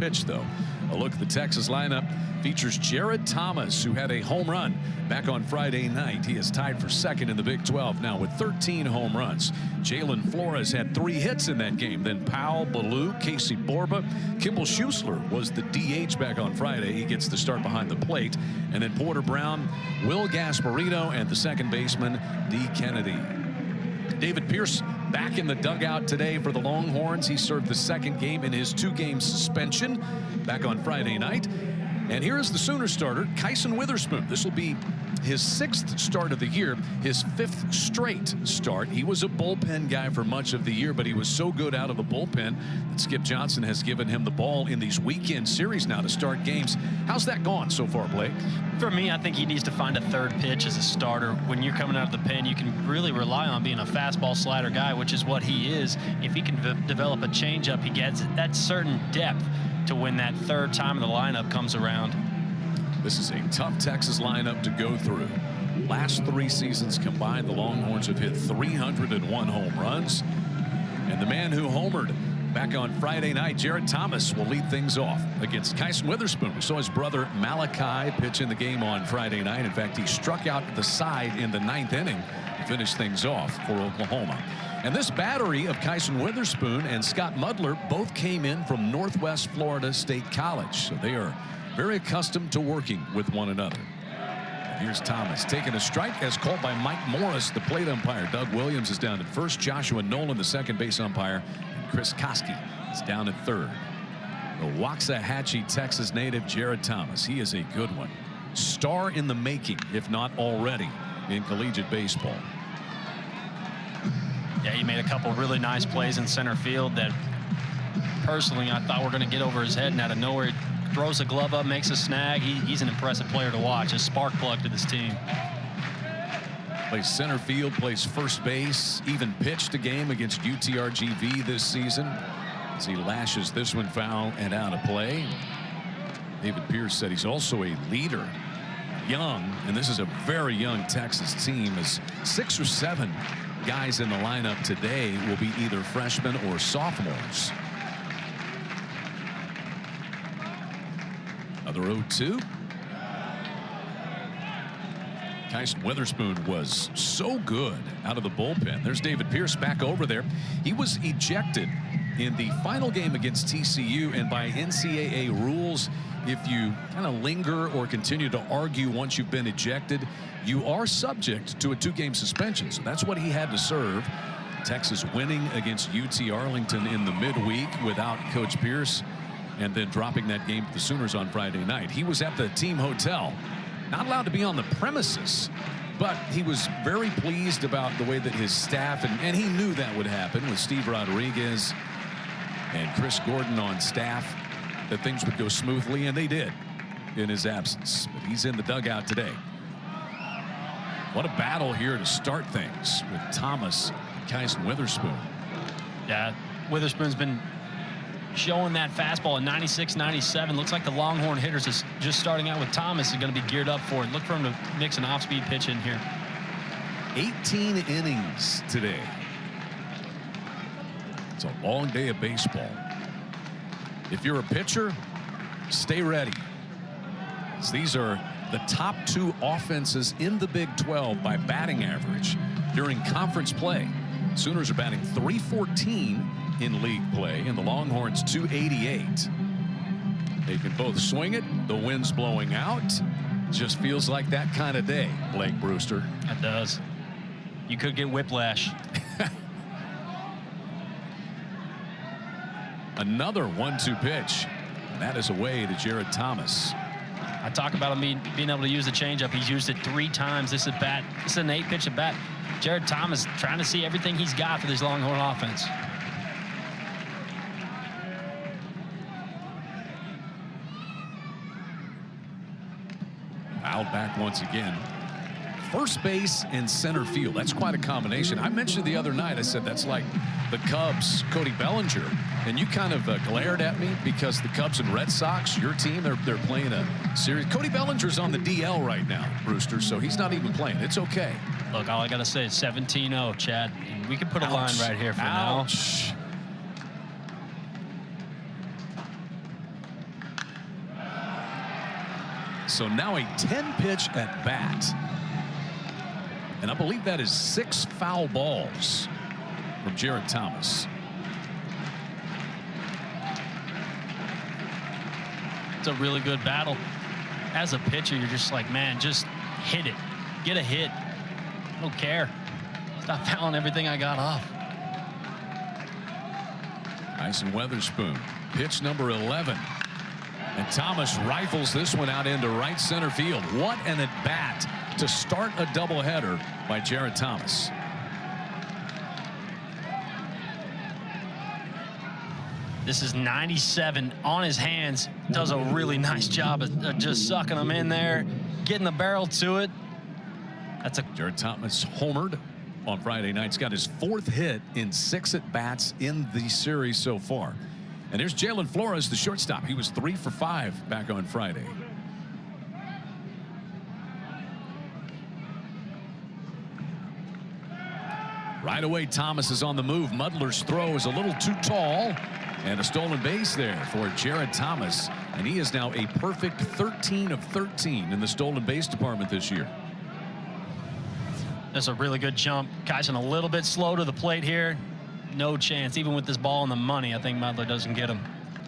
pitch, though. A look at the Texas lineup features Jared Thomas, who had a home run back on Friday night. He is tied for second in the Big 12 now with 13 home runs. Jalen Flores had 3 hits in that game. Then Powell, Ballou, Casey Borba. Kimball Schusler was the DH back on Friday. He gets the start behind the plate. And then Porter Brown, Will Gasparino, and the second baseman, D. Kennedy. David Pierce back in the dugout today for the Longhorns. He served the second game in his 2-game suspension back on Friday night. And here is the Sooner starter, Kyson Witherspoon. This will be his 6th start of the year, his 5th straight start. He was a bullpen guy for much of the year, but he was so good out of the bullpen that Skip Johnson has given him the ball in these weekend series now to start games. How's that gone so far, Blake? For me, I think he needs to find a third pitch as a starter. When you're coming out of the pen, you can really rely on being a fastball slider guy, which is what he is. If he can develop a changeup, he gets that certain depth to when that third time of the lineup comes around. This is a tough Texas lineup to go through. Last 3 seasons combined, the Longhorns have hit 301 home runs. And the man who homered back on Friday night, Jared Thomas, will lead things off against Kyson Witherspoon. We saw his brother Malachi pitch in the game on Friday night. In fact, he struck out the side in the 9th inning to finish things off for Oklahoma. And this battery of Kyson Witherspoon and Scott Mudler both came in from Northwest Florida State College. So they are very accustomed to working with one another. And here's Thomas taking a strike as called by Mike Morris, the plate umpire. Doug Williams is down at first. Joshua Nolan, the second base umpire. And Chris Koski is down at third. The Waxahachie, Texas native Jared Thomas. He is a good one. Star in the making, if not already, in collegiate baseball. Yeah, he made a couple really nice plays in center field that personally I thought were going to get over his head, and out of nowhere he throws a glove up, makes a snag. He's an impressive player to watch, a spark plug to this team. Plays center field, plays first base, even pitched a game against UTRGV this season as he lashes this one foul and out of play. David Pierce said he's also a leader. Young, and this is a very young Texas team, as 6 or 7 guys in the lineup today will be either freshmen or sophomores. Another 0-2. Kyson Witherspoon was so good out of the bullpen. There's David Pierce back over there. He was ejected in the final game against TCU, and by NCAA rules, if you kind of linger or continue to argue once you've been ejected, you are subject to a 2-game suspension. So that's what he had to serve. Texas winning against UT Arlington in the midweek without Coach Pierce, and then dropping that game to the Sooners on Friday night. He was at the team hotel, not allowed to be on the premises, but he was very pleased about the way that his staff, and he knew that would happen with Steve Rodriguez and Chris Gordon on staff, that things would go smoothly, and they did in his absence. But he's in the dugout today. What a battle here to start things with Thomas and Kyson Witherspoon. Yeah, Witherspoon's been showing that fastball at 96, 97. Looks like the Longhorn hitters is just starting out with Thomas is going to be geared up for it. Look for him to mix an off-speed pitch in here. 18 innings today. It's a long day of baseball. If you're a pitcher, stay ready. These are the top 2 offenses in the Big 12 by batting average during conference play. Sooners are batting .314 in league play, and the Longhorns .288. They can both swing it. The wind's blowing out. Just feels like that kind of day, Blake Brewster. It does. You could get whiplash. Another 1-2 pitch. And that is away to Jared Thomas. I talk about him being able to use the changeup. He's used it 3 times. This is an 8-pitch at bat. Jared Thomas trying to see everything he's got for this Longhorn offense. Fouled back once again. First base and center field. That's quite a combination. I mentioned the other night, I said that's like the Cubs, Cody Bellinger. And you kind of glared at me because the Cubs and Red Sox, your team, they're playing a series. Cody Bellinger's on the DL right now, Brewster, so he's not even playing. It's okay. Look, all I got to say is 17-0, Chad. And we can put a line right here for now. So now a 10-pitch at bat. And I believe that is 6 foul balls from Jared Thomas. It's a really good battle. As a pitcher, you're just like, man, just hit it. Get a hit. I don't care. Stop fouling everything I got off. Tyson Weatherspoon, pitch number 11. And Thomas rifles this one out into right center field. What an at-bat to start a doubleheader by Jared Thomas. This is 97 on his hands. Does a really nice job of just sucking them in there, getting the barrel to it. That's a Jared Thomas homered on Friday night. He's got his 4th hit in 6 at-bats in the series so far. And there's Jalen Flores, the shortstop. He was 3 for 5 back on Friday. Right away, Thomas is on the move. Mudler's throw is a little too tall. And a stolen base there for Jared Thomas. And he is now a perfect 13 of 13 in the stolen base department this year. That's a really good jump. Kyson a little bit slow to the plate here. No chance. Even with this ball on the money, I think Mudler doesn't get him.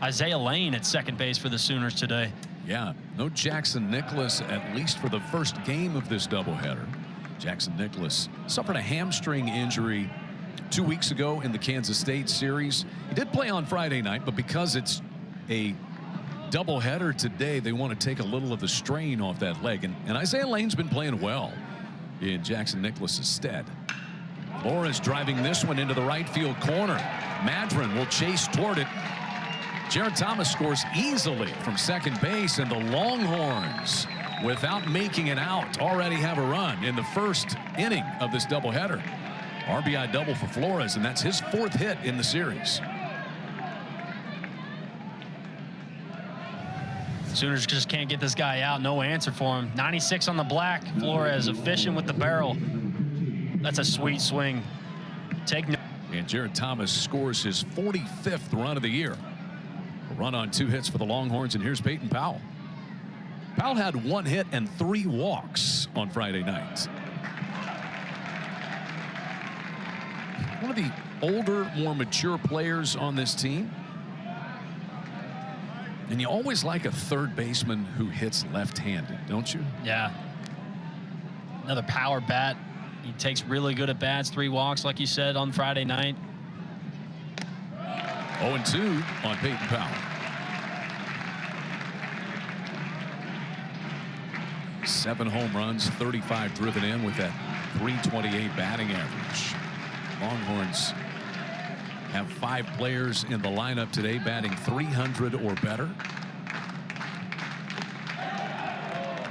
Isaiah Lane at second base for the Sooners today. Yeah, no Jackson Nicholas, at least for the first game of this doubleheader. Jackson Nicholas suffered a hamstring injury 2 weeks ago in the Kansas State series. He did play on Friday night, but because it's a doubleheader today, they want to take a little of the strain off that leg. And Isaiah Lane's been playing well in Jackson Nicholas's stead. Flores driving this one into the right field corner. Madron will chase toward it. Jared Thomas scores easily from second base, and the Longhorns, without making it out, already have a run in the first inning of this doubleheader. RBI double for Flores, and that's his 4th hit in the series. Sooners just can't get this guy out. No answer for him. 96 on the black. Flores efficient with the barrel. That's a sweet swing. Take no. And Jared Thomas scores his 45th run of the year. A run on 2 hits for the Longhorns, and here's Peyton Powell. Powell had 1 hit and 3 walks on Friday night. One of the older, more mature players on this team. And you always like a third baseman who hits left-handed, don't you? Yeah. Another power bat. He takes really good at bats. 3 walks, like you said, on Friday night. 0-2 on Peyton Powell. 7 home runs, 35 driven in with that .328 batting average. Longhorns have 5 players in the lineup today batting .300 or better.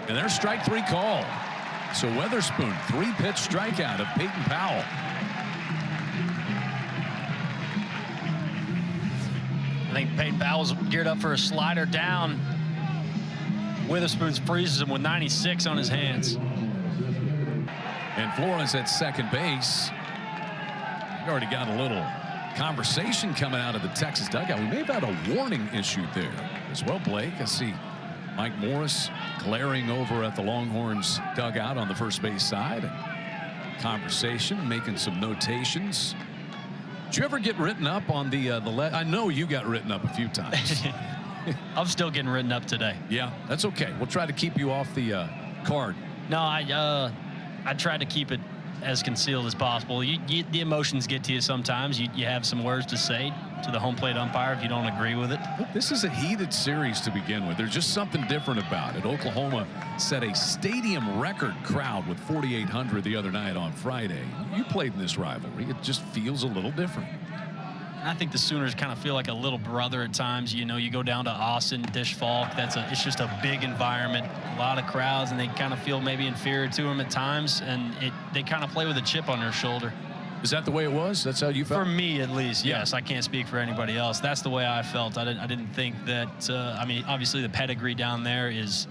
And there's strike 3 call. So Weatherspoon, 3-pitch strikeout of Peyton Powell. I think Peyton Powell's geared up for a slider down. Witherspoon freezes him with 96 on his hands. And Flores at second base. We already got a little conversation coming out of the Texas dugout. We may have had a warning issued there as well, Blake. I see Mike Morris glaring over at the Longhorns dugout on the first base side. And conversation, making some notations. Did you ever get written up on the I know you got written up a few times. I'm still getting written up today. Yeah, that's okay. We'll try to keep you off the card. No, I try to keep it as concealed as possible. The emotions get to you sometimes. You have some words to say to the home plate umpire if you don't agree with it. This is a heated series to begin with. There's just something different about it. Oklahoma set a stadium record crowd with 4,800 the other night on Friday. You played in this rivalry. It just feels a little different. I think the Sooners kind of feel like a little brother at times. You know, you go down to Austin, Dish Falk. It's just a big environment, a lot of crowds, and they kind of feel maybe inferior to them at times, and they kind of play with a chip on their shoulder. Is that the way it was? That's how you felt? For me, at least, Yeah. yes. I can't speak for anybody else. That's the way I felt. I didn't think that. I mean, obviously the pedigree down there is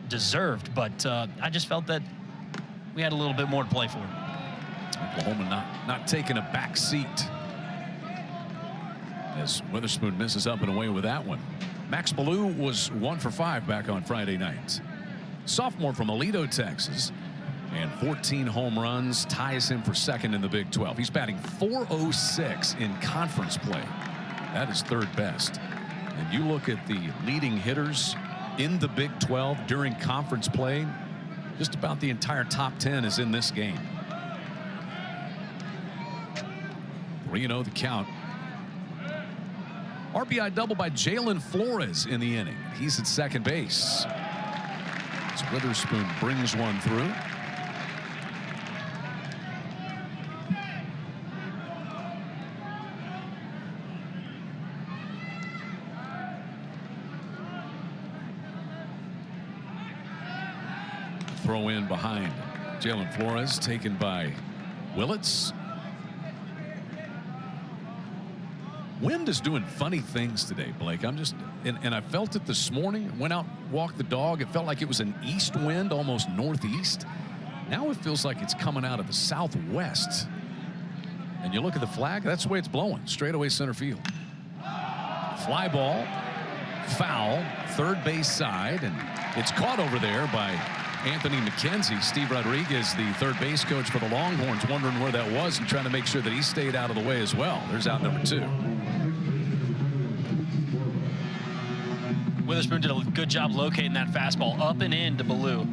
deserved, but I just felt that we had a little bit more to play for. Oklahoma not taking a back seat as Witherspoon misses up and away with that one. Max Ballou was 1 for 5 back on Friday night. Sophomore from Aledo, Texas, and 14 home runs, ties him for second in the Big 12. He's batting .406 in conference play. That is third best. And you look at the leading hitters in the Big 12 during conference play, just about the entire top 10 is in this game. 3-0 the count. RBI double by Jalen Flores in the inning. He's at second base. As Witherspoon brings one through. Throw in behind Jalen Flores, taken by Willits. Wind is doing funny things today, Blake. I'm just, and I felt it this morning. Went out, walked the dog. It felt like it was an east wind, almost northeast. Now it feels like it's coming out of the southwest. And you look at the flag, that's the way it's blowing, straight away center field. Fly ball, foul, third base side, and it's caught over there by Anthony McKenzie. Steve Rodriguez, the third base coach for the Longhorns, wondering where that was and trying to make sure that he stayed out of the way as well. There's out number 2. Witherspoon did a good job locating that fastball up and in to Ballou.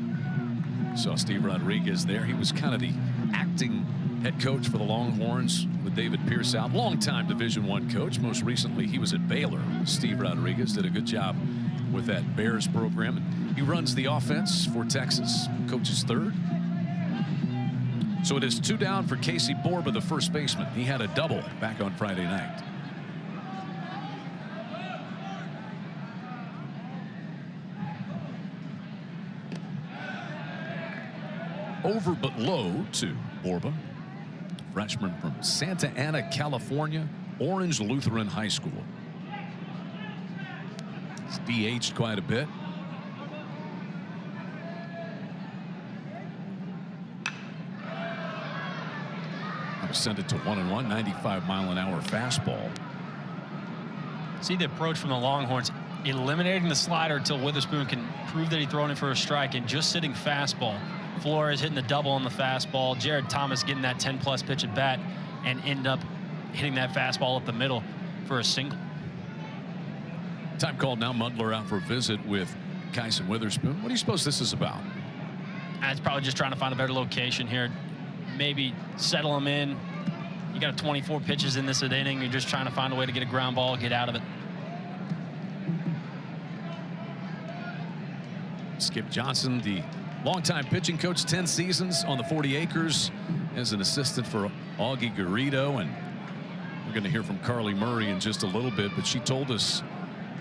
Saw Steve Rodriguez there. He was kind of the acting head coach for the Longhorns with David Pierce out. Longtime Division I coach. Most recently, he was at Baylor. Steve Rodriguez did a good job with that Bears program. And he runs the offense for Texas, coaches third. So it is 2 down for Casey Borba, the first baseman. He had a double back on Friday night. Over but low to Borba, freshman from Santa Ana, California, Orange Lutheran High School. He's DH'd quite a bit. Send it to 1-1, 95-mile-an-hour fastball. See the approach from the Longhorns, eliminating the slider until Witherspoon can prove that he's throwing it for a strike, and just sitting fastball. Flores hitting the double on the fastball. Jared Thomas getting that 10-plus pitch at bat and end up hitting that fastball up the middle for a single. Time called now. Mudler out for a visit with Kyson Witherspoon. What do you suppose this is about? It's probably just trying to find a better location here. Maybe settle him in. You got 24 pitches in this inning. You're just trying to find a way to get a ground ball, get out of it. Skip Johnson, the longtime pitching coach, 10 seasons on the 40 acres as an assistant for Augie Garrido. And we're going to hear from Carly Murray in just a little bit, but she told us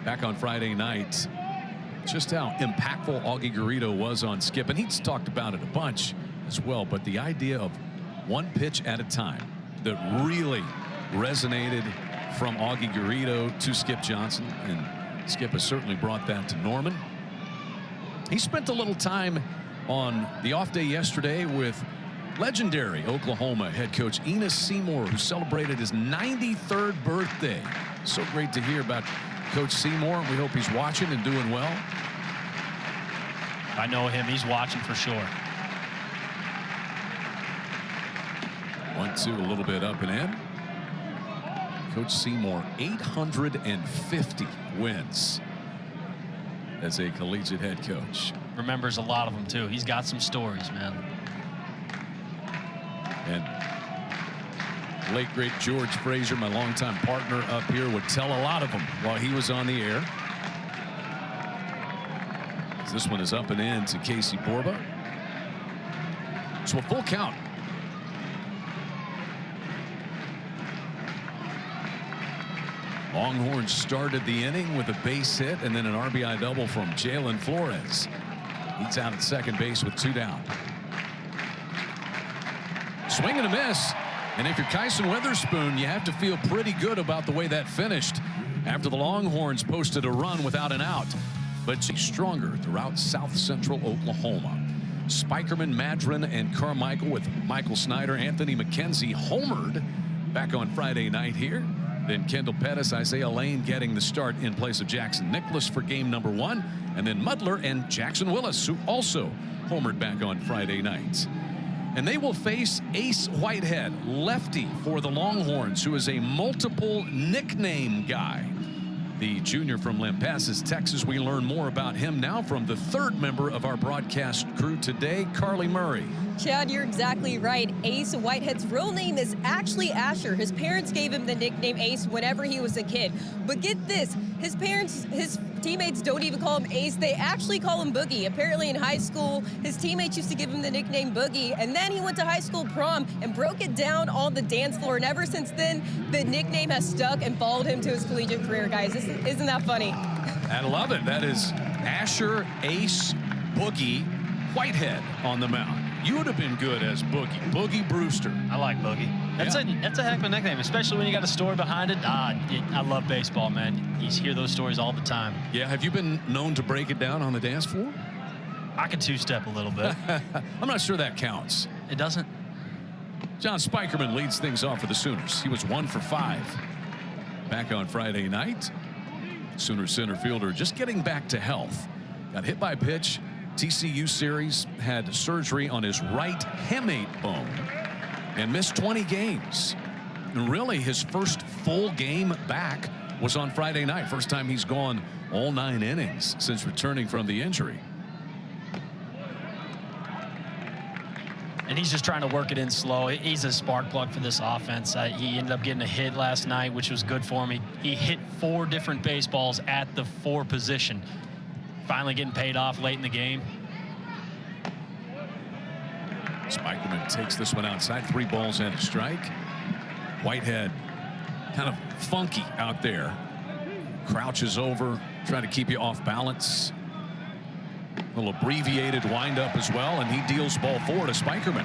back on Friday night just how impactful Augie Garrido was on Skip. And he's talked about it a bunch as well, but the idea of one pitch at a time that really resonated from Augie Garrido to Skip Johnson, and Skip has certainly brought that to Norman. He spent a little time on the off day yesterday with legendary Oklahoma head coach Enos Seymour, who celebrated his 93rd birthday. So great to hear about Coach Seymour. We hope he's watching and doing well. I know him. He's watching for sure. 1-2, a little bit up and in. Coach Seymour, 850 wins as a collegiate head coach. Remembers a lot of them, too. He's got some stories, man. And late, great George Frazier, my longtime partner up here, would tell a lot of them while he was on the air. This one is up and in to Casey Borba. So a full count. Longhorns started the inning with a base hit and then an RBI double from Jalen Flores. He's out at second base with 2 down. Swing and a miss. And if you're Kyson Witherspoon, you have to feel pretty good about the way that finished after the Longhorns posted a run without an out. But she's stronger throughout South Central Oklahoma. Spikerman, Madron, and Carmichael with Michael Snyder. Anthony McKenzie homered back on Friday night here. Then Kendall Pettis, Isaiah Lane getting the start in place of Jackson Nicholas for game number 1. And then Mudler and Jackson Willis, who also homered back on Friday night. And they will face Ace Whitehead, lefty for the Longhorns, who is a multiple nickname guy. The junior from Lampasas, Texas. We learn more about him now from the third member of our broadcast crew today, Carly Murray. Chad, you're exactly right. Ace Whitehead's real name is actually Asher. His parents gave him the nickname Ace whenever he was a kid. But get this, his teammates don't even call him Ace. They actually call him Boogie. Apparently in high school, his teammates used to give him the nickname Boogie. And then he went to high school prom and broke it down on the dance floor. And ever since then, the nickname has stuck and followed him to his collegiate career, guys. Isn't that funny? I love it. That is Asher Ace Boogie Whitehead on the mound. You would have been good as Boogie Brewster. I like Boogie. That's a heck of a nickname, especially when you got a story behind it. I love baseball, man. You hear those stories all the time. Yeah, have you been known to break it down on the dance floor? I can two-step a little bit. I'm not sure that counts. It doesn't? John Spikerman leads things off for the Sooners. He was 1 for 5 back on Friday night. Sooners center fielder just getting back to health. Got hit by a pitch. TCU series, had surgery on his right hamate bone and missed 20 games. And really, his first full game back was on Friday night. First time he's gone all 9 innings since returning from the injury. And he's just trying to work it in slow. He's a spark plug for this offense. He ended up getting a hit last night, which was good for him. He hit 4 different baseballs at the 4 position. Finally getting paid off late in the game. Spikerman takes this one outside. 3 balls and a strike. Whitehead kind of funky out there. Crouches over, trying to keep you off balance. A little abbreviated windup as well, and he deals ball 4 to Spikerman.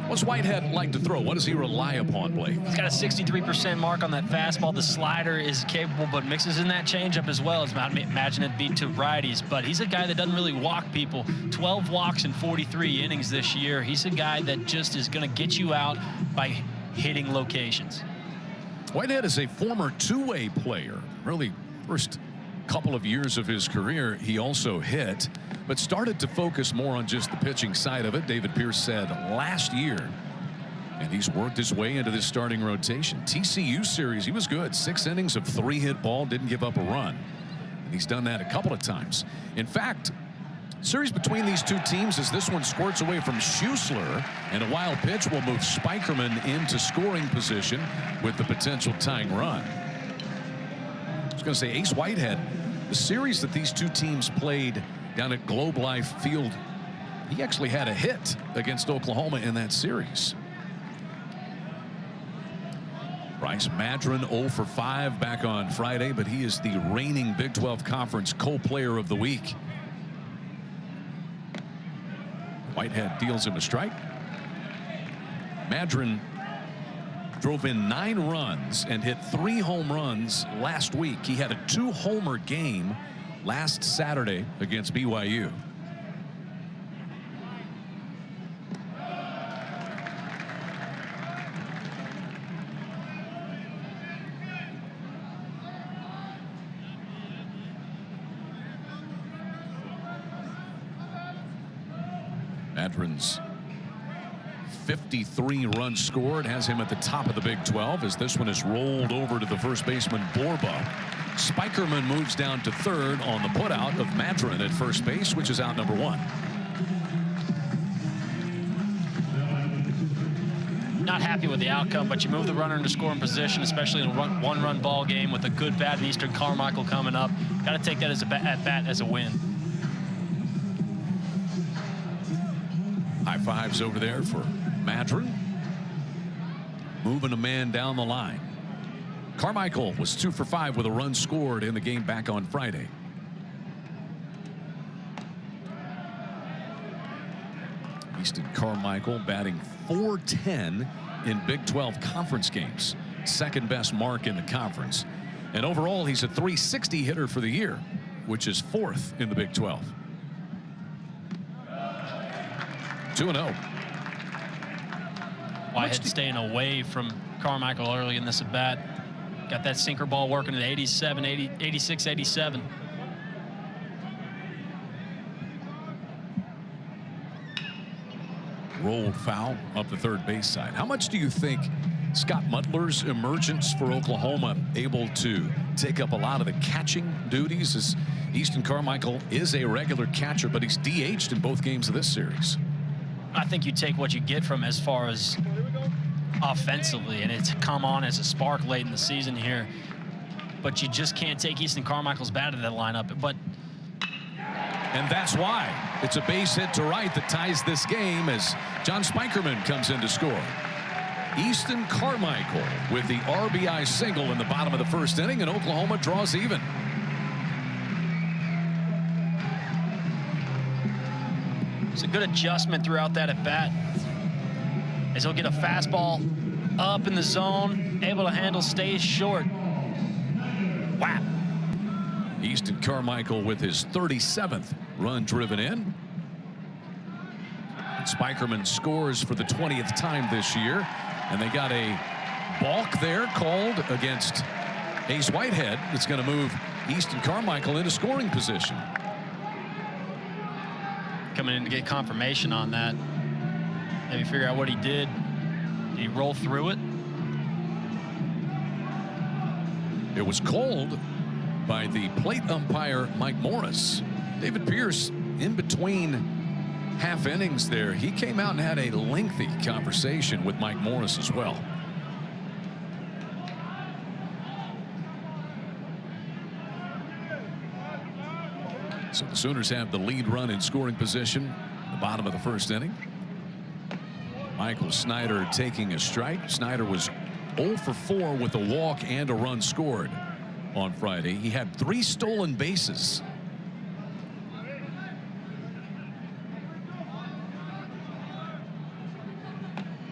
What's Whitehead like to throw? What does he rely upon, Blake? He's got a 63% mark on that fastball. The slider is capable, but mixes in that changeup as well. As imagine it beat to righties, but he's a guy that doesn't really walk people. 12 walks in 43 innings this year. He's a guy that just is going to get you out by hitting locations. Whitehead is a former two-way player. Really, first couple of years of his career, he also hit, but started to focus more on just the pitching side of it. David Pierce said last year, and he's worked his way into this starting rotation. TCU series, he was good. 6 innings of 3-hit ball, didn't give up a run, and he's done that a couple of times. In fact, series between these two teams, as this one squirts away from Schuessler, and a wild pitch will move Spikerman into scoring position with the potential tying run. I was going to say, Ace Whitehead, the series that these two teams played down at Globe Life Field, he actually had a hit against Oklahoma in that series. Bryce Madron 0 for 5 back on Friday, but he is the reigning Big 12 Conference co-player of the week. Whitehead deals him a strike. Madron drove in 9 runs and hit 3 home runs last week. He had a 2-homer game last Saturday against BYU. Madron's 53 runs scored has him at the top of the Big 12 as this one is rolled over to the first baseman Borba. Spikerman moves down to third on the putout of Madron at first base, which is out number 1. Not happy with the outcome, but you move the runner into scoring position, especially in a one-run ball game with a good bat in Eastern Carmichael coming up. Got to take that as at bat as a win. High fives over there for Madron. Moving a man down the line. Carmichael was 2 for 5 with a run scored in the game back on Friday. Easton Carmichael batting .410 in Big 12 conference games. Second best mark in the conference. And overall, he's a .360 hitter for the year, which is 4th in the Big 12. 2-0. Whitehead staying away from Carmichael early in this at bat. Got that sinker ball working at 87, 80, 86, 87. Rolled foul up the third base side. How much do you think Scott Mutler's emergence for Oklahoma able to take up a lot of the catching duties, as Easton Carmichael is a regular catcher, but he's DH'd in both games of this series? I think you take what you get from as far as offensively, and it's come on as a spark late in the season here. But you just can't take Easton Carmichael's bat out of that lineup. And that's why it's a base hit to right that ties this game as John Spikerman comes in to score. Easton Carmichael with the RBI single in the bottom of the first inning, and Oklahoma draws even. It's a good adjustment throughout that at bat, as he'll get a fastball up in the zone, able to handle, stays short. Wow. Easton Carmichael with his 37th run driven in. And Spikerman scores for the 20th time this year, and they got a balk there called against Ace Whitehead. It's going to move Easton Carmichael into scoring position. Coming in to get confirmation on that. Maybe figure out what he did. Did he roll through it? It was called by the plate umpire Mike Morris. David Pierce, in between half innings there, he came out and had a lengthy conversation with Mike Morris as well. So the Sooners have the lead run in scoring position at the bottom of the first inning. Michael Snyder taking a strike. Snyder was 0 for 4 with a walk and a run scored on Friday. He had 3 stolen bases.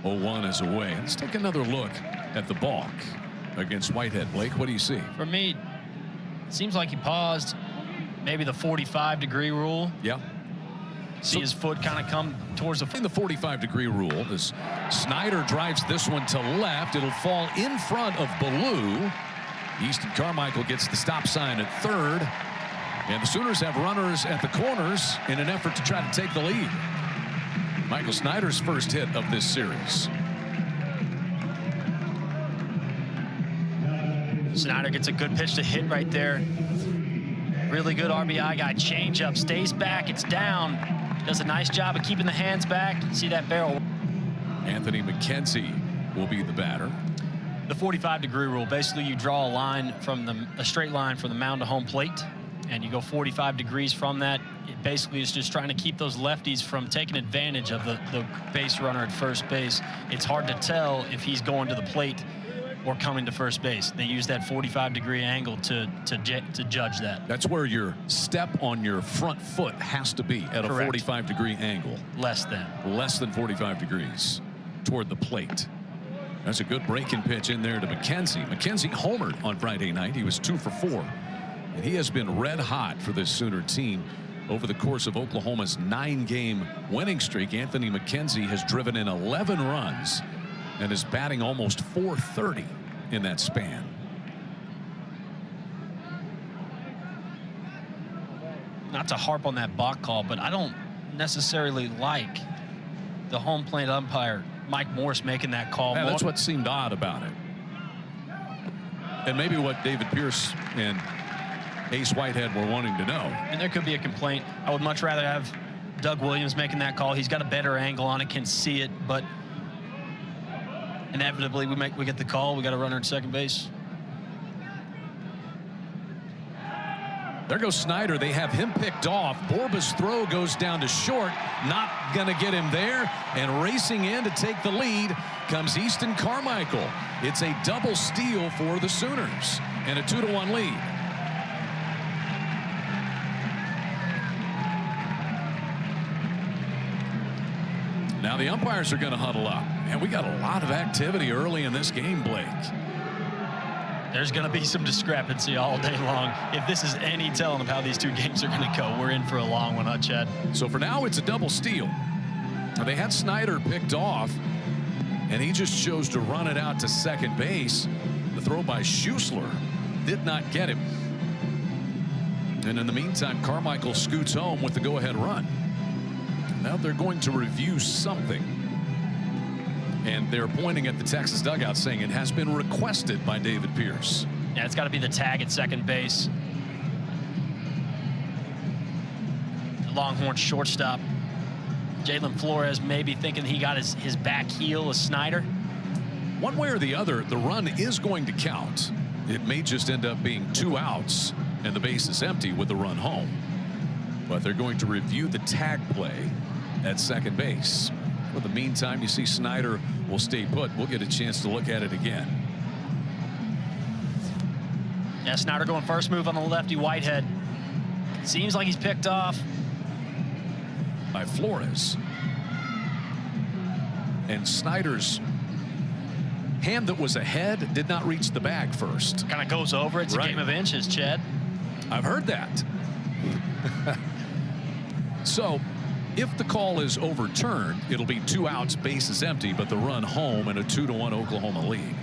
Oh, 1 is away. Let's take another look at the balk against Whitehead. Blake, what do you see? For me, it seems like he paused. Maybe the 45-degree rule. Yeah. See his foot kind of come towards In the 45-degree rule, as Snyder drives this one to left, it'll fall in front of Ballou. Easton Carmichael gets the stop sign at third, and the Sooners have runners at the corners in an effort to try to take the lead. Michael Snyder's first hit of this series. Snyder gets a good pitch to hit right there. Really good RBI guy. Change up, stays back, it's down. Does a nice job of keeping the hands back. See that barrel. Anthony McKenzie will be the batter. The 45-degree rule, basically you draw a line from a straight line from the mound to home plate, and you go 45 degrees from that. It basically is just trying to keep those lefties from taking advantage of the base runner at first base. It's hard to tell if he's going to the plate or coming to first base. They use that 45-degree angle to judge that. That's where your step on your front foot has to be at Correct. a 45-degree angle. Less than 45 degrees toward the plate. That's a good breaking pitch in there to McKenzie. McKenzie homered on Friday night. He was 2 for 4. And he has been red hot for this Sooner team over the course of Oklahoma's 9-game winning streak. Anthony McKenzie has driven in 11 runs and is batting almost .430 in that span. Not to harp on that balk call, but I don't necessarily like the home plate umpire Mike Morris making that call. Yeah, that's what seemed odd about it. And maybe what David Pierce and Ace Whitehead were wanting to know. And there could be a complaint. I would much rather have Doug Williams making that call. He's got a better angle on it, can see it, but inevitably we get the call. We got a runner at second base. There goes Snyder. They have him picked off. Borba's throw goes down to short. Not going to get him there. And racing in to take the lead comes Easton Carmichael. It's a double steal for the Sooners and a 2-1 lead. Now the umpires are going to huddle up. And we got a lot of activity early in this game, Blake. There's going to be some discrepancy all day long. If this is any telling of how these two games are going to go, we're in for a long one, huh, Chad? So for now, it's a double steal. They had Snyder picked off, and he just chose to run it out to second base. The throw by Schussler did not get him. And in the meantime, Carmichael scoots home with the go-ahead run. Now they're going to review something. And they're pointing at the Texas dugout saying it has been requested by David Pierce. Yeah, it's got to be the tag at second base. The Longhorn shortstop, Jalen Flores, maybe thinking he got his back heel of Snyder. One way or the other, the run is going to count. It may just end up being 2 outs and the base is empty with the run home. But they're going to review the tag play at second base. For the meantime, you see Snyder will stay put. We'll get a chance to look at it again. Yeah, Snyder going first move on the lefty Whitehead. Seems like he's picked off By Flores. And Snyder's hand that was ahead did not reach the bag first. Kind of goes over. It's a game of inches, Chad. I've heard that. So if the call is overturned, it'll be 2 outs, bases empty, but the run home and a 2-1 Oklahoma lead.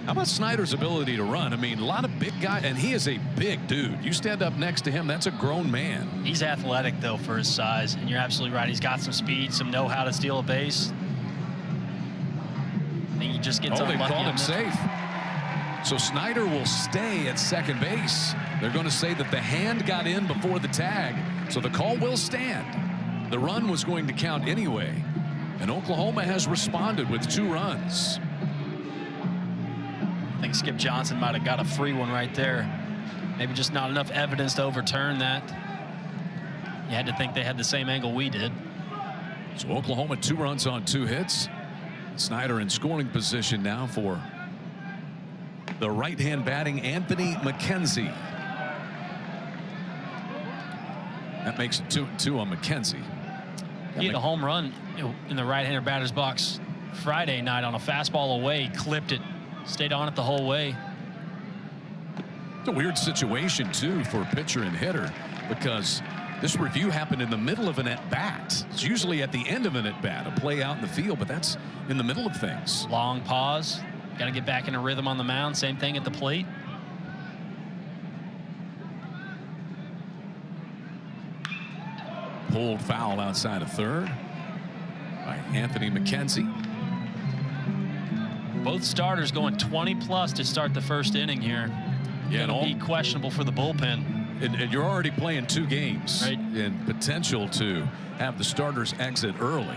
How about Snyder's ability to run? I mean, a lot of big guys, and he is a big dude. You stand up next to him, that's a grown man. He's athletic, though, for his size, and you're absolutely right. He's got some speed, some know-how to steal a base. I think he just gets unlucky. They called him safe. So Snyder will stay at second base. They're going to say that the hand got in before the tag, so the call will stand. The run was going to count anyway, and Oklahoma has responded with 2 runs. I think Skip Johnson might have got a free one right there. Maybe just not enough evidence to overturn that. You had to think they had the same angle we did. So Oklahoma 2 runs on 2 hits. Snyder in scoring position now for the right-hand batting Anthony McKenzie. That makes it 2-2 on McKenzie. He had a home run in the right-hander batter's box Friday night on a fastball away. Clipped it, stayed on it the whole way. It's a weird situation too for pitcher and hitter, because this review happened in the middle of an at-bat. It's usually at the end of an at-bat, a play out in the field, but that's in the middle of things. Long pause. Got to get back in a rhythm on the mound. Same thing at the plate. Pulled foul outside of third by Anthony McKenzie. Both starters going 20+ to start the first inning here. Yeah, It'll be questionable for the bullpen. And you're already playing 2 games, right, and potential to have the starters exit early.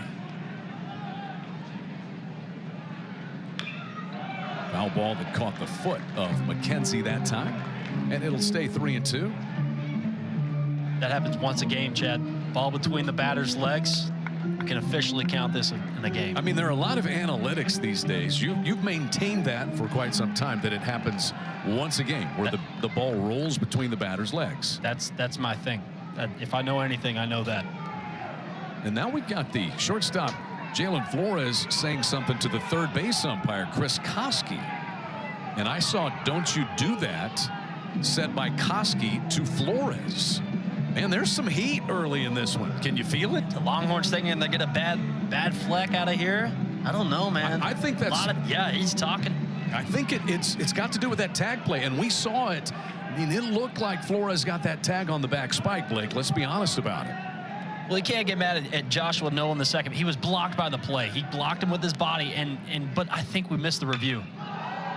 Foul ball that caught the foot of McKenzie that time, and it'll stay 3-2. That happens once a game, Chad. Ball between the batter's legs. You can officially count this in a game. I mean, there are a lot of analytics these days. You've maintained that for quite some time, that it happens once a game where the ball rolls between the batter's legs. That's my thing. If I know anything, I know that. And now we've got the shortstop Jalen Flores saying something to the third base umpire Chris Koski, and I saw "Don't you do that" said by Koski to Flores. Man, there's some heat early in this one. Can you feel it? The Longhorns thinking they get a bad fleck out of here. I don't know, man. I think that's yeah, he's talking. I think it's got to do with that tag play, and we saw it. I mean, it looked like Flores got that tag on the back spike, Blake. Let's be honest about it. Well, he can't get mad at Joshua Noah in the second. He was blocked by the play. He blocked him with his body, but I think we missed the review.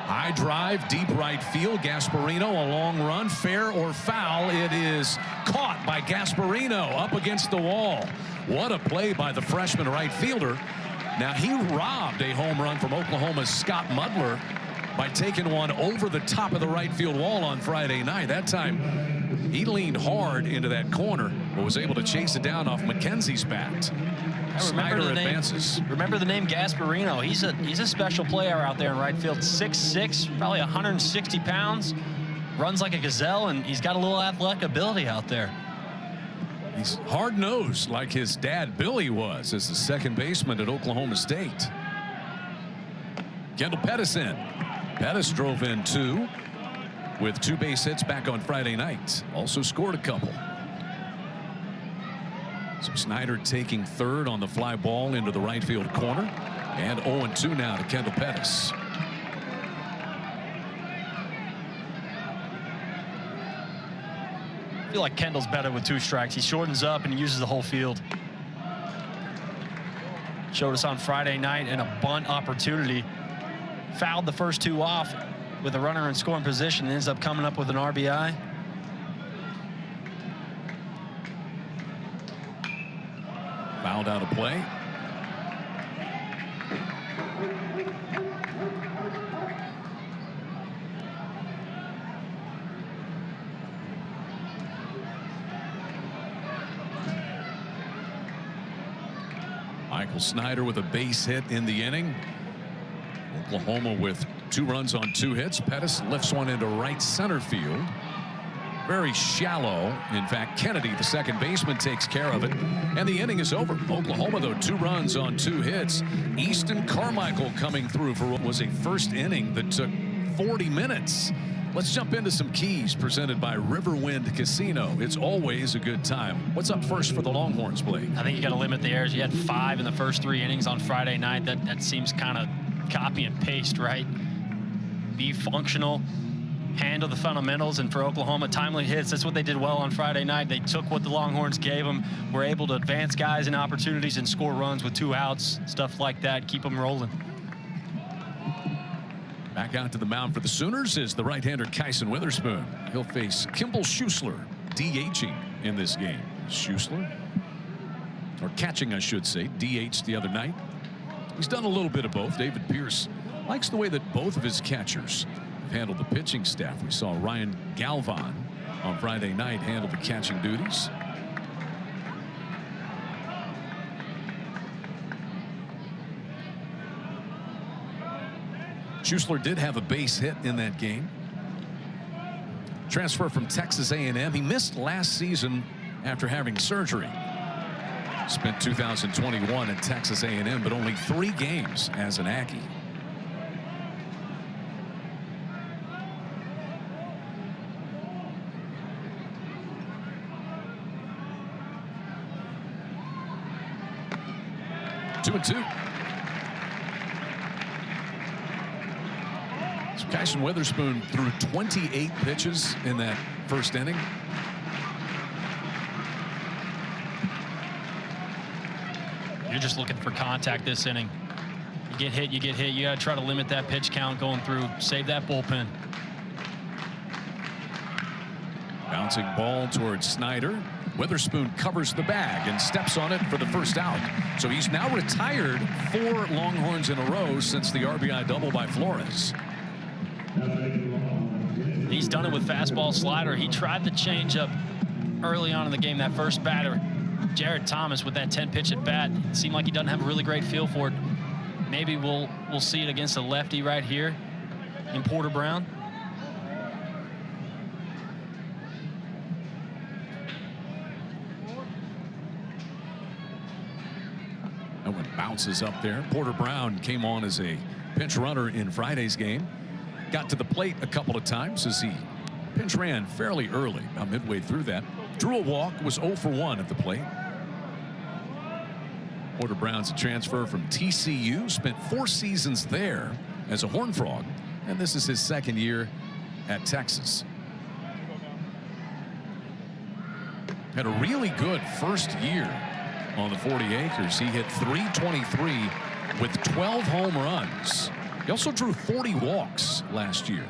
High drive, deep right field. Gasparino, a long run, fair or foul. It is caught by Gasparino up against the wall. What a play by the freshman right fielder. Now, he robbed a home run from Oklahoma's Scott Mudler by taking one over the top of the right field wall on Friday night. That time, he leaned hard into that corner, but was able to chase it down off McKenzie's bat. Snyder advances. Remember the name Gasparino. He's a special player out there in right field. 6'6", probably 160 pounds. Runs like a gazelle, and he's got a little athletic ability out there. He's hard-nosed like his dad Billy was as the second baseman at Oklahoma State. Kendall Pettis in. Pettis drove in 2 with 2 base hits back on Friday night. Also scored a couple. So Snyder taking third on the fly ball into the right field corner. And 0-2 now to Kendall Pettis. I feel like Kendall's better with 2 strikes. He shortens up and he uses the whole field. Showed us on Friday night in a bunt opportunity. Fouled the first 2 off with a runner in scoring position and ends up coming up with an RBI. Fouled out of play. Michael Snyder with a base hit in the inning. Oklahoma with 2 runs on 2 hits. Pettis lifts one into right center field. Very shallow. In fact, Kennedy, the second baseman, takes care of it. And the inning is over. Oklahoma, though, 2 runs on 2 hits. Easton Carmichael coming through for what was a first inning that took 40 minutes. Let's jump into some keys presented by Riverwind Casino. It's always a good time. What's up first for the Longhorns, Blake? I think you got to limit the errors. You had 5 in the first 3 innings on Friday night. That seems kind of copy and paste, right? Be functional, handle the fundamentals, and for Oklahoma, timely hits. That's what they did well on Friday night. They took what the Longhorns gave them, were able to advance guys in opportunities and score runs with 2 outs, stuff like that. Keep them rolling. Back out to the mound for the Sooners is the right-hander Kyson Witherspoon. He'll face Kimball Schuessler, DHing in this game. Schuessler, or catching I should say, DH the other night. He's done a little bit of both. David Pierce likes the way that both of his catchers have handled the pitching staff. We saw Ryan Galvan on Friday night handle the catching duties. Schuessler did have a base hit in that game. Transfer from Texas A&M. He missed last season after having surgery. Spent 2021 at Texas A&M, but only 3 games as an Aggie. Two and 2. Kyson Witherspoon threw 28 pitches in that first inning. You're just looking for contact this inning. You get hit, you get hit. You got to try to limit that pitch count going through. Save that bullpen. Bouncing ball towards Snyder. Witherspoon covers the bag and steps on it for the first out. So he's now retired 4 Longhorns in a row since the RBI double by Flores. He's done it with fastball slider. He tried the changeup early on in the game. That first batter, Jared Thomas, with that 10-pitch at bat, it seemed like he doesn't have a really great feel for it. Maybe we'll see it against a lefty right here in Porter Brown. That one bounces up there. Porter Brown came on as a pinch runner in Friday's game. Got to the plate a couple of times as he pinch ran fairly early, about midway through that. Drew a walk, was 0 for 1 at the plate. Porter Brown's a transfer from TCU, spent 4 seasons there as a Horned Frog, and this is his 2nd year at Texas. Had a really good first year on the 40 acres. He hit .323 with 12 home runs. He also drew 40 walks last year.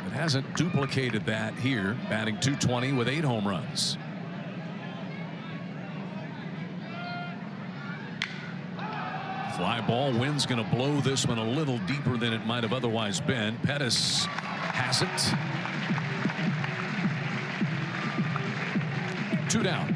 It hasn't duplicated that here, batting .220 with 8 home runs. Fly ball. Wind's going to blow this one a little deeper than it might have otherwise been. Pettis has it. 2 down.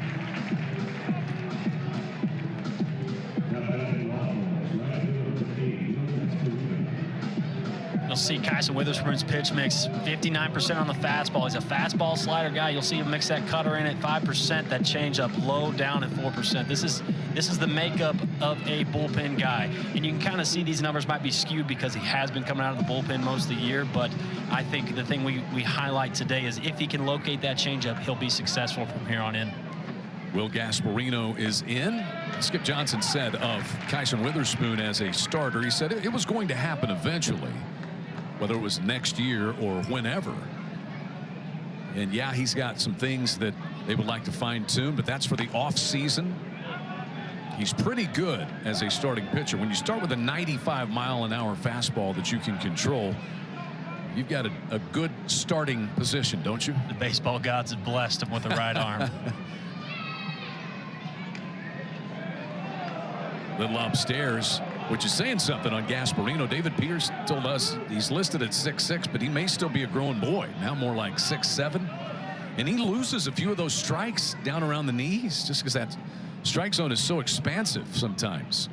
You'll see Kyson Witherspoon's pitch mix 59% on the fastball. He's a fastball slider guy. You'll see him mix that cutter in at 5%, that changeup low down at 4%. This is the makeup of a bullpen guy. And you can kind of see these numbers might be skewed because he has been coming out of the bullpen most of the year. But I think the thing we highlight today is if he can locate that changeup, he'll be successful from here on in. Will Gasparino is in. Skip Johnson said of Kyson Witherspoon as a starter, he said it was going to happen eventually, whether it was next year or whenever. And yeah, he's got some things that they would like to fine tune, but that's for the off season. He's pretty good as a starting pitcher. When you start with a 95-mile-an-hour fastball that you can control, you've got a good starting position, don't you? The baseball gods have blessed him with the right arm. Little upstairs, which is saying something on Gasparino. David Pierce told us he's listed at 6'6", but he may still be a growing boy. Now more like 6'7". And he loses a few of those strikes down around the knees just because that strike zone is so expansive sometimes.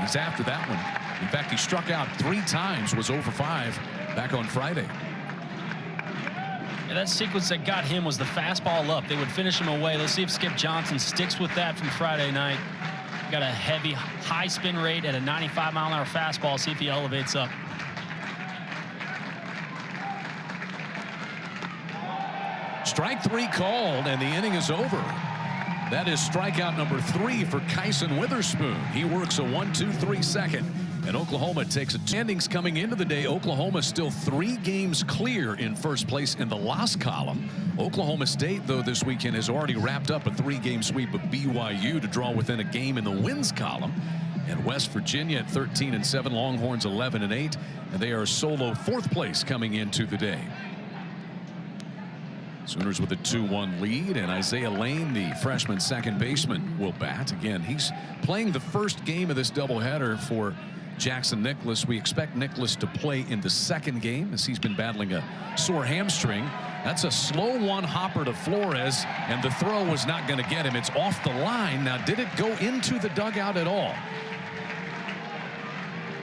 He's after that one. In fact, he struck out 3 times, was 0 for 5 back on Friday. And that sequence that got him was the fastball up. They would finish him away. Let's see if Skip Johnson sticks with that from Friday night. Got a heavy, high spin rate at a 95-mile-an-hour fastball. See if he elevates up. Strike 3 called, and the inning is over. That is strikeout number 3 for Kyson Witherspoon. He works a 1-2-3 second, and Oklahoma takes a standings coming into the day. Oklahoma still 3 games clear in first place in the loss column. Oklahoma State, though, this weekend has already wrapped up a 3-game sweep of BYU to draw within a game in the wins column. And West Virginia at 13-7, Longhorns 11-8, and they are solo 4th place coming into the day. Sooners with a 2-1 lead, and Isaiah Lane, the freshman second baseman, will bat. Again, he's playing the first game of this doubleheader for Jackson Nicholas. We expect Nicholas to play in the second game as he's been battling a sore hamstring. That's a slow one hopper to Flores, and the throw was not going to get him. It's off the line. Now, did it go into the dugout at all?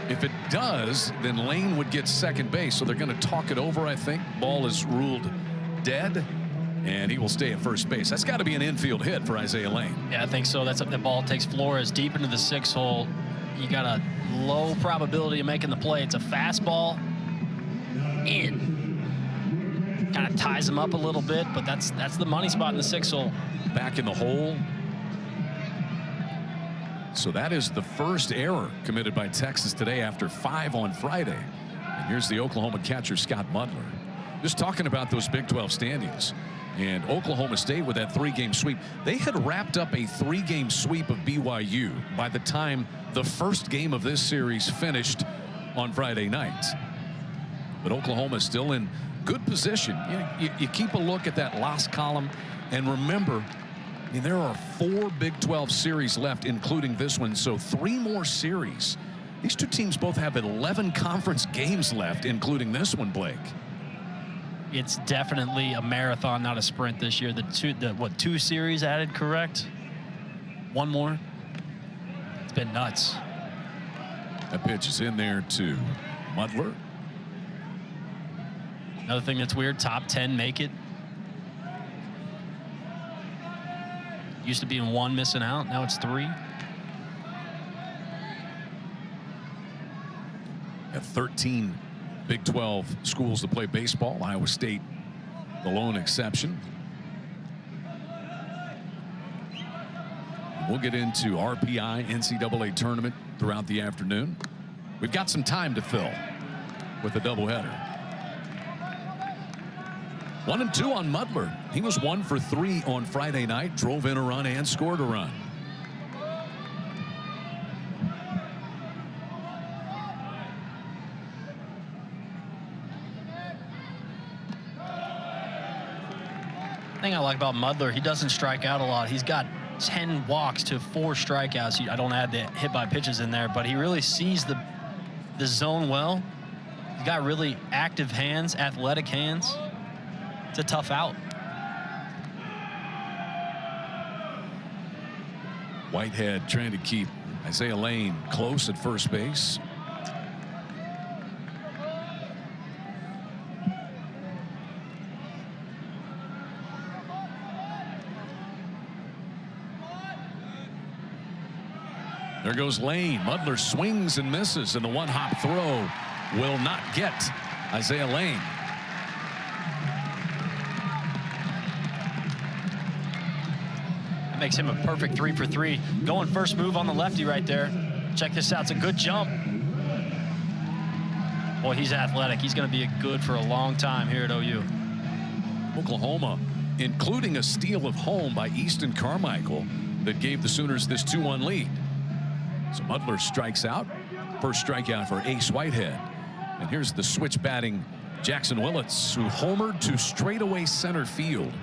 If it does, then Lane would get second base, so they're going to talk it over, I think. Ball is ruled dead, and he will stay at first base. That's got to be an infield hit for Isaiah Lane. Yeah, I think so. That's up. The ball takes Flores deep into the 6 hole. You got a low probability of making the play. It's a fastball in. Kind of ties him up a little bit, but that's the money spot in the 6 hole. Back in the hole. So that is the first error committed by Texas today after 5 on Friday. And here's the Oklahoma catcher, Scott Mudler. Just talking about those Big 12 standings, and Oklahoma State with that 3-game sweep. They had wrapped up a 3-game sweep of BYU by the time the first game of this series finished on Friday night. But Oklahoma is still in good position. You keep a look at that loss column, and remember, I mean, there are 4 Big 12 series left, including this one, so 3 more series. These 2 teams both have 11 conference games left, including this one, Blake. It's definitely a marathon, not a sprint this year. The 2 series added, correct? 1 more. It's been nuts. That pitch is in there to Mudler. Another thing that's weird, top 10 make it. Used to be in 1 missing out, now it's 3. At 13 Big 12 schools to play baseball, Iowa State the lone exception. We'll get into RPI NCAA tournament throughout the afternoon. We've got some time to fill with a doubleheader. 1 and 2 on Mudler. He was 1 for 3 on Friday night, drove in a run and scored a run. The thing I like about Mudler, he doesn't strike out a lot. He's got 10 walks to 4 strikeouts. I don't add the hit by pitches in there, but he really sees the zone well. He's got really active hands, athletic hands. It's a tough out. Whitehead trying to keep Isaiah Lane close at first base. There goes Lane. Mudler swings and misses, and the 1-hop throw will not get Isaiah Lane. makes him a perfect 3 for 3. Going first move on the lefty right there. Check this out. It's a good jump. Boy, he's athletic. He's going to be good for a long time here at OU. Oklahoma, including a steal of home by Easton Carmichael that gave the Sooners this 2-1 lead. So Mudler strikes out. First strikeout for Ace Whitehead. And here's the switch batting Jackson Willits, who homered to straightaway center field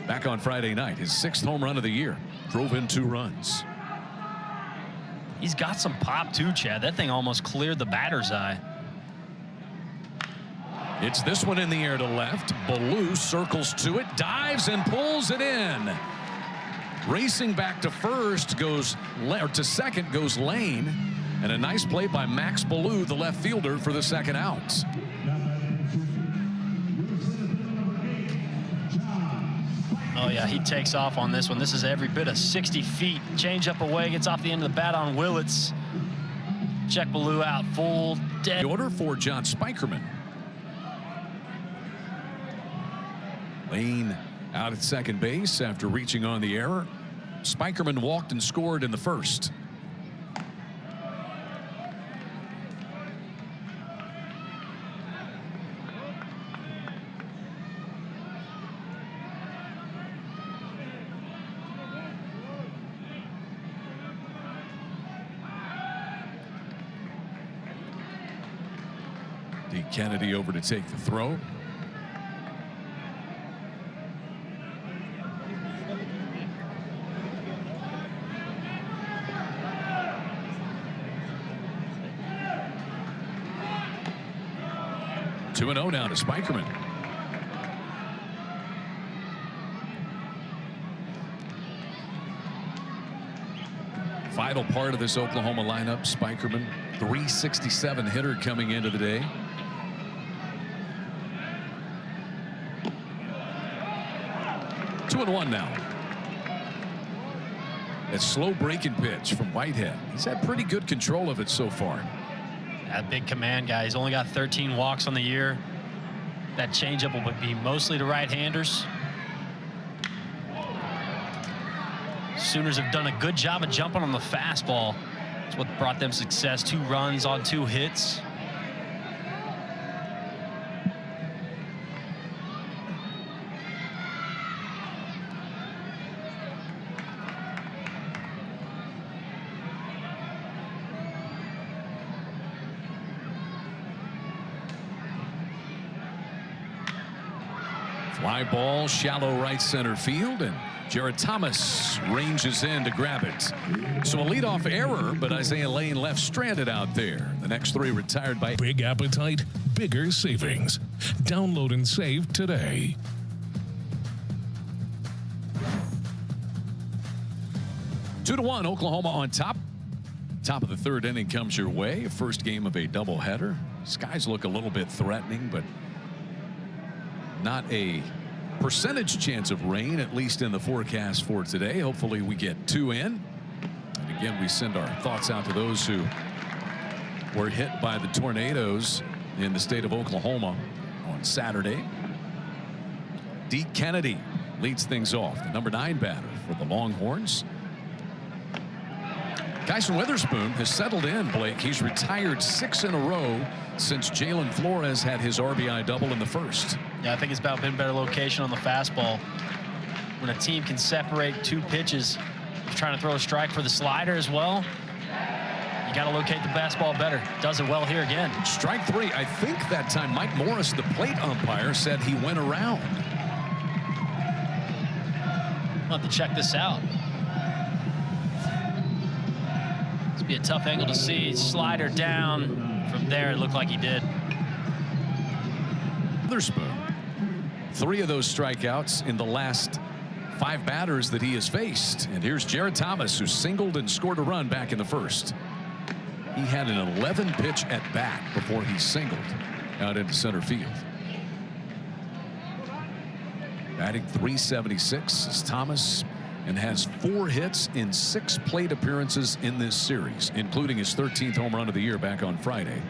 back on Friday night. His 6th home run of the year. Drove in 2 runs. He's got some pop too, Chad. That thing almost cleared the batter's eye. It's this one in the air to left. Ballou circles to it, dives and pulls it in. Racing back to first goes, or to second goes Lane. And a nice play by Max Ballou, the left fielder, for the 2nd out. Oh yeah, he takes off on this one. This is every bit of 60 feet. Change up away, gets off the end of the bat on Willits. Check Ballou out, full dead. The order for John Spikerman. Lane out at second base after reaching on the error. Spikerman walked and scored in the 1st. D. Kennedy over to take the throw. Two and 0 now to Spikerman. Vital part of this Oklahoma lineup, Spikerman, 367 hitter coming into the day. Two and 1 now. A slow breaking pitch from Whitehead. He's had pretty good control of it so far. That big command guy. He's only got 13 walks on the year. That changeup will be mostly to right-handers. Sooners have done a good job of jumping on the fastball. That's what brought them success. 2 runs on 2 hits. Fly ball, shallow right center field, and Jared Thomas ranges in to grab it. So a leadoff error, but Isaiah Lane left stranded out there. The next 3 retired by Big appetite, bigger savings. Download and save today. Two to 1, Oklahoma on top. Top of the 3rd inning comes your way. First game of a doubleheader. Skies look a little bit threatening, but not a percentage chance of rain, at least in the forecast for today. Hopefully we get 2 in. And again, we send our thoughts out to those who were hit by the tornadoes in the state of Oklahoma on Saturday. Deke Kennedy leads things off, the number 9 batter for the Longhorns. Kyson Witherspoon has settled in, Blake. He's retired 6 in a row since Jalen Flores had his RBI double in the 1st. Yeah, I think it's about been better location on the fastball. When a team can separate 2 pitches, you're trying to throw a strike for the slider as well. You got to locate the fastball better. Does it well here again. Strike 3. I think that time Mike Morris, the plate umpire, said he went around. We'll have to check this out. This would be a tough angle to see. Slider down. From there, it looked like he did. Witherspoon, 3 of those strikeouts in the last 5 batters that he has faced. And here's Jared Thomas, who singled and scored a run back in the 1st. He had an 11-pitch at bat before he singled out into center field. Batting .376 is Thomas, and has 4 hits in 6 plate appearances in this series, including his 13th home run of the year back on Friday.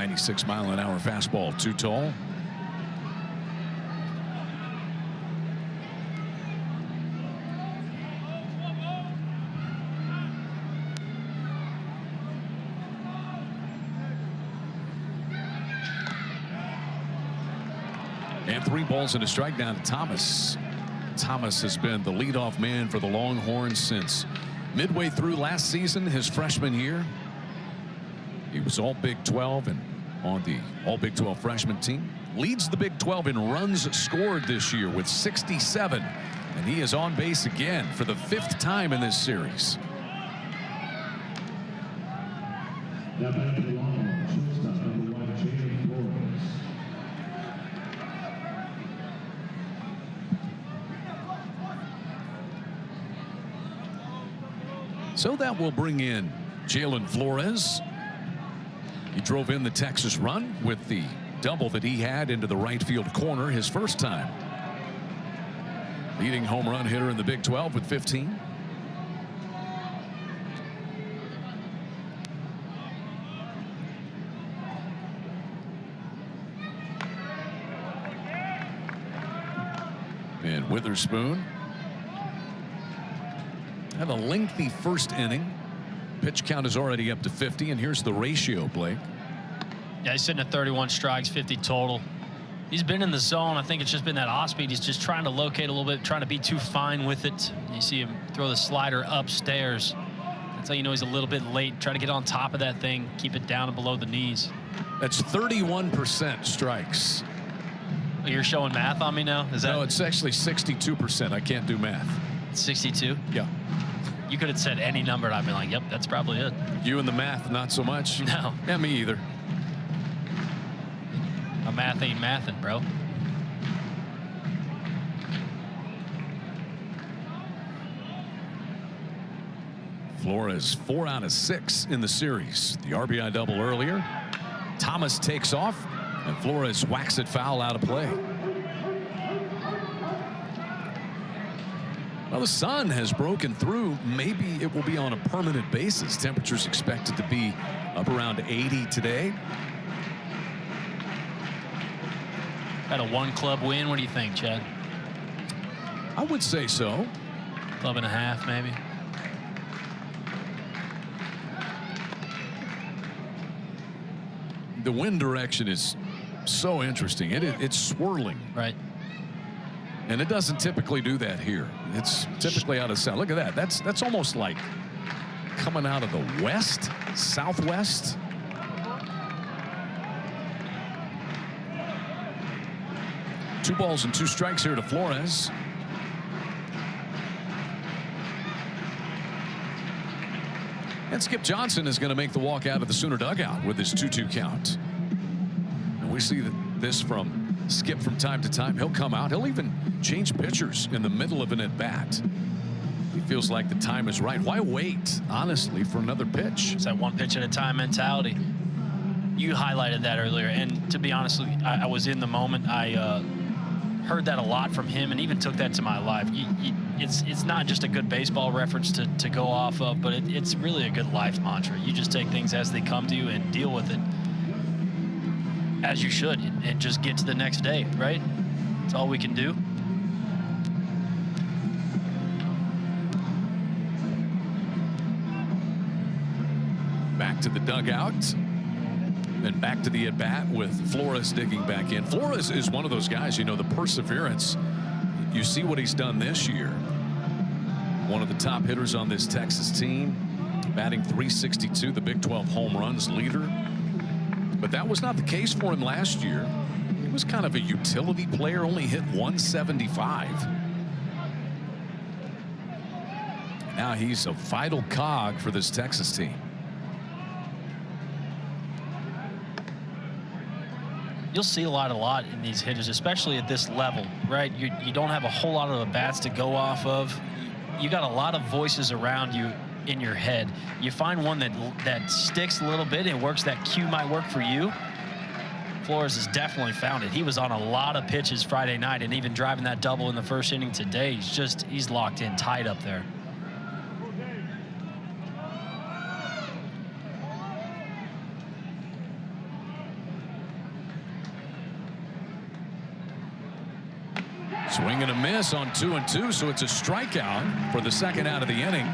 96-mile-an-hour fastball too tall. And 3 balls and a strike down to Thomas. Thomas has been the leadoff man for the Longhorns since midway through last season, his freshman year. He was all Big 12 and on the all Big 12 freshman team. Leads the Big 12 in runs scored this year with 67. And he is on base again for the 5th time in this series. So that will bring in Jalen Flores. He drove in the Texas run with the double that he had into the right field corner his first time. Leading home run hitter in the Big 12 with 15. And Witherspoon had a lengthy first inning. Pitch count is already up to 50, and here's the ratio, Blake. Yeah, he's sitting at 31 strikes, 50 total. He's been in the zone. I think it's just been that off speed. He's just trying to locate a little bit, trying to be too fine with it. You see him throw the slider upstairs. That's how you know he's a little bit late. Try to get on top of that thing, keep it down and below the knees. That's 31% strikes. Oh, you're showing math on me now? Is that? No, it's actually 62%. I can't do math. 62? Yeah. You could have said any number, and I'd be like, yep, that's probably it. You and the math, not so much? No. Yeah, me either. My math ain't mathin', bro. Flores 4 out of 6 in the series. The RBI double earlier. Thomas takes off, and Flores whacks it foul out of play. Well, the sun has broken through. Maybe it will be on a permanent basis. Temperatures expected to be up around 80 today. Got a 1-club win. What do you think, Chad? I would say so. Club and a half, maybe. The wind direction is so interesting. It's swirling. Right. And it doesn't typically do that here. It's typically out of south. Look at that. That's almost like coming out of the west, southwest. Two balls and 2 strikes here to Flores. And Skip Johnson is going to make the walk out of the Sooner dugout with his 2-2 count. And we see this from Skip from time to time. He'll come out. He'll even change pitchers in the middle of an at-bat. He feels like the time is right. Why wait, honestly, for another pitch? It's that one pitch at a time mentality. You highlighted that earlier, and to be honest, I was in the moment. I heard that a lot from him, and even took that to my life. It's not just a good baseball reference to go off of, but it's really a good life mantra. You just take things as they come to you and deal with it as you should, and just get to the next day, right? That's all we can do. Back to the dugout. Then back to the at-bat with Flores digging back in. Flores is one of those guys, you know, the perseverance. You see what he's done this year. One of the top hitters on this Texas team, batting .362, the Big 12 home runs leader. But that was not the case for him last year. He was kind of a utility player, only hit .175. Now he's a vital cog for this Texas team. You'll see a lot in these hitters, especially at this level, right? You don't have a whole lot of bats to go off of. You got a lot of voices around you in your head. You find one that sticks a little bit, it works, that cue might work for you. Flores has definitely found it. He was on a lot of pitches Friday night, and even driving that double in the first inning today, he's locked in tight up there. Swing and a miss on 2-2, so it's a strikeout for the second out of the inning.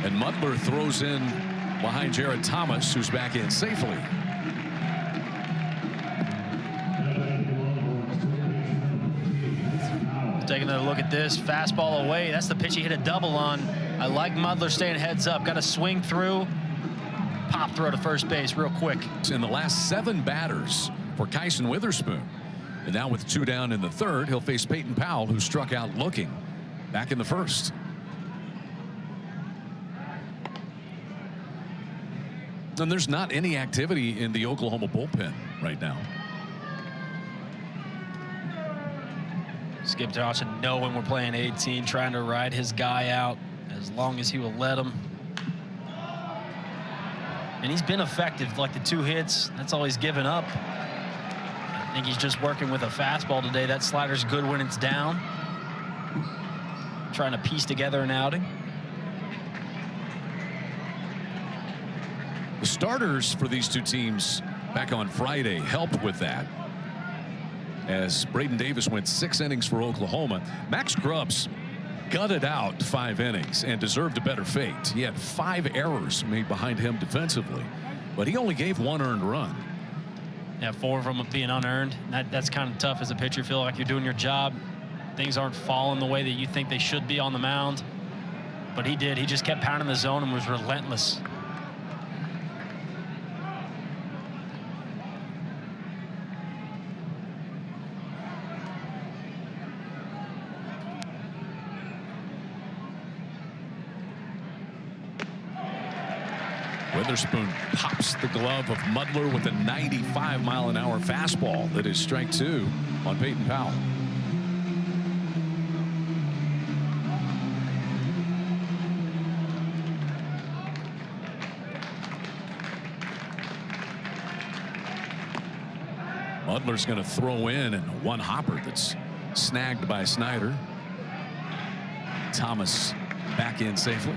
And Mudler throws in behind Jared Thomas, who's back in safely. Taking another look at this fastball away. That's the pitch he hit a double on. I like Mudler staying heads up. Got to swing through, pop throw to first base real quick. In the last 7 batters for Kyson Witherspoon. And now with 2 down in the third, he'll face Peyton Powell, who struck out looking back in the first. And there's not any activity in the Oklahoma bullpen right now. Skip Johnson knowing we're playing 18, trying to ride his guy out as long as he will let him. And he's been effective, like the 2 hits. That's all he's given up. I think he's just working with a fastball today. That slider's good when it's down. Trying to piece together an outing. The starters for these 2 teams back on Friday helped with that, as Braden Davis went 6 innings for Oklahoma. Max Grubbs gutted out 5 innings and deserved a better fate. He had 5 errors made behind him defensively, but he only gave 1 earned run. Yeah, 4 of them being unearned. That's kind of tough as a pitcher. Feel like you're doing your job. Things aren't falling the way that you think they should be on the mound. But he did. He just kept pounding the zone and was relentless. Witherspoon pops the glove of Mudler with a 95-mile-an-hour fastball. That is strike 2 on Peyton Powell. Mudler's going to throw in and one hopper that's snagged by Snyder. Thomas back in safely.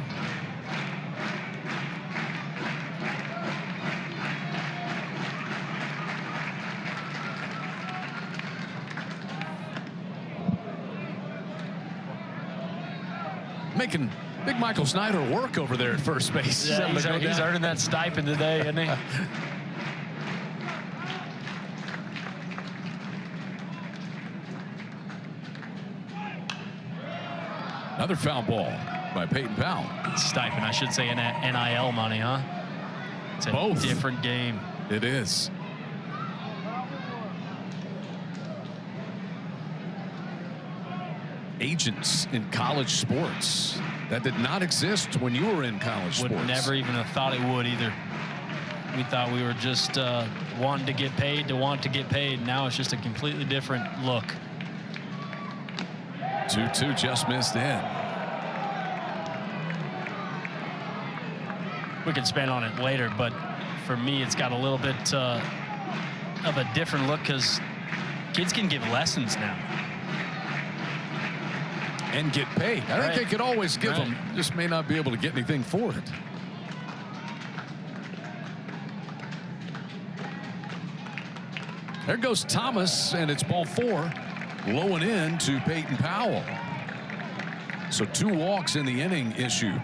Making big Michael Snyder work over there at first base. Yeah, he's earning that stipend today, isn't he? Another foul ball by Peyton Powell. Stipend, I should say, NIL money, huh? It's a Both. different game. It is. Agents in college sports. That did not exist when you were in college sports. Would never even have thought it would either. We thought we were just wanting to get paid to want to get paid. Now it's just a completely different look. 2-2 just missed in. We can spend on it later, but for me, it's got a little bit of a different look because kids can give lessons now. And get paid. I think they could always give them, just may not be able to get anything for it. There goes Thomas, and it's ball 4. Low and in to Peyton Powell. So 2 walks in the inning issued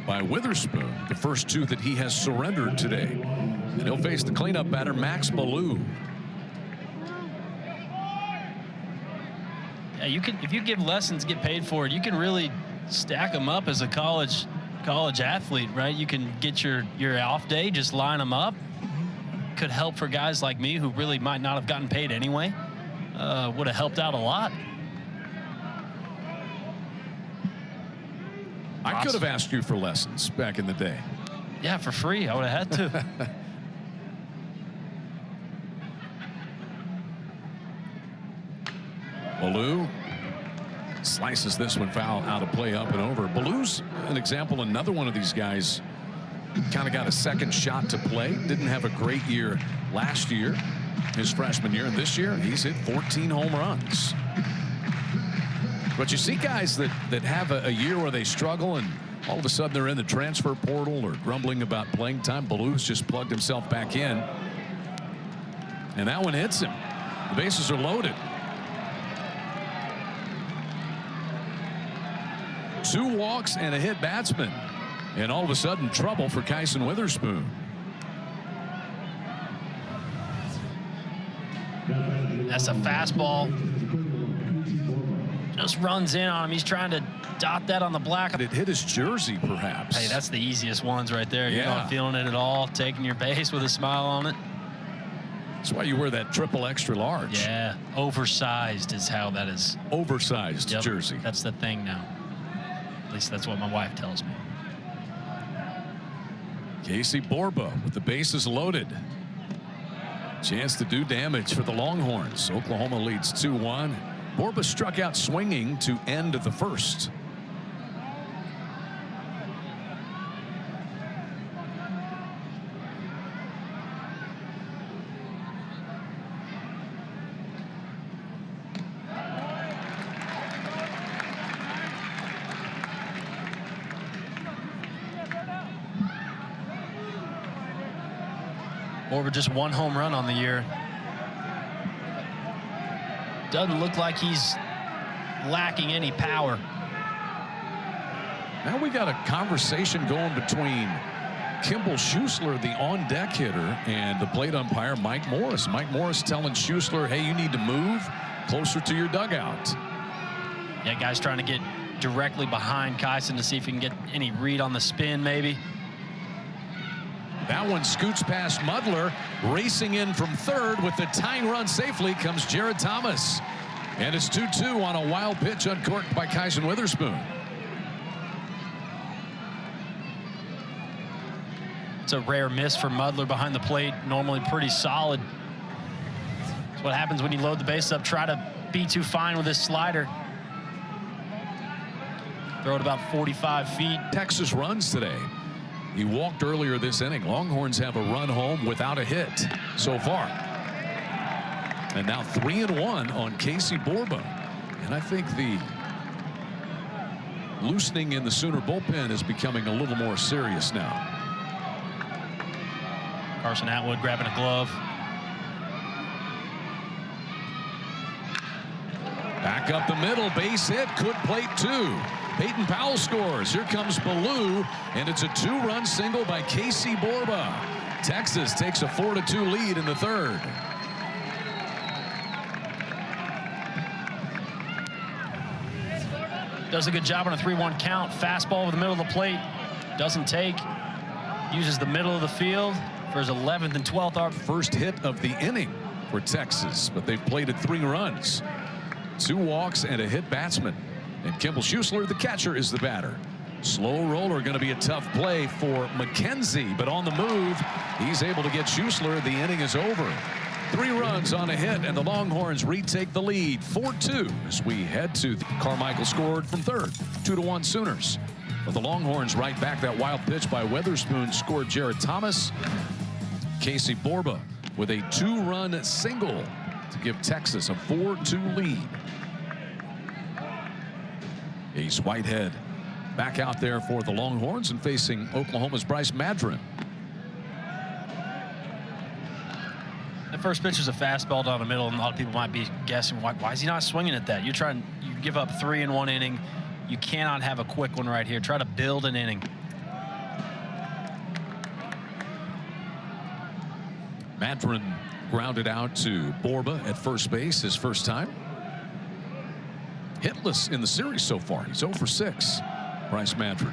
by Witherspoon, the first 2 that he has surrendered today. And he'll face the cleanup batter, Max Ballou. Yeah, you can, if you give lessons, get paid for it, you can really stack them up as a college athlete, right? You can get your off day, just line them up. Could help for guys like me who really might not have gotten paid anyway. Would have helped out a lot. I could have asked you for lessons back in the day. Yeah, for free. I would have had to. Ballou slices this one foul out of play, up and over. Ballou's an example, another one of these guys kind of got a second shot to play. Didn't have a great year last year, his freshman year, and this year he's hit 14 home runs. But you see guys that have a year where they struggle and all of a sudden they're in the transfer portal or grumbling about playing time. Ballou's just plugged himself back in, and that one hits him. The bases are loaded. 2 walks and a hit batsman. And all of a sudden, trouble for Kyson Witherspoon. That's a fastball. Just runs in on him. He's trying to dot that on the black. It hit his jersey, perhaps. Hey, that's the easiest ones right there. You're Yeah. not feeling it at all, taking your base with a smile on it. That's why you wear that triple extra large. Yeah, oversized is how that is. Oversized Yep, jersey. that's the thing now. At least that's what my wife tells me. Casey Borba with the bases loaded. Chance to do damage for the Longhorns. Oklahoma leads 2-1. Borba struck out swinging to end the first. Borba just 1 home run on the year. Doesn't look like he's lacking any power. Now we got a conversation going between Kimball Schuessler, the on-deck hitter, and the plate umpire, Mike Morris. Mike Morris telling Schuessler, hey, you need to move closer to your dugout. Yeah, guy's trying to get directly behind Kyson to see if he can get any read on the spin, maybe. That one scoots past Mudler. Racing in from third with the tying run safely comes Jared Thomas. And it's 2-2 on a wild pitch uncorked by Kyson Witherspoon. It's a rare miss for Mudler behind the plate. Normally pretty solid. That's what happens when you load the bases up. Try to be too fine with this slider. Throw it about 45 feet. Texas runs today. He walked earlier this inning. Longhorns have a run home without a hit so far. And now 3-1 on Casey Borba. And I think the loosening in the Sooner bullpen is becoming a little more serious now. Carson Atwood grabbing a glove. Back up the middle, base hit, could plate 2. Peyton Powell scores. Here comes Ballou, and it's a 2-run single by Casey Borba. Texas takes a 4-2 lead in the third. Does a good job on a 3-1 count. Fastball over the middle of the plate. Doesn't take. Uses the middle of the field for his 11th and 12th RBI. First hit of the inning for Texas, but they've plated 3 runs. 2 walks and a hit batsman. And Kimball Schuessler, the catcher, is the batter. Slow roller going to be a tough play for McKenzie, but on the move, he's able to get Schuessler. The inning is over. 3 runs on a hit, and the Longhorns retake the lead 4-2 as we head to Carmichael scored from third. 2-1 Sooners. But the Longhorns right back. That wild pitch by Witherspoon scored Jared Thomas. Casey Borba with a 2-run single to give Texas a 4-2 lead. Ace Whitehead back out there for the Longhorns and facing Oklahoma's Bryce Madron. The first pitch is a fastball down the middle, and a lot of people might be guessing, why is he not swinging at that? You give up 3 in 1 inning. You cannot have a quick one right here. Try to build an inning. Madron grounded out to Borba at first base, his first time. Hitless in the series so far. He's 0 for 6. Bryce Madron.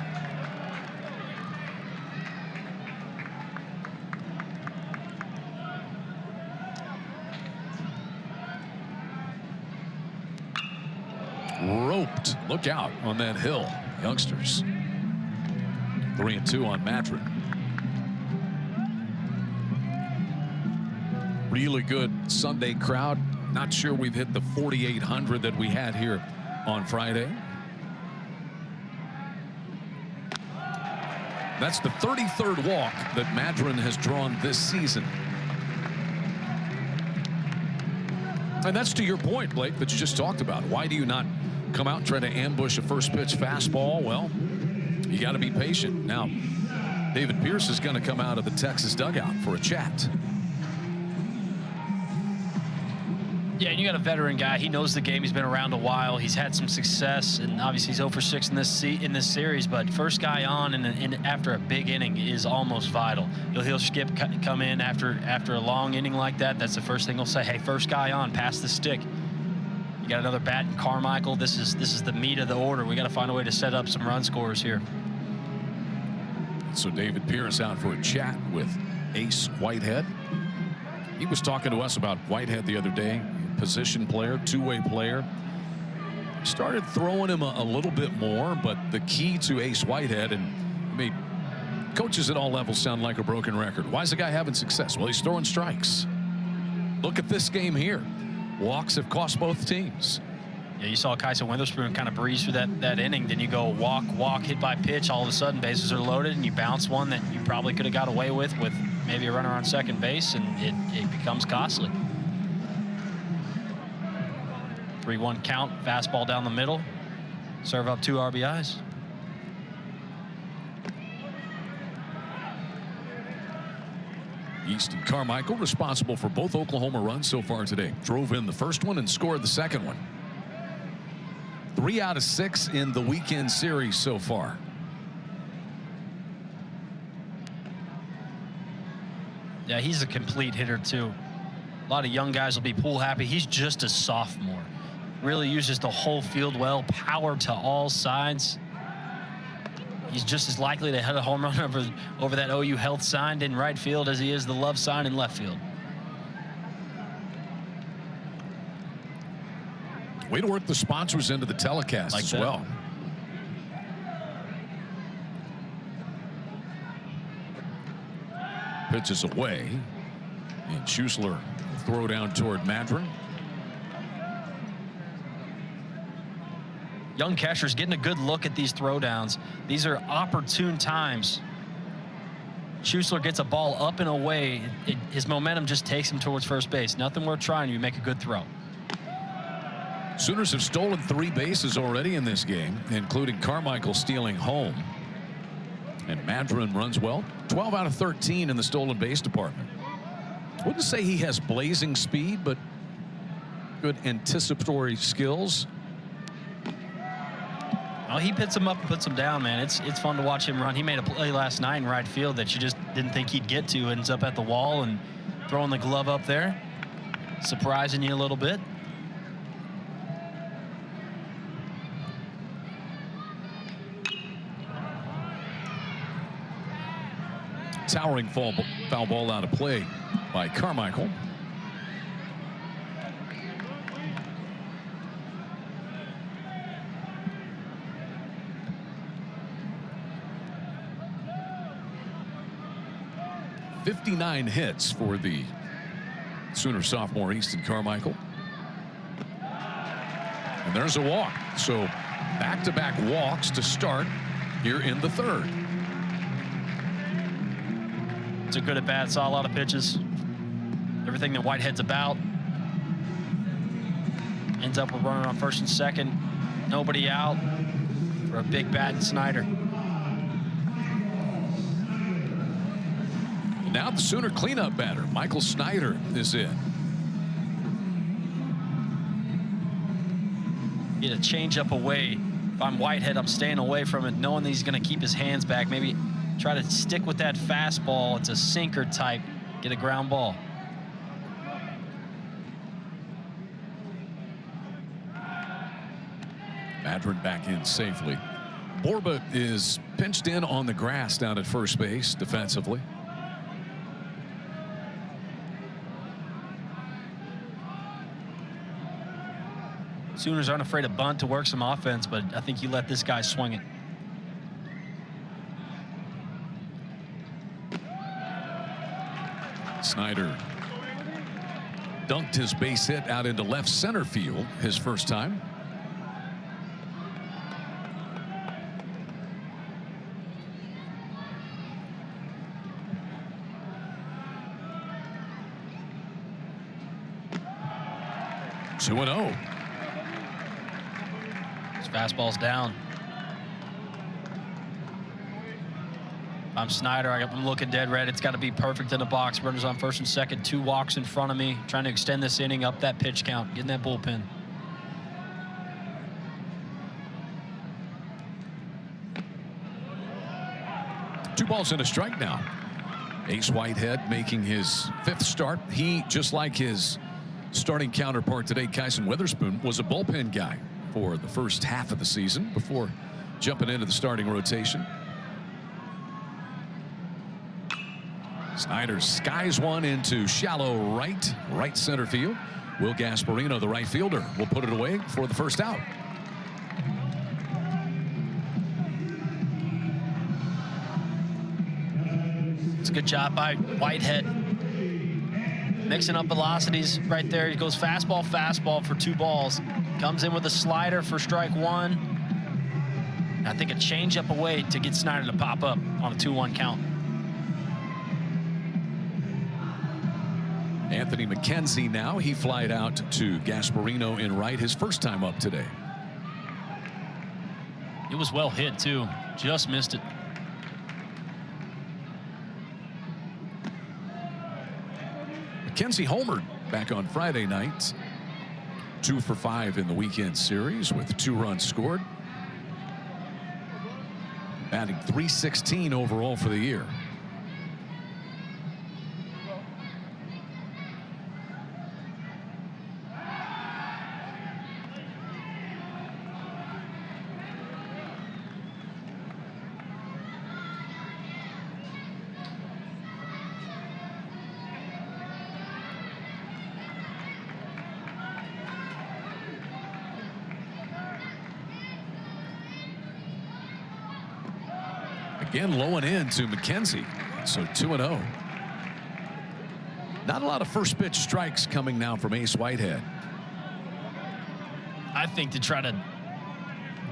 Roped. Look out on that hill, youngsters. 3-2 on Madron. Really good Sunday crowd. Not sure we've hit the 4,800 that we had here on Friday. That's the 33rd walk that Madron has drawn this season. And that's to your point, Blake, that you just talked about. Why do you not come out and try to ambush a first pitch fastball? Well, you got to be patient. Now, David Pierce is going to come out of the Texas dugout for a chat. Yeah, and you got a veteran guy. He knows the game. He's been around a while. He's had some success, and obviously he's 0 for 6 in this series. But first guy on and after a big inning is almost vital. He'll skip, come in after a long inning like that. That's the first thing he'll say. Hey, first guy on, pass the stick. You got another bat in Carmichael. This is the meat of the order. We got to find a way to set up some run scores here. So David Pierce out for a chat with Ace Whitehead. He was talking to us about Whitehead the other day. Position player, two-way player. Started throwing him a little bit more, but the key to Ace Whitehead, and I mean, coaches at all levels sound like a broken record. Why is the guy having success? Well, he's throwing strikes. Look at this game here. Walks have cost both teams. Yeah, you saw Kyson Witherspoon kind of breeze through that inning. Then you go walk, hit by pitch. All of a sudden, bases are loaded, and you bounce one that you probably could have got away with maybe a runner on second base, and it becomes costly. 3-1 count, fastball down the middle. Serve up 2 RBIs. Easton Carmichael responsible for both Oklahoma runs so far today. Drove in the first one and scored the second one. 3 out of 6 in the weekend series so far. Yeah, he's a complete hitter too. A lot of young guys will be pool happy. He's just a sophomore. Really uses the whole field well. Power to all sides. He's just as likely to hit a home run over that OU Health sign in right field as he is the love sign in left field. Way to work the sponsors into the telecast as well. Pitches away, and Schuessler throw down toward Madron. Young Kesher's getting a good look at these throwdowns. These are opportune times. Schuessler gets a ball up and away. His momentum just takes him towards first base. Nothing worth trying. You make a good throw. Sooners have stolen 3 bases already in this game, including Carmichael stealing home. And Madron runs well. 12 out of 13 in the stolen base department. Wouldn't say he has blazing speed, but good anticipatory skills. Well, he pits him up and puts him down, man. It's fun to watch him run. He made a play last night in right field that you just didn't think he'd get to. Ends up at the wall and throwing the glove up there. Surprising you a little bit. Towering foul ball out of play by Carmichael. .59 hits for the Sooner sophomore Easton Carmichael. And there's a walk. So back-to-back walks to start here in the third. It's a good at bat. Saw a lot of pitches. Everything that Whitehead's about. Ends up with running on first and second. Nobody out for a big bat in Snyder. Now the Sooner cleanup batter, Michael Snyder, is in. Get a changeup away. If I'm Whitehead, I'm staying away from it, knowing that he's going to keep his hands back. Maybe try to stick with that fastball. It's a sinker type. Get a ground ball. Madron back in safely. Borba is pinched in on the grass down at first base defensively. Sooners aren't afraid to bunt to work some offense, but I think you let this guy swing it. Snyder dunked his base hit out into left center field his first time. Two and 0. His fastball's down. I'm Snyder. I'm looking dead red. It's got to be perfect in the box. Runners on first and second. 2 walks in front of me. Trying to extend this inning, up that pitch count, getting that bullpen. Two balls and a strike now. Ace Whitehead making his 5th start. He, just like his starting counterpart today, Kyson Witherspoon, was a bullpen guy for the first half of the season before jumping into the starting rotation. Snyder skies one into shallow right center field. Will Gasparino, the right fielder, will put it away for the first out. It's a good job by Whitehead. Mixing up velocities right there. He goes fastball for 2 balls. Comes in with a slider for strike 1. I think a changeup away to get Snyder to pop up on a 2-1 count. Anthony McKenzie now. He flied out to Gasparino in right, his first time up today. It was well hit, too. Just missed it. McKenzie homered back on Friday night. 2 for 5 in the weekend series with 2 runs scored. Batting .316 overall for the year. Again, low and in to McKenzie. So 2-0. Not a lot of first pitch strikes coming now from Ace Whitehead. I think to try to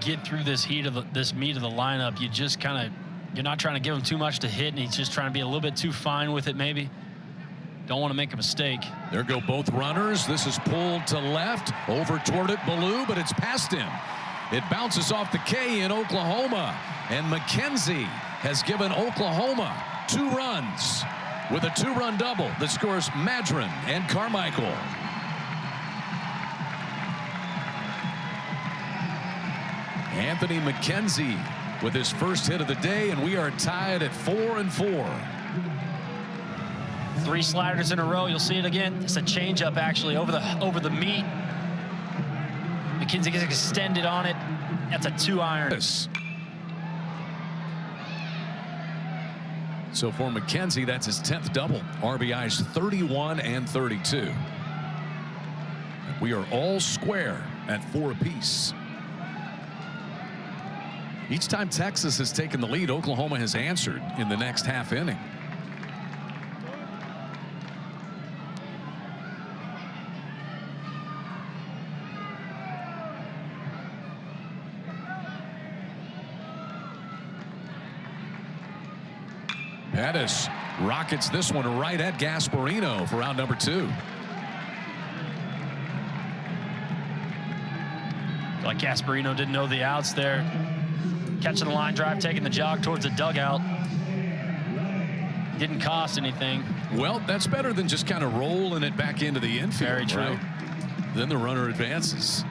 get through this meat of the lineup, you just you're not trying to give him too much to hit, and he's just trying to be a little bit too fine with it maybe. Don't want to make a mistake. There go both runners. This is pulled to left, over toward it, Ballou, but it's past him. It bounces off the K in Oklahoma, and McKenzie has given Oklahoma 2 runs with a 2-run double that scores Madron and Carmichael. Anthony McKenzie with his first hit of the day, and we are tied at 4-4. 3 sliders in a row. You'll see it again. It's a changeup actually over the meat. McKenzie gets extended on it. That's a 2-iron. So for McKenzie, that's his 10th double. RBIs 31 and 32. We are all square at 4 apiece. Each time Texas has taken the lead, Oklahoma has answered in the next half inning. Pettis rockets this one right at Gasparino for round number 2. Like Gasparino didn't know the outs there. Catching the line drive, taking the jog towards the dugout. Didn't cost anything. Well, that's better than just kind of rolling it back into the infield. Very true. Right? Then the runner advances.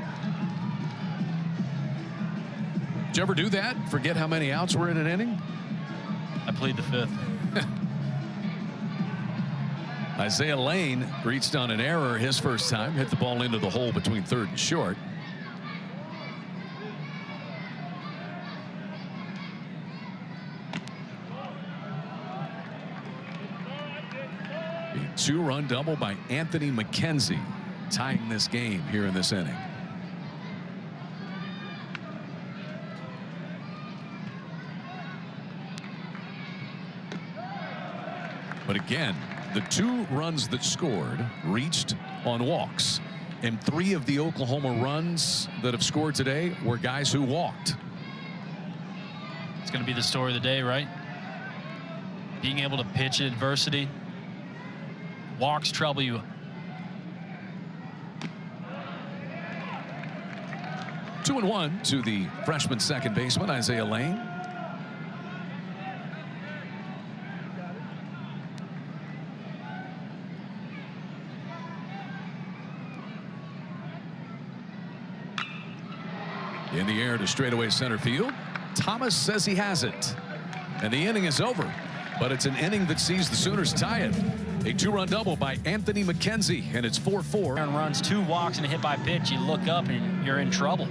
Did you ever do that? Forget how many outs were in an inning? I plead the 5th. Isaiah Lane reached on an error his first time, hit the ball into the hole between 3rd and short. A 2-run double by Anthony McKenzie, tying this game here in this inning. But again, the 2 runs that scored reached on walks, and 3 of the Oklahoma runs that have scored today were guys who walked. It's going to be the story of the day, right? Being able to pitch in adversity. Walks trouble you. 2-1 to the freshman second baseman Isaiah Lane. In the air to straightaway center field. Thomas says he has it. And the inning is over. But it's an inning that sees the Sooners tie it. A 2-run double by Anthony McKenzie, and it's 4-4. And runs 2 walks and a hit by pitch. You look up and you're in trouble.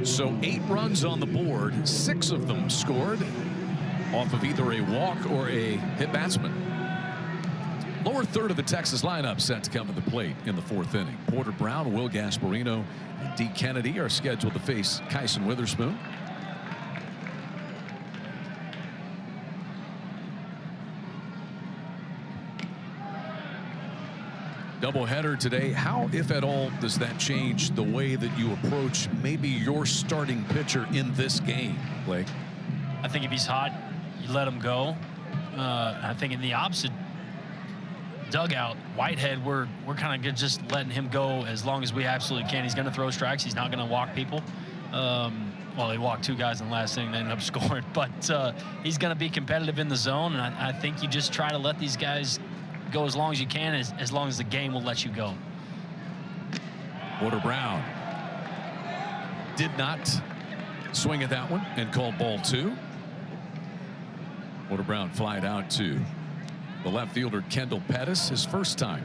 So 8 runs on the board, 6 of them scored off of either a walk or a hit batsman. Lower third of the Texas lineup set to come to the plate in the 4th inning. Porter Brown, Will Gasparino, and D. Kennedy are scheduled to face Kyson Witherspoon. Doubleheader today. How, if at all, does that change the way that you approach maybe your starting pitcher in this game, Blake? I think if he's hot, you let him go. I think in the opposite dugout, Whitehead, we're kind of just letting him go as long as we absolutely can. He's going to throw strikes. He's not going to walk people. Well, he walked 2 guys in the last inning. They ended up scoring. But he's going to be competitive in the zone, and I think you just try to let these guys go as long as you can, as long as the game will let you go. Porter Brown did not swing at that one and called ball 2. Porter Brown flied out to the left fielder Kendall Pettis, his first time.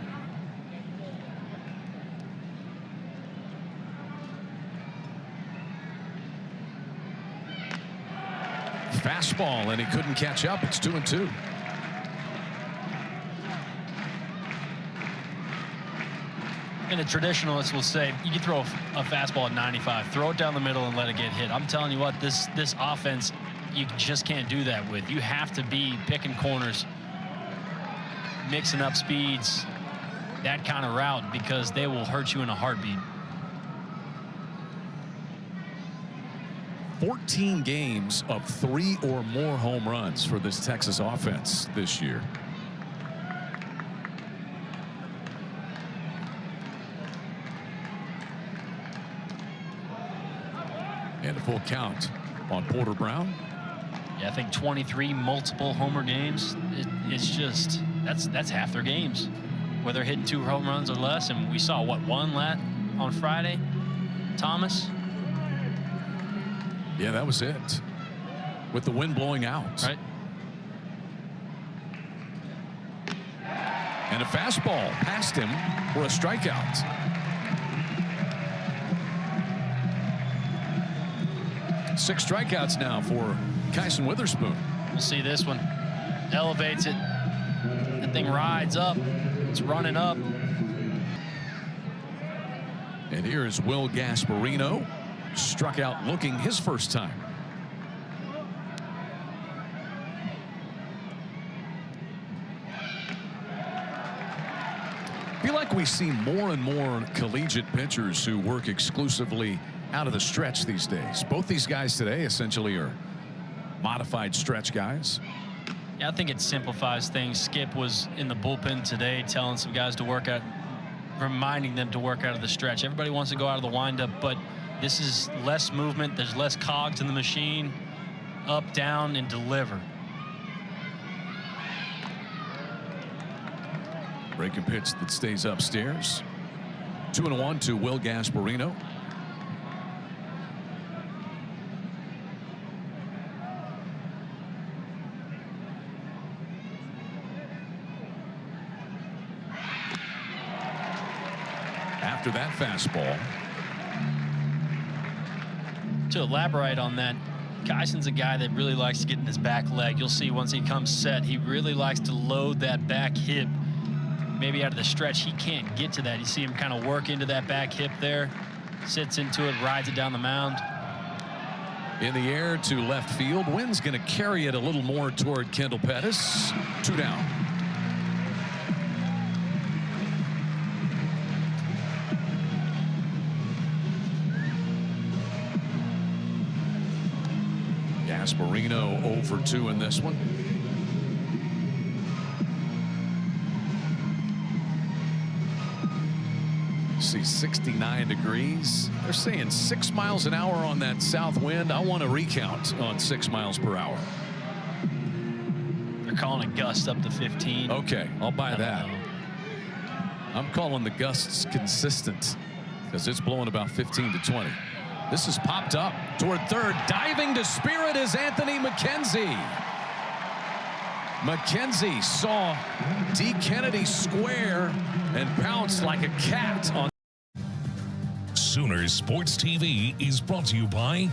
Fastball, and he couldn't catch up. It's 2-2. And a traditionalist will say you can throw a fastball at 95, throw it down the middle and let it get hit. I'm telling you what, this offense, you just can't do that with. You have to be picking corners, mixing up speeds, that kind of route, because they will hurt you in a heartbeat. 14 games of 3 or more home runs for this Texas offense this year. And a full count on Porter Brown. Yeah, I think 23 multiple homer games. It's just that's half their games, where they're hitting 2 home runs or less. And we saw what, 1 on Friday. Thomas. Yeah, that was it. With the wind blowing out. Right. And a fastball past him for a strikeout. Six strikeouts now for Kyson Witherspoon. We'll see this one. Elevates it. That thing rides up. It's running up. And here is Will Gasparino. Struck out looking his first time. I feel like we see more and more collegiate pitchers who work exclusively out of the stretch these days. Both these guys today essentially are modified stretch guys. Yeah, I think it simplifies things. Skip was in the bullpen today telling some guys to work out, reminding them to work out of the stretch. Everybody wants to go out of the windup, but this is less movement. There's less cogs in the machine. Up, down, and deliver. Breaking pitch that stays upstairs. 2-1 to Will Gasparino. After that fastball. To elaborate on that, Kyson's a guy that really likes to get in his back leg. You'll see once he comes set, he really likes to load that back hip. Maybe out of the stretch, he can't get to that. You see him kind of work into that back hip there, sits into it, rides it down the mound. In the air to left field. Wynn's going to carry it a little more toward Kendall Pettis. 2 down. Gasparino 0 for 2 in this one. See 69 degrees. They're saying 6 miles an hour on that south wind. I want a recount on 6 miles per hour. They're calling a gust up to 15. Okay, I'll buy that. I'm calling the gusts consistent because it's blowing about 15 to 20. This is popped up toward third. Diving to spear it is Anthony McKenzie. McKenzie saw D. Kennedy square and pounced like a cat on. Sooners Sports TV is brought to you by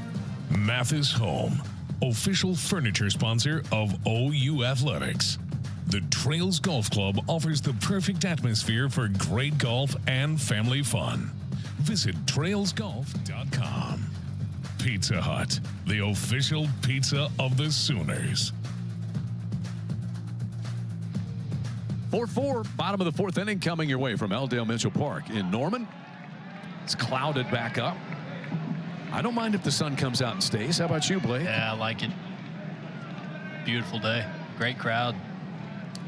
Mathis Home, official furniture sponsor of OU Athletics. The Trails Golf Club offers the perfect atmosphere for great golf and family fun. Visit trailsgolf.com. Pizza Hut, the official pizza of the Sooners. 4-4, bottom of the fourth inning coming your way from Eldale Mitchell Park in Norman. It's clouded back up. I don't mind if the sun comes out and stays. How about you, Blake? Yeah, I like it. Beautiful day. Great crowd.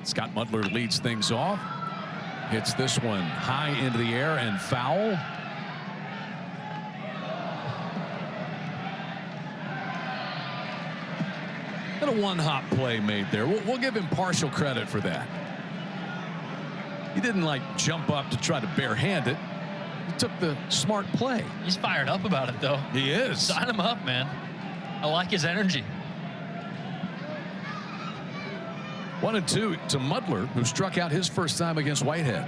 Scott Mudler leads things off. Hits this one high into the air and foul. And a one-hop play made there. We'll give him partial credit for that. He didn't like jump up to try to barehand it. He took the smart play. He's fired up about it, though. He is. Sign him up, man. I like his energy. 1-2 to Mudler, who struck out his first time against Whitehead.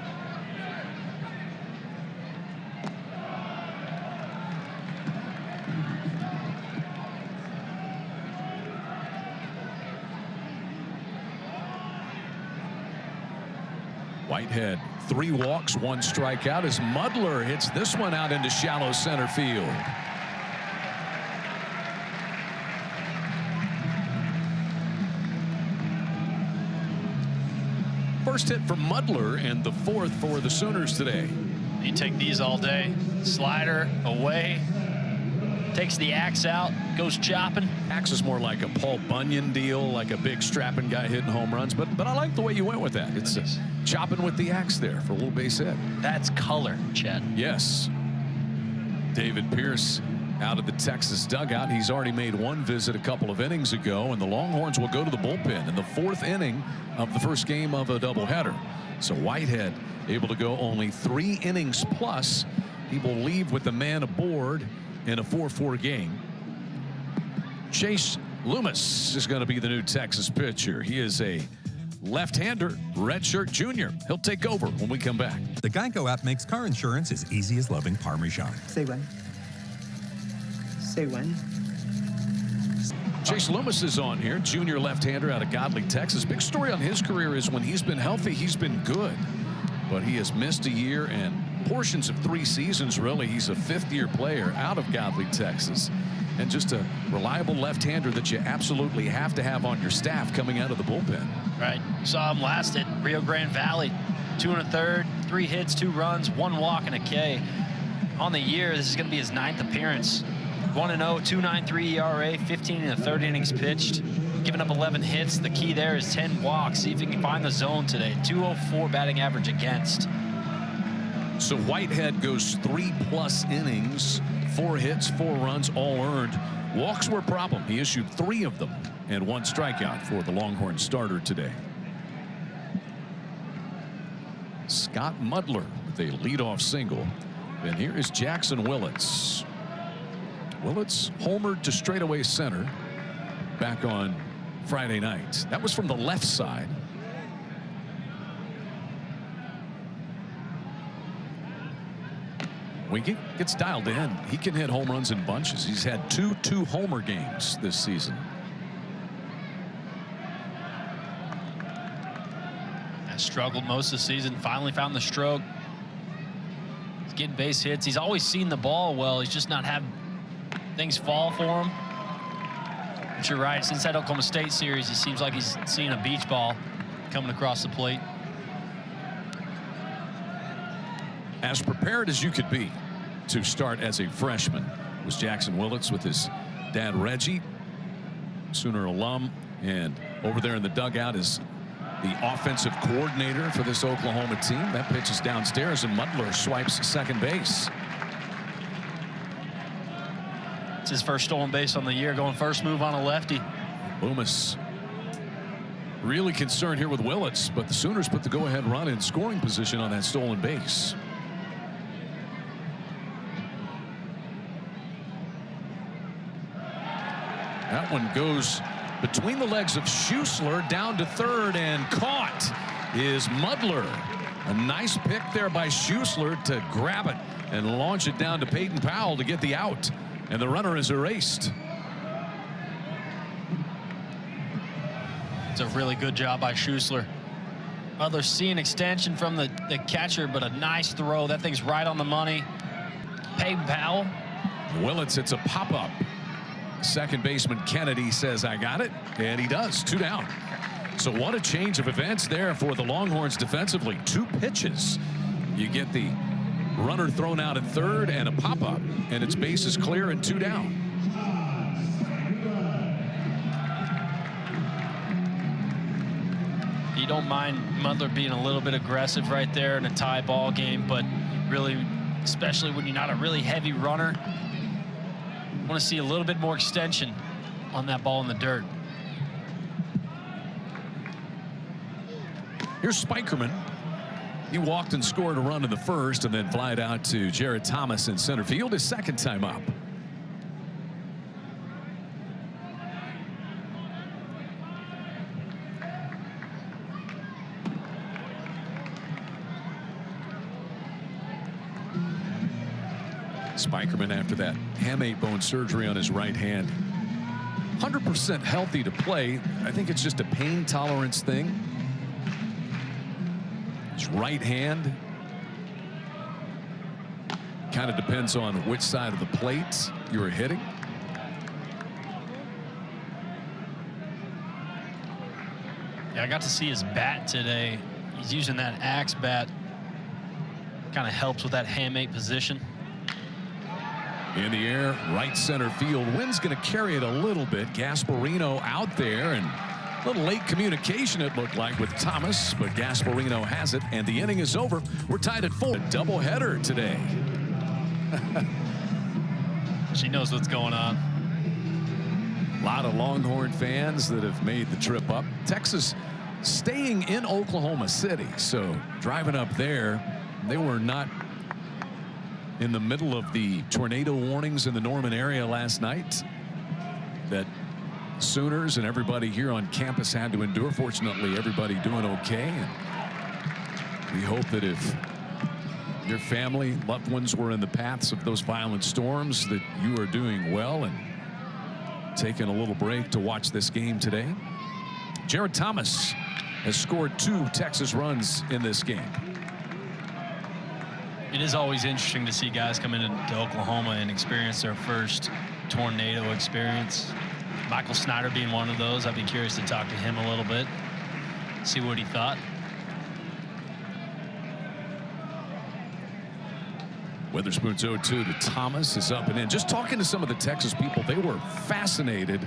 Whitehead, 3 walks, 1 strikeout as Mudler hits this one out into shallow center field. First hit for Mudler and the 4th for the Sooners today. You take these all day. Slider away. Takes the axe out. Goes chopping. Axe is more like a Paul Bunyan deal, like a big strapping guy hitting home runs. But I like the way you went with that. It's chopping with the axe there for a little base hit. That's color, Chet. Yes. David Pierce out of the Texas dugout. He's already made 1 visit a couple of innings ago, and the Longhorns will go to the bullpen in the 4th inning of the first game of a doubleheader. So Whitehead able to go only 3 innings plus. He will leave with the man aboard in a 4-4 game. Chase Loomis is going to be the new Texas pitcher. He is a left-hander, redshirt junior. He'll take over when we come back. The Geico app makes car insurance as easy as loving Parmesan. Say when. Say when. Chase Loomis is on here, junior left-hander out of Godley, Texas. Big story on his career is when he's been healthy, he's been good. But he has missed a year and portions of 3 seasons, really. He's a 5th-year player out of Godley, Texas. And just a reliable left-hander that you absolutely have to have on your staff coming out of the bullpen. Right. Saw him last at Rio Grande Valley. 2 1/3, 3 hits, 2 runs, 1 walk, and a K. On the year, this is going to be his 9th appearance. 1-0, 2.93 ERA, 15 1/3 innings pitched. Giving up 11 hits. The key there is 10 walks. See if he can find the zone today. 204 batting average against. So Whitehead goes 3+ innings, 4 hits, 4 runs, all earned. Walks were a problem. He issued 3 of them and 1 strikeout for the Longhorn starter today. Scott Mudler with a leadoff single. And here is Jackson Willits. Willits homered to straightaway center back on Friday night. That was from the left side. Winky gets dialed in. He can hit home runs in bunches. He's had 2 2-homer games this season. Has struggled most of the season. Finally found the stroke. He's getting base hits. He's always seen the ball well. He's just not had things fall for him. But you're right. Since that Oklahoma State series, he seems like he's seeing a beach ball coming across the plate. As prepared as you could be to start as a freshman was Jackson Willits with his dad Reggie, Sooner alum, and over there in the dugout is the offensive coordinator for this Oklahoma team. That pitch is downstairs and Mudler swipes second base. It's his first stolen base on the year, going first move on a lefty. Loomis really concerned here with Willits, but the Sooners put the go-ahead run in scoring position on that stolen base. That one goes between the legs of Schuessler down to third, and caught is Mudler. A nice pick there by Schuessler to grab it and launch it down to Peyton Powell to get the out, and the runner is erased. It's a really good job by Schuessler. Mudler seeing extension from the catcher, but a nice throw. That thing's right on the money. Peyton Powell. Willits, it's a pop-up. Second baseman Kennedy says, I got it, and he does. 2 down. So what a change of events there for the Longhorns defensively. 2 pitches. You get the runner thrown out at third and a pop-up, and it's bases clear and 2 down. You don't mind Mudler being a little bit aggressive right there in a tie ball game, but really, especially when you're not a really heavy runner, want to see a little bit more extension on that ball in the dirt. Here's Spikerman. He walked and scored a run in the first, and then flied out to Jared Thomas in center field his second time up. Spikerman, after that hamate bone surgery on his right hand, 100% healthy to play. I think it's just a pain tolerance thing. His right hand kind of depends on which side of the plate you were hitting. Yeah, I got to see his bat today. He's using that axe bat. Kind of helps with that hamate position. In the air, right center field. Wind's going to carry it a little bit. Gasparino out there, and a little late communication it looked like with Thomas, but Gasparino has it, and the inning is over. We're tied at 4. A doubleheader today. She knows what's going on. A lot of Longhorn fans that have made the trip up. Texas staying in Oklahoma City, so driving up there, they were not in the middle of the tornado warnings in the Norman area last night that Sooners and everybody here on campus had to endure. Fortunately, everybody doing okay, and we hope that if your family, loved ones were in the paths of those violent storms, that you are doing well and taking a little break to watch this game today. Jared Thomas has scored 2 Texas runs in this game. It is always interesting to see guys come into Oklahoma and experience their first tornado experience. Michael Snyder being one of those. I'd be curious to talk to him a little bit, see what he thought. Witherspoon's 0-2 to Thomas is up and in. Just talking to some of the Texas people, they were fascinated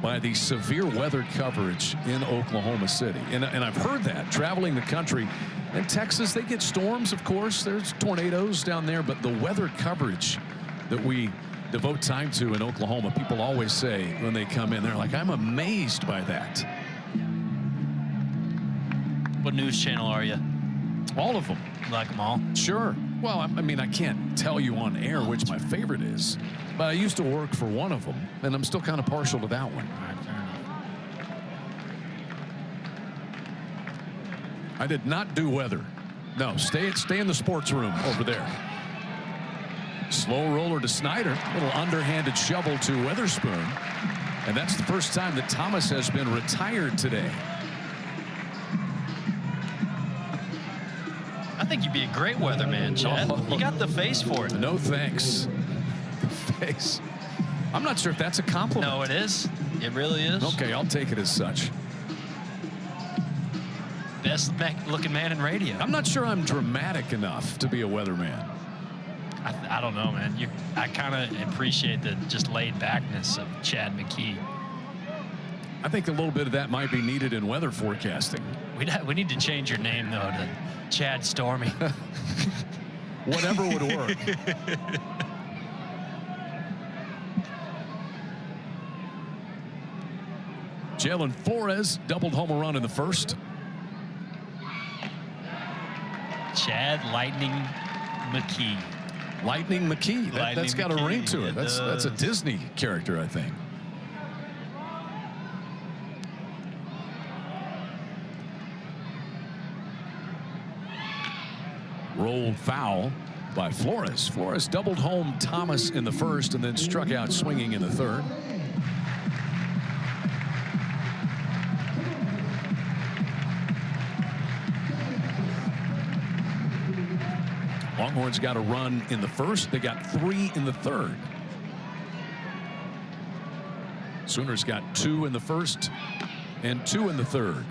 by the severe weather coverage in Oklahoma City. And I've heard that traveling the country. In Texas, they get storms, of course. There's tornadoes down there, but the weather coverage that we devote time to in Oklahoma, people always say when they come in, they're like, I'm amazed by that. What news channel are you? All of them. You like them all? Sure. Well, I mean, I can't tell you on air which my favorite is, but I used to work for one of them, and I'm still kind of partial to that one. All right, fair enough. I did not do weather. No, stay in the sports room over there. Slow roller to Snyder. Little underhanded shovel to Witherspoon. And that's the first time that Thomas has been retired today. I think you'd be a great weatherman, Chad. You got the face for it. No thanks. The face. I'm not sure if that's a compliment. No, it is. It really is. Okay, I'll take it as such. Best looking man in radio. I'm not sure I'm dramatic enough to be a weatherman. I don't know, man. I kind of appreciate the just laid backness of Chad McKee. I think a little bit of that might be needed in weather forecasting. We need to change your name though to Chad Stormy. Whatever would work. Jalen Flores doubled home a run in the first. Chad Lightning McKee. Lightning McKee. That's got a ring to it. It That's a does. Disney character, I think. rolled foul by Flores. Flores doubled home Thomas in the first and then struck out swinging in the third. Longhorns got a run in the first. They got 3 in the third. Sooners got 2 in the first and 2 in the third.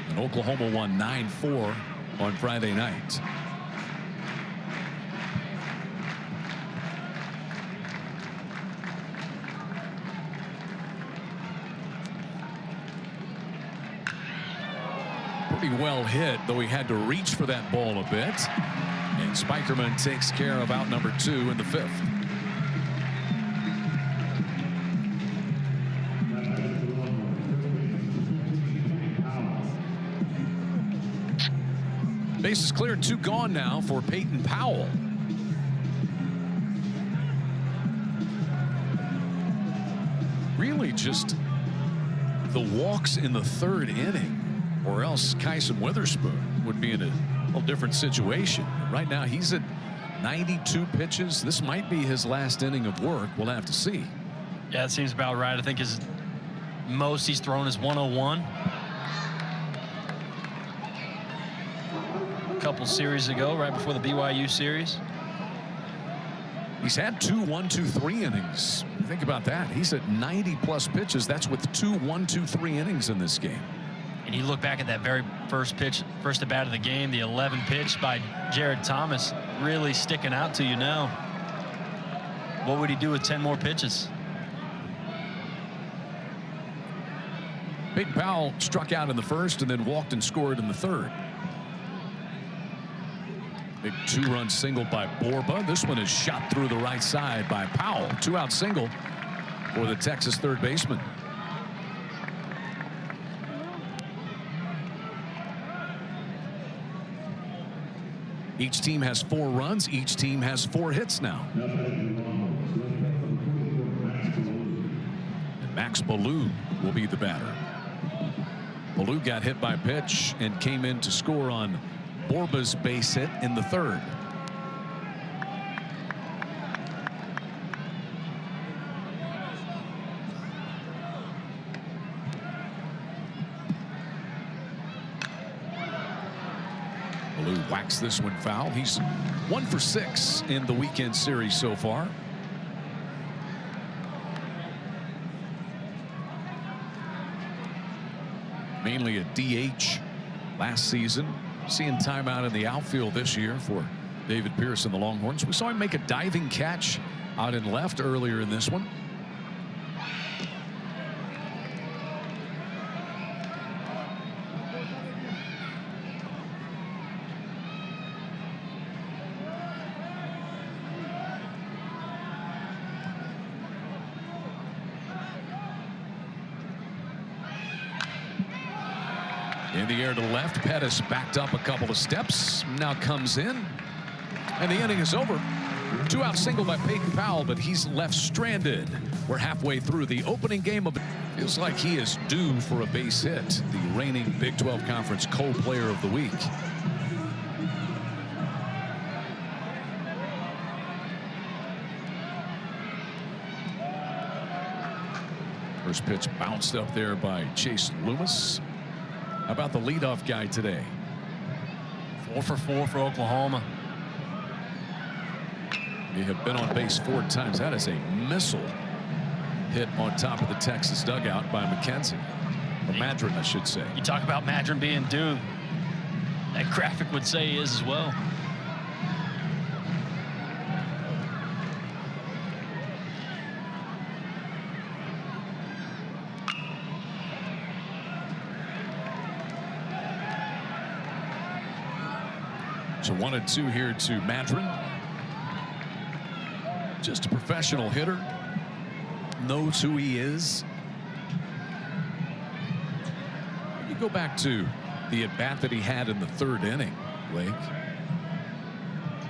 And Oklahoma won 9-4 on Friday night. Pretty well hit, though he had to reach for that ball a bit. And Spikerman takes care of out number 2 in the 5th. Bases cleared, 2 gone now for Peyton Powell. Really just the walks in the third inning, or else Kyson Witherspoon would be in a whole different situation. Right now he's at 92 pitches. This might be his last inning of work. We'll have to see. Yeah, it seems about right. I think his most he's thrown is 101. A couple series ago, right before the BYU series. He's had 2 1-2-3 innings. Think about that. He's at 90 plus pitches. That's with 2 1-2-3 innings in this game. And you look back at that very first pitch, first at bat of the game, the 11 pitch by Jared Thomas, really sticking out to you now. What would he do with 10 more pitches? Peyton Powell struck out in the first and then walked and scored in the third. Big 2-run single by Borba. This one is shot through the right side by Powell. 2-out single for the Texas third baseman. Each team has 4 runs. Each team has 4 hits now. And Max Ballou will be the batter. Ballou got hit by pitch and came in to score on Borba's base hit in the third. Ballou whacks this one foul. He's 1 for 6 in the weekend series so far. Mainly a DH last season. Seeing time out in the outfield this year for David Pierce and the Longhorns. We saw him make a diving catch out in left earlier in this one. In the air to left, Pettis backed up a couple of steps, now comes in, and the inning is over. 2-out single by Peyton Powell, but he's left stranded. We're halfway through the opening game of it. Feels like he is due for a base hit, the reigning Big 12 Conference co-player of the week. First pitch bounced up there by Chase Loomis. How about the leadoff guy today? 4 for 4 for Oklahoma. They have been on base 4 times. That is a missile hit on top of the Texas dugout by McKenzie. Or Madron, I should say. You talk about Madron being due. That graphic would say he is as well. So 1-2 here to Madron. Just a professional hitter. Knows who he is. You go back to the at-bat that he had in the third inning, Blake.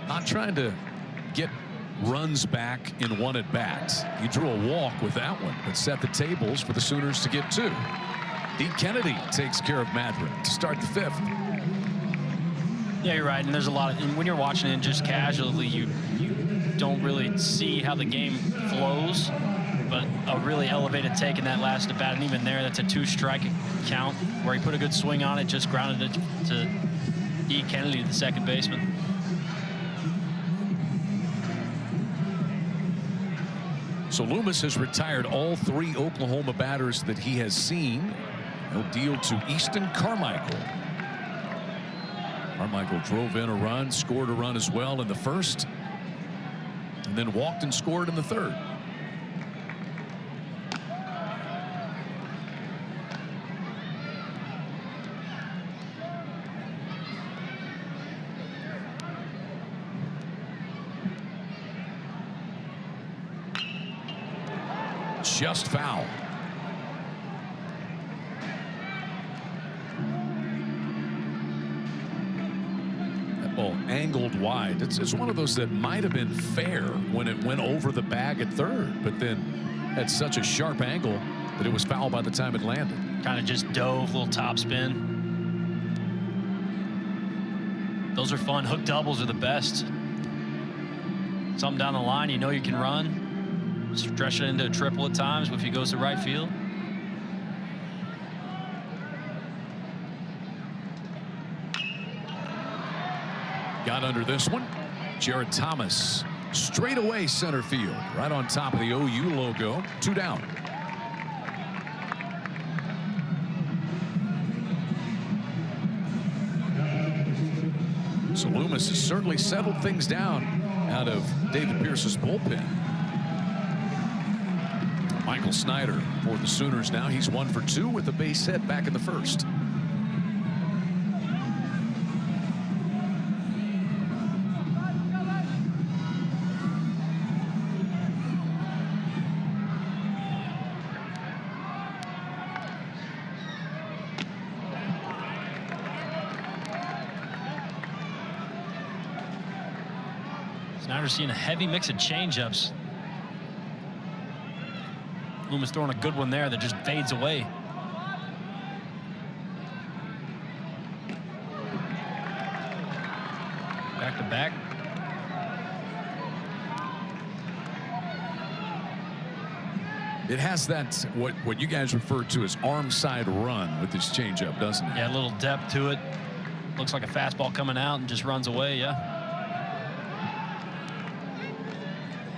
Not trying to get runs back in one at-bat. He drew a walk with that one, but set the tables for the Sooners to get 2. Deke Kennedy takes care of Madron to start the 5th. Yeah, you're right. And there's a lot of, and when you're watching it just casually, you don't really see how the game flows. But a really elevated take in that last at bat, and even there, that's a 2-strike count where he put a good swing on it, just grounded it to E. Kennedy, the second baseman. So Loomis has retired all 3 Oklahoma batters that he has seen. He'll deal to Easton Carmichael. Carmichael drove in a run, scored a run as well in the first, and then walked and scored in the third. Just foul. That ball angled wide. It's one of those that might have been fair when it went over the bag at third, but then had such a sharp angle that it was foul by the time it landed. Kind of just dove, little top spin. Those are fun. Hook doubles are the best. Something down the line, you know you can run. Stretch it into a triple at times if he goes to right field. Got under this one. Jared Thomas straight away center field, right on top of the OU logo. 2 down. So Loomis has certainly settled things down out of David Pierce's bullpen. Michael Snyder for the Sooners now. He's 1 for 2 with a base hit back in the first. Snyder's seeing a heavy mix of changeups. Loomis throwing a good one there that just fades away. Back to back. It has that what you guys refer to as arm side run with this changeup, doesn't it? Yeah, a little depth to it. Looks like a fastball coming out and just runs away. Yeah.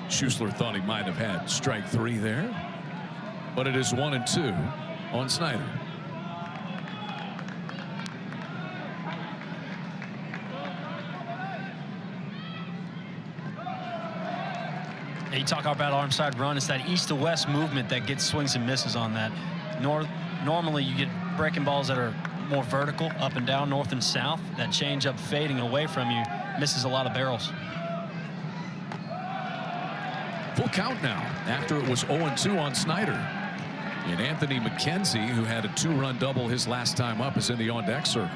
Schussler thought he might have had strike 3 there, but it is 1 and 2 on Snyder. You talk about arm side run. It's that east to west movement that gets swings and misses on that. Normally you get breaking balls that are more vertical, up and down, north and south. That changeup fading away from you misses a lot of barrels. Full count now after it was 0-2 on Snyder. And Anthony McKenzie, who had a 2-run double his last time up, is in the on-deck circle.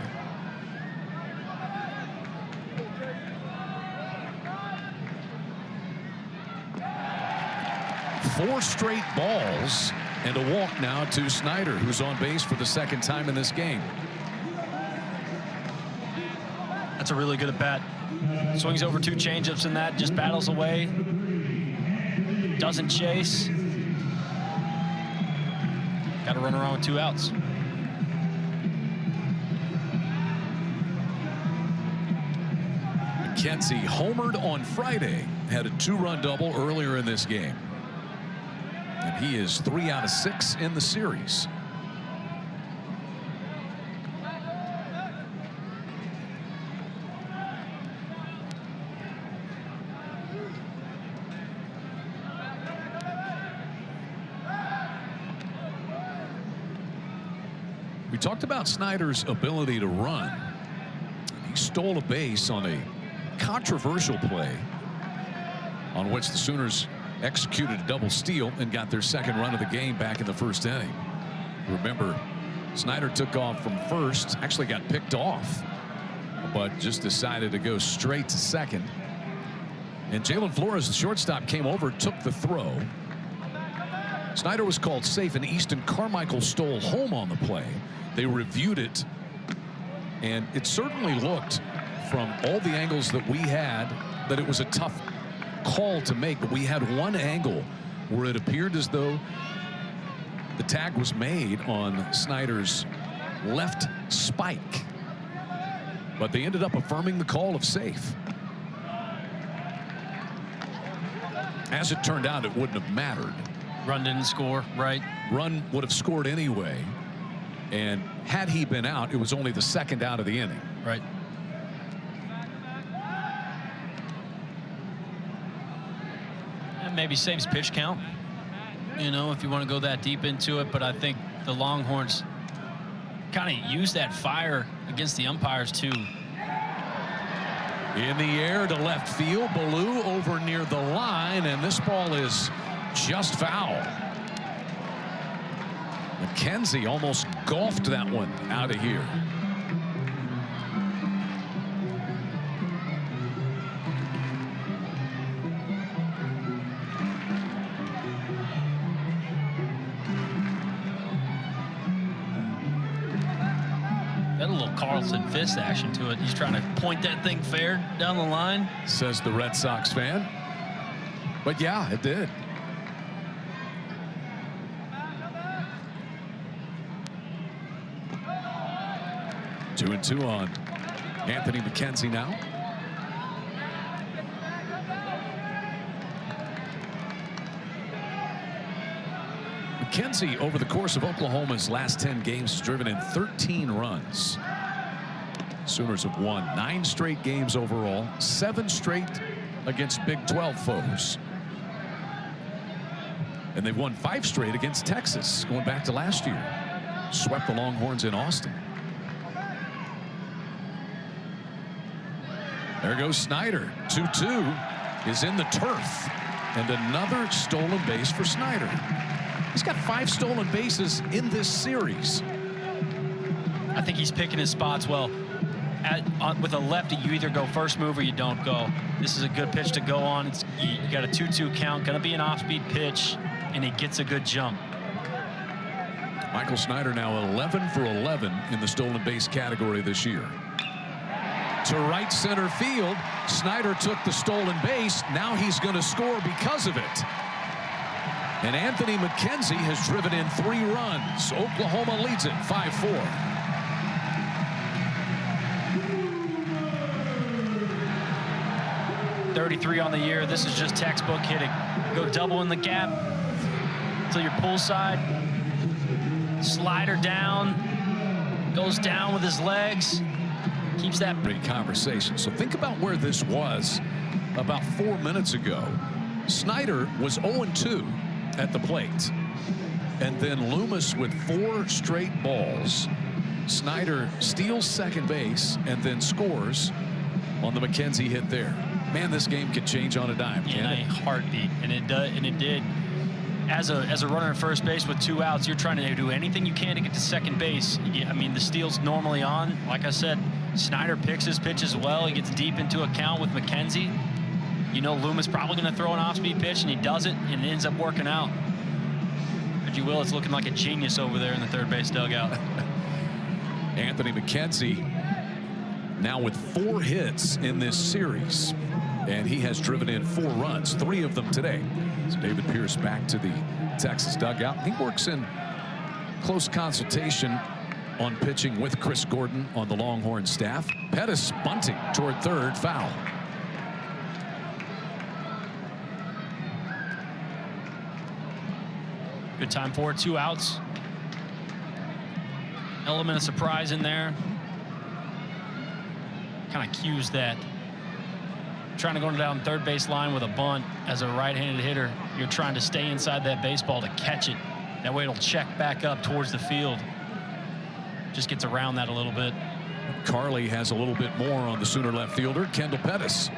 Four straight balls and a walk now to Snyder, who's on base for the second time in this game. That's a really good at bat. Swings over 2 changeups in that, just battles away. Doesn't chase. Got to run around with 2 outs. McKenzie homered on Friday, had a 2-run double earlier in this game. And he is 3 out of 6 in the series. We talked about Snyder's ability to run. He stole a base on a controversial play on which the Sooners executed a double steal and got their second run of the game back in the first inning. Remember, Snyder took off from first, actually got picked off, but just decided to go straight to second. And Jalen Flores, the shortstop, came over, took the throw. Snyder was called safe, and Easton Carmichael stole home on the play. They reviewed it, and it certainly looked from all the angles that we had that it was a tough call to make, but we had one angle where it appeared as though the tag was made on Snyder's left spike, but they ended up affirming the call of safe. As it turned out, it wouldn't have mattered. Run didn't score, right? Run would have scored anyway, and had he been out, it was only the second out of the inning. Right. And maybe saves pitch count, you know, if you want to go that deep into it. But I think the Longhorns kind of use that fire against the umpires too. In the air to left field, Ballou over near the line, and this ball is just foul. McKenzie almost golfed that one out of here. Got a little Carlton Fisk action to it. He's trying to point that thing fair down the line, says the Red Sox fan. But yeah, it did. Two and two on Anthony McKenzie now. McKenzie, over the course of Oklahoma's last 10 games, has driven in 13 runs. Sooners have won 9 straight games overall, 7 straight against Big 12 foes. And they've won 5 straight against Texas, going back to last year. Swept the Longhorns in Austin. There goes Snyder. 2-2 is in the turf. And another stolen base for Snyder. He's got 5 stolen bases in this series. I think he's picking his spots well. With a lefty, you either go first move or you don't go. This is a good pitch to go on. You got a 2-2 count, going to be an off-speed pitch, and he gets a good jump. Michael Snyder now 11 for 11 in the stolen base category this year. To right center field, Snyder took the stolen base. Now he's going to score because of it. And Anthony McKenzie has driven in 3 runs. Oklahoma leads it 5-4. .33 on the year. This is just textbook hitting. Go double in the gap till your pull side. Slider down. Goes down with his legs. Keeps that great conversation. So think about where this was about 4 minutes ago. Snyder was 0-2 at the plate. And then Loomis with 4 straight balls. Snyder steals second base and then scores on the McKenzie hit there. Man, this game can change on a dime, in a heartbeat, and it does, and it did. As a runner at first base with 2 outs, you're trying to do anything you can to get to second base. I mean, the steal's normally on. Like I said, Snyder picks his pitches well. He gets deep into a count with McKenzie. You know, Loomis probably going to throw an off-speed pitch, and he does it, and it ends up working out. Reggie Willis looking like a genius over there in the third base dugout. Anthony McKenzie now with 4 hits in this series, and he has driven in 4 runs, 3 of them today. So David Pierce back to the Texas dugout. He works in close consultation on pitching with Chris Gordon on the Longhorn staff. Pettis bunting toward third, foul. Good time for it. 2 outs. Element of surprise in there. Kind of cues that. Trying to go down third base line with a bunt as a right-handed hitter. You're trying to stay inside that baseball to catch it. That way it'll check back up towards the field. Just gets around that a little bit. Carly has a little bit more on the Sooner left fielder, Kendall Pettis.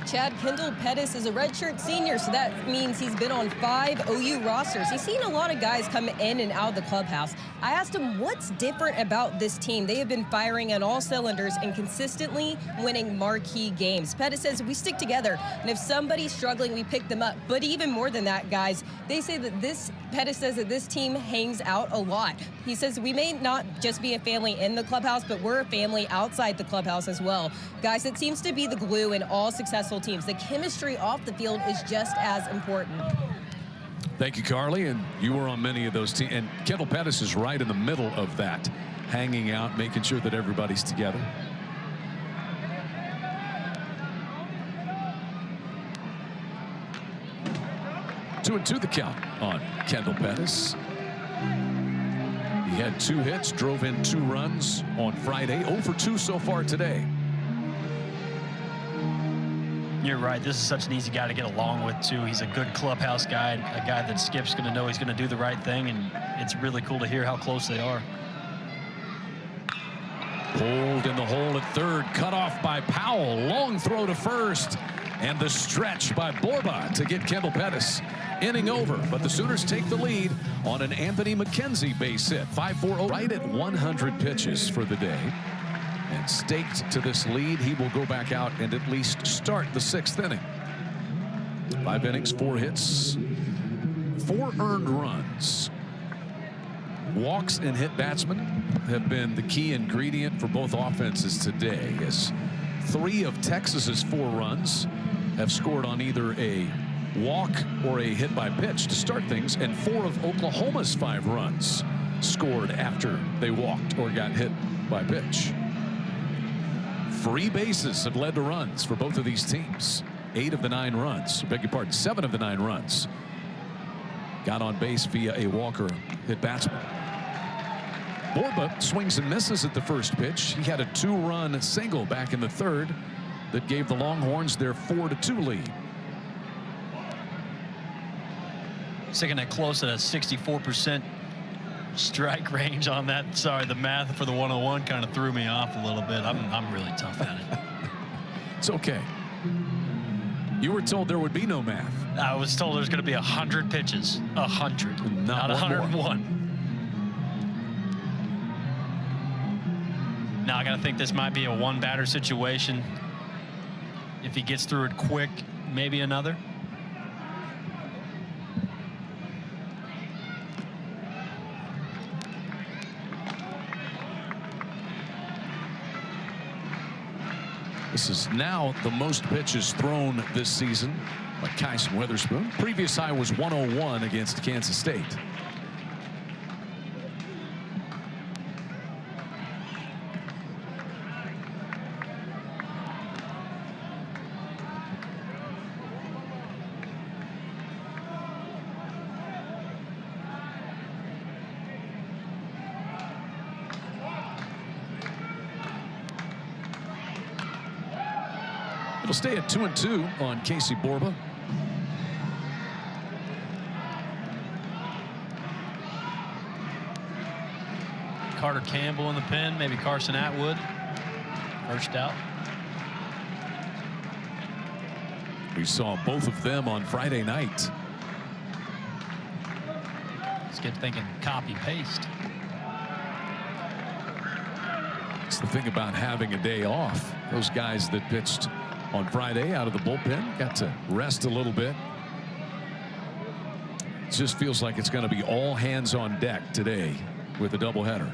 Chad, Kendall Pettis is a redshirt senior, so that means he's been on 5 OU rosters. He's seen a lot of guys come in and out of the clubhouse. I asked him what's different about this team. They have been firing on all cylinders and consistently winning marquee games. Pettis says we stick together, and if somebody's struggling, we pick them up. But even more than that, guys, they say that Pettis says that this team hangs out a lot. He says we may not just be a family in the clubhouse, but we're a family outside the clubhouse as well. Guys, it seems to be the glue in all successful teams. The chemistry off the field is just as important. Thank you, Carly. And you were on many of those teams. And Kendall Pettis is right in the middle of that, hanging out, making sure that everybody's together. Two and two the count on Kendall Pettis. He had 2 hits, drove in 2 runs on Friday. 0 for 2 so far today. You're right. This is such an easy guy to get along with, too. He's a good clubhouse guy, a guy that Skip's going to know he's going to do the right thing, and it's really cool to hear how close they are. Pulled in the hole at third, cut off by Powell. Long throw to first, and the stretch by Borba to get Kendall Pettis. Inning over, but the Sooners take the lead on an Anthony McKenzie base hit. 5-4, right at 100 pitches for the day. And staked to this lead, he will go back out and at least start the 6th inning. 5 innings, 4 hits, 4 earned runs. Walks and hit batsmen have been the key ingredient for both offenses today, as 3 of Texas's 4 runs have scored on either a walk or a hit by pitch to start things, and 4 of Oklahoma's 5 runs scored after they walked or got hit by pitch. Free bases have led to runs for both of these teams. 8 of the 9 runs, beg your pardon, 7 of the 9 runs got on base via a walk or hit batsman. Borba swings and misses at the first pitch. He had a 2-run single back in the 3rd that gave the Longhorns their 4-2 lead. Sticking it close at a 64% strike range on that. Sorry, the math for the 101 kind of threw me off a little bit. I'm really tough at it. It's okay. You were told there would be no math. I was told there's going to be 100 pitches. 100, not 101. Now I got to think this might be a 1-batter situation. If he gets through it quick, maybe another. This is now the most pitches thrown this season by Kyson Witherspoon. Previous high was 101 against Kansas State. It'll stay at 2-2 on Casey Borba. Carter Campbell in the pen, maybe Carson Atwood. First out. We saw both of them on Friday night. Let's get thinking copy paste. It's the thing about having a day off. Those guys that pitched on Friday out of the bullpen got to rest a little bit. It just feels like it's going to be all hands on deck today with a doubleheader.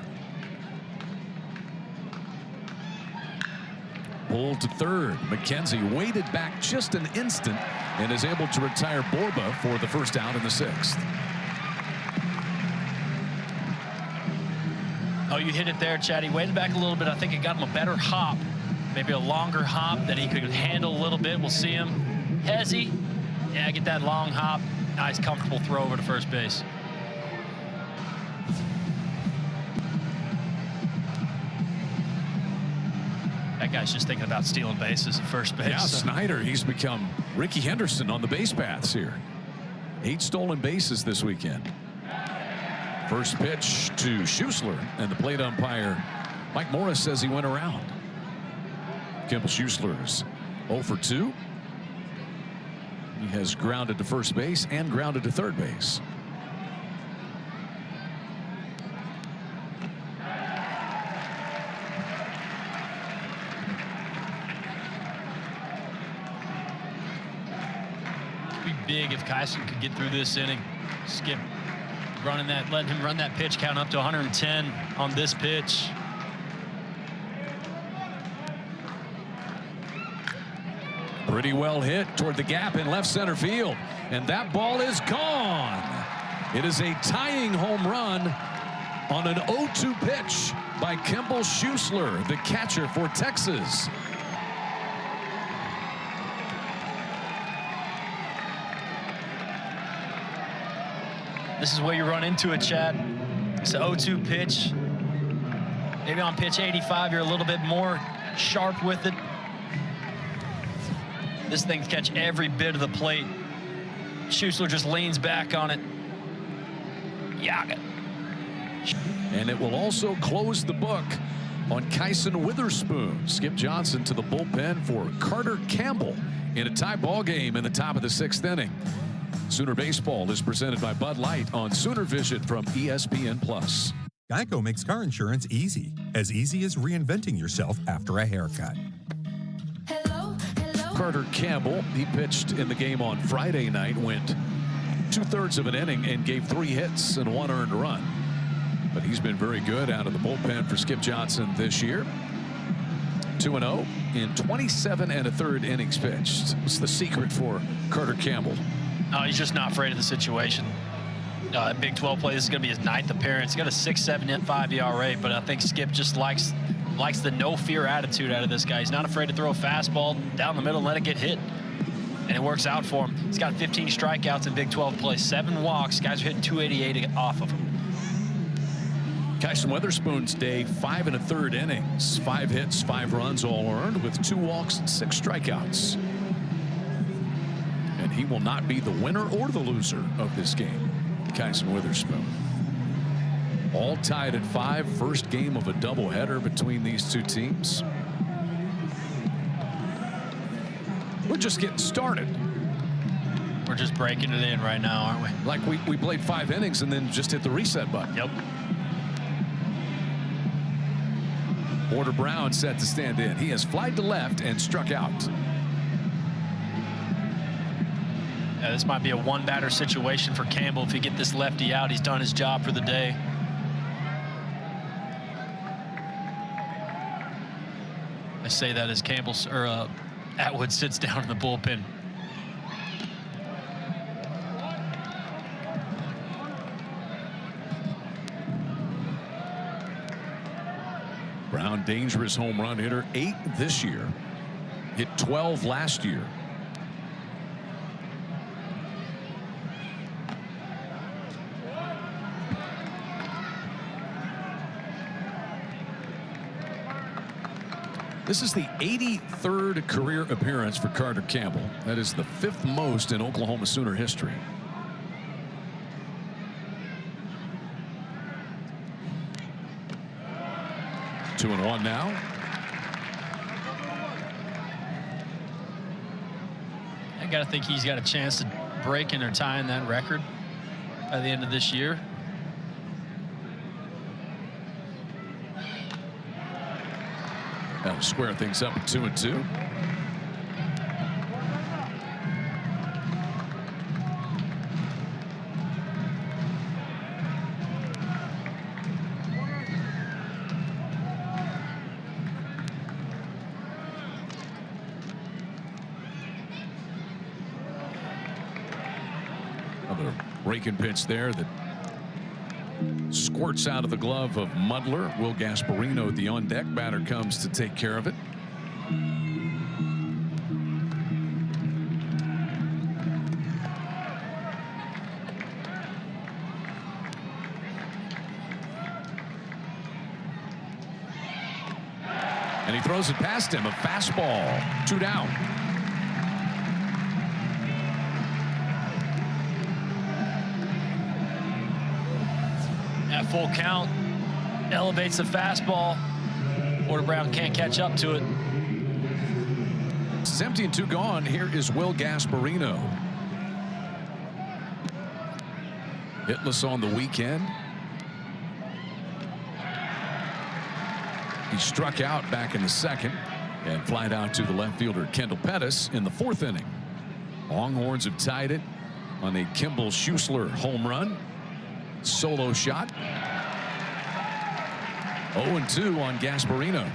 Pulled to third. McKenzie waited back just an instant and is able to retire Borba for the first out in the 6th. Oh, you hit it there, Chad. He waited back a little bit. I think it got him a better hop. Maybe a longer hop that he could handle a little bit. We'll see him. Hezzy. Yeah, get that long hop. Nice, comfortable throw over to first base. That guy's just thinking about stealing bases at first base. Yeah, Snyder, he's become Ricky Henderson on the base paths here. 8 stolen bases this weekend. First pitch to Schussler, and the plate umpire Mike Morris says he went around. Kimball Schussler's 0 for 2. He has grounded to first base and grounded to third base. It'd be big if Kyson could get through this inning. Skip running that, letting him run that pitch count up to 110 on this pitch. Pretty well hit toward the gap in left center field, and that ball is gone. It is a tying home run on an 0-2 pitch by Kimball Schusler, the catcher for Texas. This is where you run into it, Chad. It's an 0-2 pitch. Maybe on pitch 85, you're a little bit more sharp with it. This thing catch every bit of the plate. Schusler just leans back on it. Yaga. And it will also close the book on Kyson Witherspoon. Skip Johnson to the bullpen for Carter Campbell in a tie ball game in the top of the 6th inning. Sooner Baseball is presented by Bud Light on Sooner Vision from ESPN+. Geico makes car insurance easy as reinventing yourself after a haircut. Carter Campbell, he pitched in the game on Friday night, went 2/3 of an inning and gave 3 hits and 1 earned run. But he's been very good out of the bullpen for Skip Johnson this year. 2-0 in 27 1/3 innings pitched. What's the secret for Carter Campbell? He's just not afraid of the situation. Big 12 play, this is going to be his 9th appearance. He's got a 6.75 ERA, but I think Skip just likes the no fear attitude out of this guy. He's not afraid to throw a fastball down the middle and let it get hit, and it works out for him. He's got 15 strikeouts in Big 12 play, 7 walks. Guys are hitting 288 off of him. Kyson Witherspoon's day, 5 1/3 innings, 5 hits, 5 runs, all earned, with 2 walks and 6 strikeouts. And he will not be the winner or the loser of this game, Kyson Witherspoon. All tied at 5, first game of a doubleheader between these two teams. We're just getting started. We're just breaking it in right now, aren't we? Like we played 5 innings and then just hit the reset button. Yep. Porter Brown set to stand in. He has flied to left and struck out. This might be a 1-batter situation for Campbell. If you get this lefty out, he's done his job for the day. I say that as Atwood sits down in the bullpen. Brown, dangerous home run hitter, 8 this year. Hit 12 last year. This is the 83rd career appearance for Carter Campbell. That is the 5th most in Oklahoma Sooner history. Two and one now. I got to think he's got a chance to break or tying that record by the end of this year. That'll square things up at 2-2. Another breaking pitch there that squirts out of the glove of Muddler. Will Gasparino, the on-deck batter, comes to take care of it. And he throws it past him, a fastball, 2 down. At full count, elevates the fastball. Porter Brown can't catch up to it. It's empty and 2 gone. Here is Will Gasparino. hitless on the weekend. He struck out back in the second and flied out to the left fielder Kendall Pettis in the fourth inning. Longhorns have tied it on a Kimball Schuessler home run. Solo shot. 0-2 on Gasparino.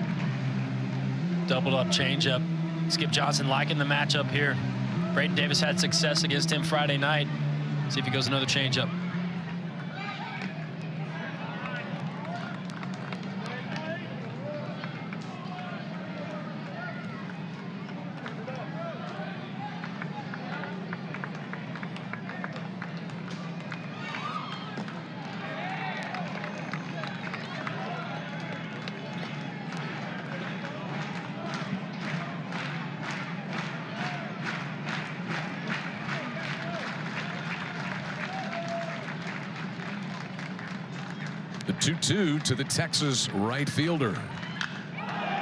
Doubled up changeup. Skip Johnson liking the matchup here. Braden Davis had success against him Friday night. See if he goes another changeup. The 2-2 to the Texas right fielder.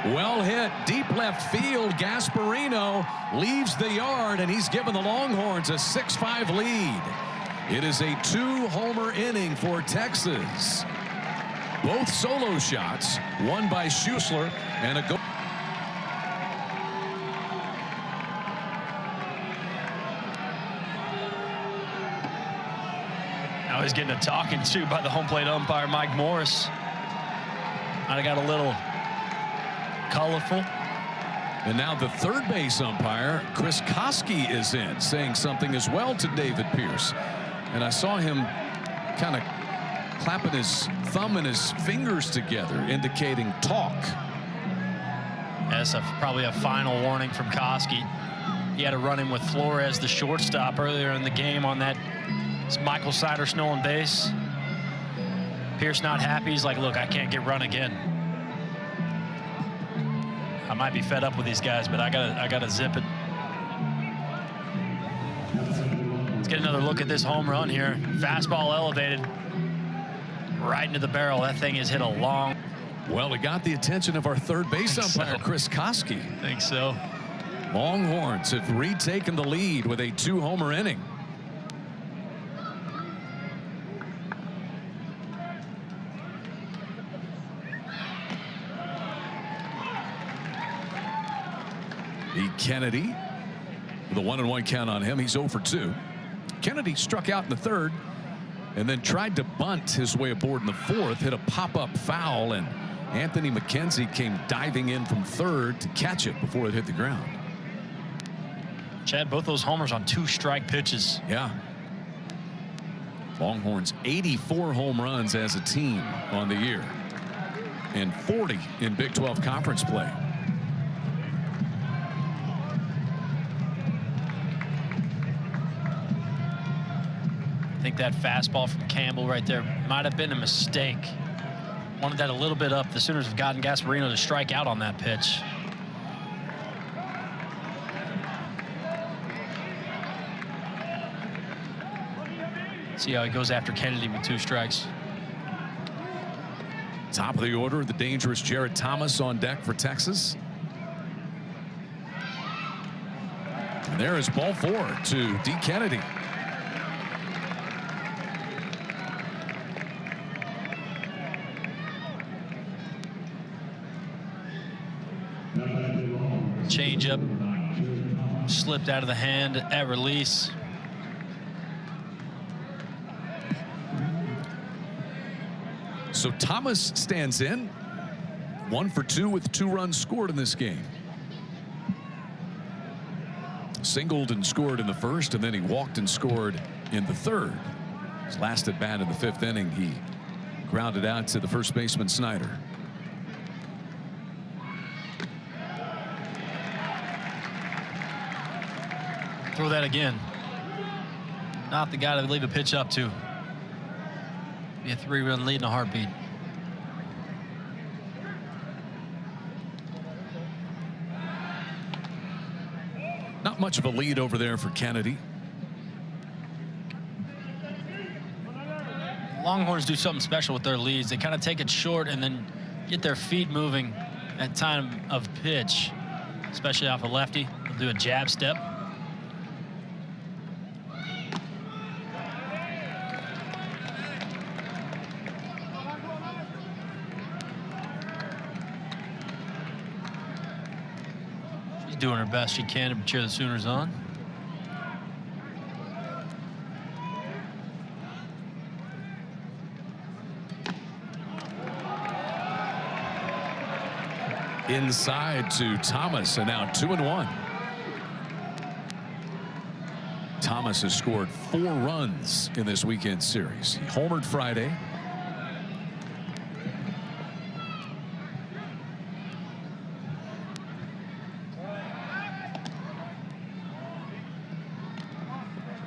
Well hit, deep left field. Gasparino leaves the yard, and he's given the Longhorns a 6-5 lead. It is a 2-homer inning for Texas. Both solo shots, one by Schuessler and a go. Now he's getting a talking to by the home plate umpire, Mike Morris. Might have got a little colorful. And now the third base umpire, Chris Koski, is in, saying something as well to David Pierce. And I saw him kind of clapping his thumb and his fingers together, indicating talk. That's probably a final warning from Koski. He had a run-in with Flores, the shortstop, earlier in the game on that. It's Michael Sider stolen base. Pierce not happy. He's like, look, I can't get run again. I might be fed up with these guys, but I gotta zip it. Let's get another look at this home run here. Fastball elevated right into the barrel. That thing has hit a long. Well, it got the attention of our third base umpire, so. Chris Koski. I think so. Longhorns have retaken the lead with a 2-homer inning. Kennedy with a 1-1 count on him. He's 0 for 2. Kennedy struck out in the third and then tried to bunt his way aboard in the fourth, hit a pop-up foul, and Anthony McKenzie came diving in from third to catch it before it hit the ground. Chad, both those homers on 2 strike pitches. Yeah. Longhorns 84 home runs as a team on the year and 40 in Big 12 conference play. I think that fastball from Campbell right there might have been a mistake. Wanted that a little bit up. The Sooners have gotten Gasparino to strike out on that pitch. See how he goes after Kennedy with 2 strikes. Top of the order, the dangerous Jared Thomas on deck for Texas. And there is ball 4 to D. Kennedy. Changeup slipped out of the hand at release. So Thomas stands in 1 for 2 with 2 runs scored in this game. Singled and scored in the first, and then he walked and scored in the third. His last at bat in the 5th inning, he grounded out to the first baseman Snyder. Throw that again. Not the guy to leave a pitch up to. Be a 3-run lead in a heartbeat. Not much of a lead over there for Kennedy. Longhorns do something special with their leads. They kind of take it short and then get their feet moving at time of pitch, especially off a lefty. They'll do a jab step. Doing her best she can to cheer the Sooners on. Inside to Thomas, and now 2-1. Thomas has scored 4 runs in this weekend series. He homered Friday.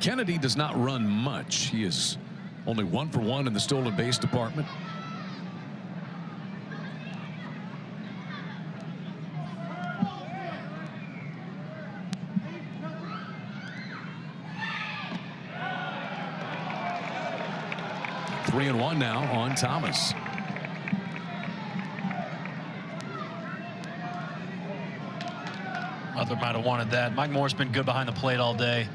Kennedy does not run much. He is only 1 for 1 in the stolen base department. Three and 1 now on Thomas. Mother might have wanted that. Mike Moore's been good behind the plate all day.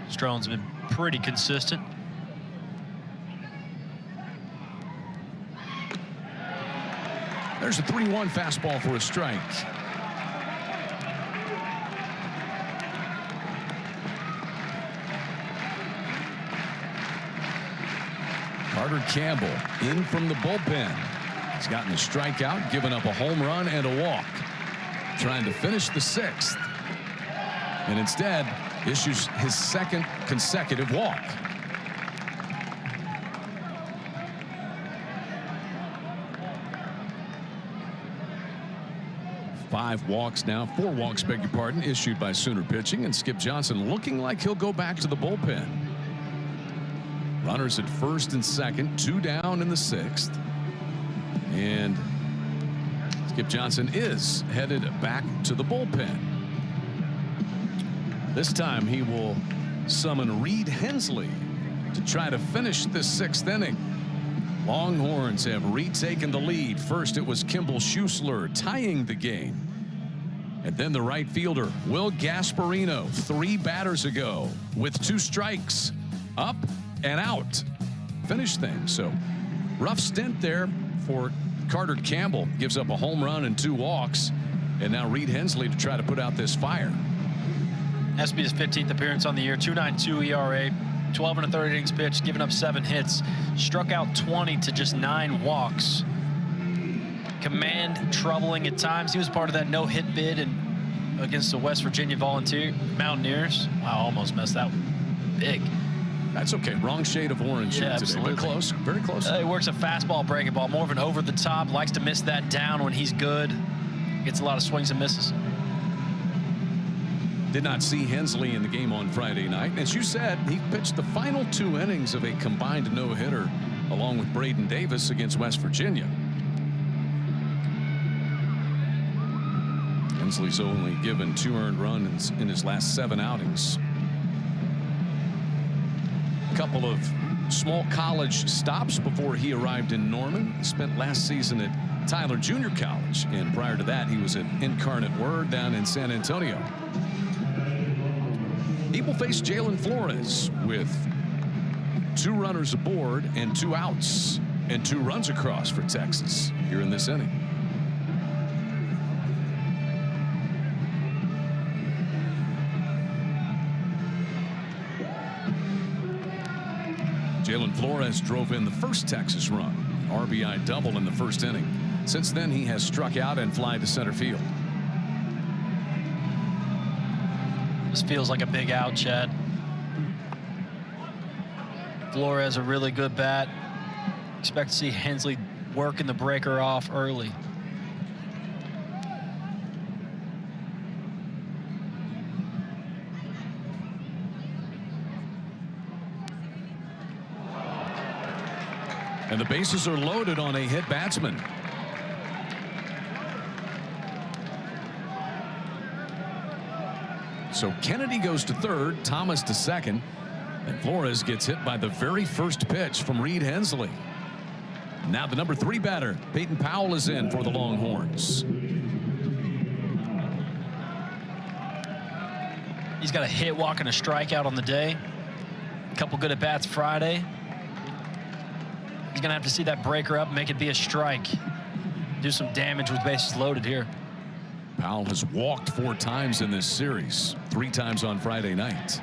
Strone's been pretty consistent. There's a 3-1 fastball for a strike. Carter Campbell in from the bullpen. He's gotten a strikeout, given up a home run and a walk. Trying to finish the 6th. And instead issues his 2nd consecutive walk. Five walks now, 4 walks, beg your pardon, issued by Sooner pitching, and Skip Johnson looking like he'll go back to the bullpen. Runners at first and second, 2 down in the 6th. And Skip Johnson is headed back to the bullpen. This time he will summon Reed Hensley to try to finish this 6th inning. Longhorns have retaken the lead. First it was Kimball Schuessler tying the game. And then the right fielder, Will Gasparino, 3 batters ago with 2 strikes, up and out. Finish things. So rough stint there for Carter Campbell. Gives up a home run and 2 walks. And now Reed Hensley to try to put out this fire. Has to be his 15th appearance on the year. 2.92 ERA, 12 1/3 innings pitched, giving up 7 hits, struck out 20 to just 9 walks. Command troubling at times. He was part of that no-hit bid against the West Virginia Mountaineers. I almost messed that big. That's okay. Wrong shade of orange Yeah, here today, absolutely. but close, very close. He works a fastball, breaking ball, more of an over-the-top. Likes to miss that down when he's good. Gets a lot of swings and misses. Did not see Hensley in the game on Friday night. As you said, he pitched the final 2 innings of a combined no-hitter along with Braden Davis against West Virginia. Hensley's only given 2 earned runs in his last 7 outings. A couple of small college stops before he arrived in Norman. He spent last season at Tyler Junior College, and prior to that he was at Incarnate Word down in San Antonio. He will face Jalen Flores with 2 runners aboard and 2 outs and 2 runs across for Texas here in this inning. Jalen Flores drove in the first Texas run, RBI double in the 1st inning. Since then he has struck out and fly to center field. This feels like a big out, Chad. Flores a really good bat. Expect to see Hensley working the breaker off early. And the bases are loaded on a hit batsman. So Kennedy goes to 3rd, Thomas to 2nd, and Flores gets hit by the very first pitch from Reed Hensley. Now the number 3 batter, Peyton Powell, is in for the Longhorns. He's got a hit, walk, and a strikeout on the day. A couple good at-bats Friday. He's going to have to see that breaker up, make it be a strike. Do some damage with bases loaded here. Powell has walked 4 times in this series, 3 times on Friday night.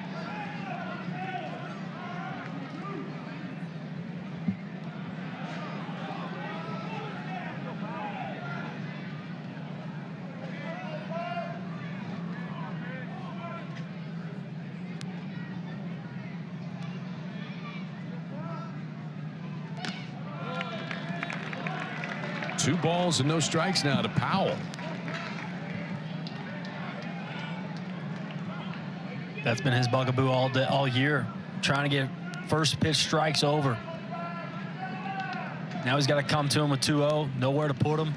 Two balls and no strikes now to Powell. That's been his bugaboo all year, trying to get first pitch strikes over. Now he's got to come to him with 2-0, nowhere to put him.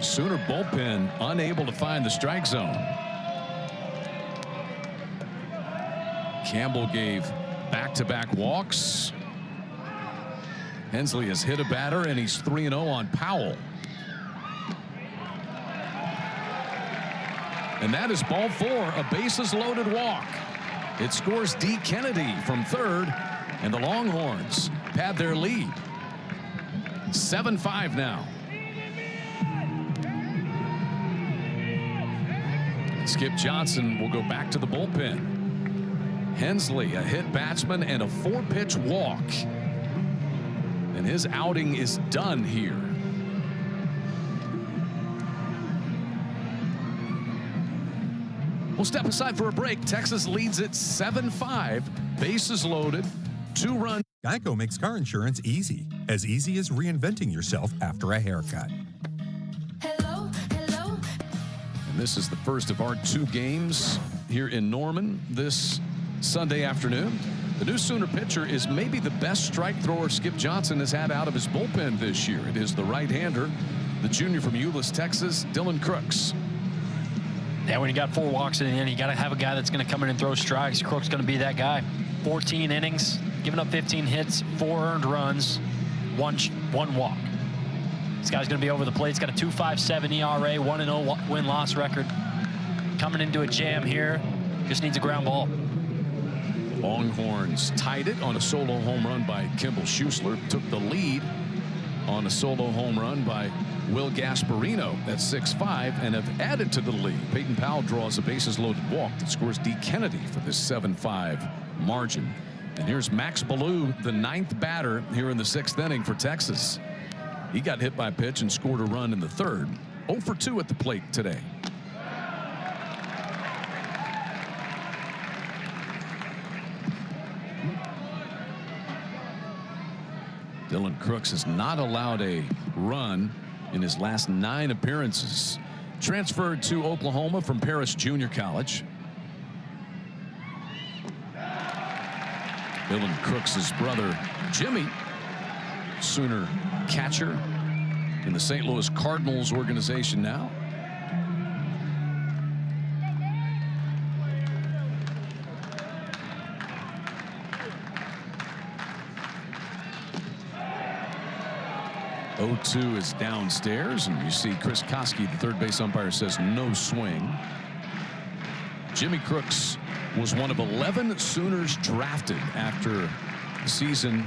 Sooner bullpen unable to find the strike zone. Campbell gave back-to-back walks. Hensley has hit a batter, and he's 3-0 on Powell. And that is ball 4, a bases-loaded walk. It scores D. Kennedy from third, and the Longhorns pad their lead. 7-5 now. Skip Johnson will go back to the bullpen. Hensley, a hit batsman and a 4-pitch walk. And his outing is done here. We'll step aside for a break. Texas leads it 7-5. Bases loaded. 2 runs. Geico makes car insurance easy as reinventing yourself after a haircut. Hello, hello. And this is the first of our 2 games here in Norman this Sunday afternoon. The new Sooner pitcher is maybe the best strike thrower Skip Johnson has had out of his bullpen this year. It is the right-hander, the junior from Euless, Texas, Dylan Crooks. Yeah, when you got 4 walks in the end, you got to have a guy that's going to come in and throw strikes. Crooks going to be that guy. 14 innings, giving up 15 hits, 4 earned runs, one walk. This guy's going to be over the plate. He's got a 2.57 ERA, 1-0 win-loss record. Coming into a jam here, just needs a ground ball. Longhorns tied it on a solo home run by Kimball Schusler. Took the lead on a solo home run by Will Gasparino at 6-5 and have added to the lead. Peyton Powell draws a bases-loaded walk that scores D. Kennedy for this 7-5 margin. And here's Max Ballou, the 9th batter here in the 6th inning for Texas. He got hit by a pitch and scored a run in the 3rd. 0 for 2 at the plate today. Dylan Crooks has not allowed a run in his last 9 appearances. Transferred to Oklahoma from Paris Junior College. Dylan Crooks' brother Jimmy, Sooner catcher in the St. Louis Cardinals organization now. O2 is downstairs, and you see Chris Koski, the third base umpire, says no swing. Jimmy Crooks was one of 11 Sooners drafted after the season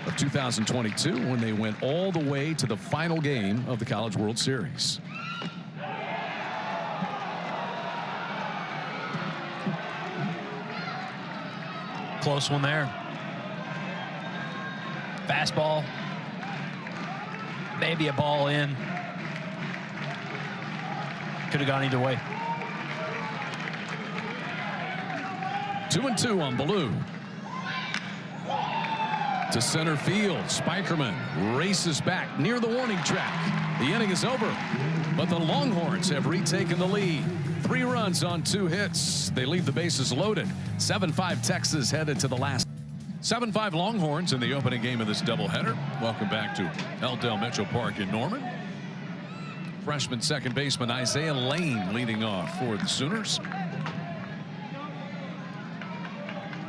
of 2022 when they went all the way to the final game of the College World Series. Close one there. Fastball. Maybe a ball in. Could have gone either way. 2-2 on Ballou. To center field. Spikerman races back near the warning track. The inning is over, but the Longhorns have retaken the lead. 3 runs on 2 hits. They leave the bases loaded. 7-5 Texas headed to the last. 7-5 Longhorns in the opening game of this doubleheader. Welcome back to Eldell Metro Park in Norman. Freshman second baseman Isaiah Lane leading off for the Sooners.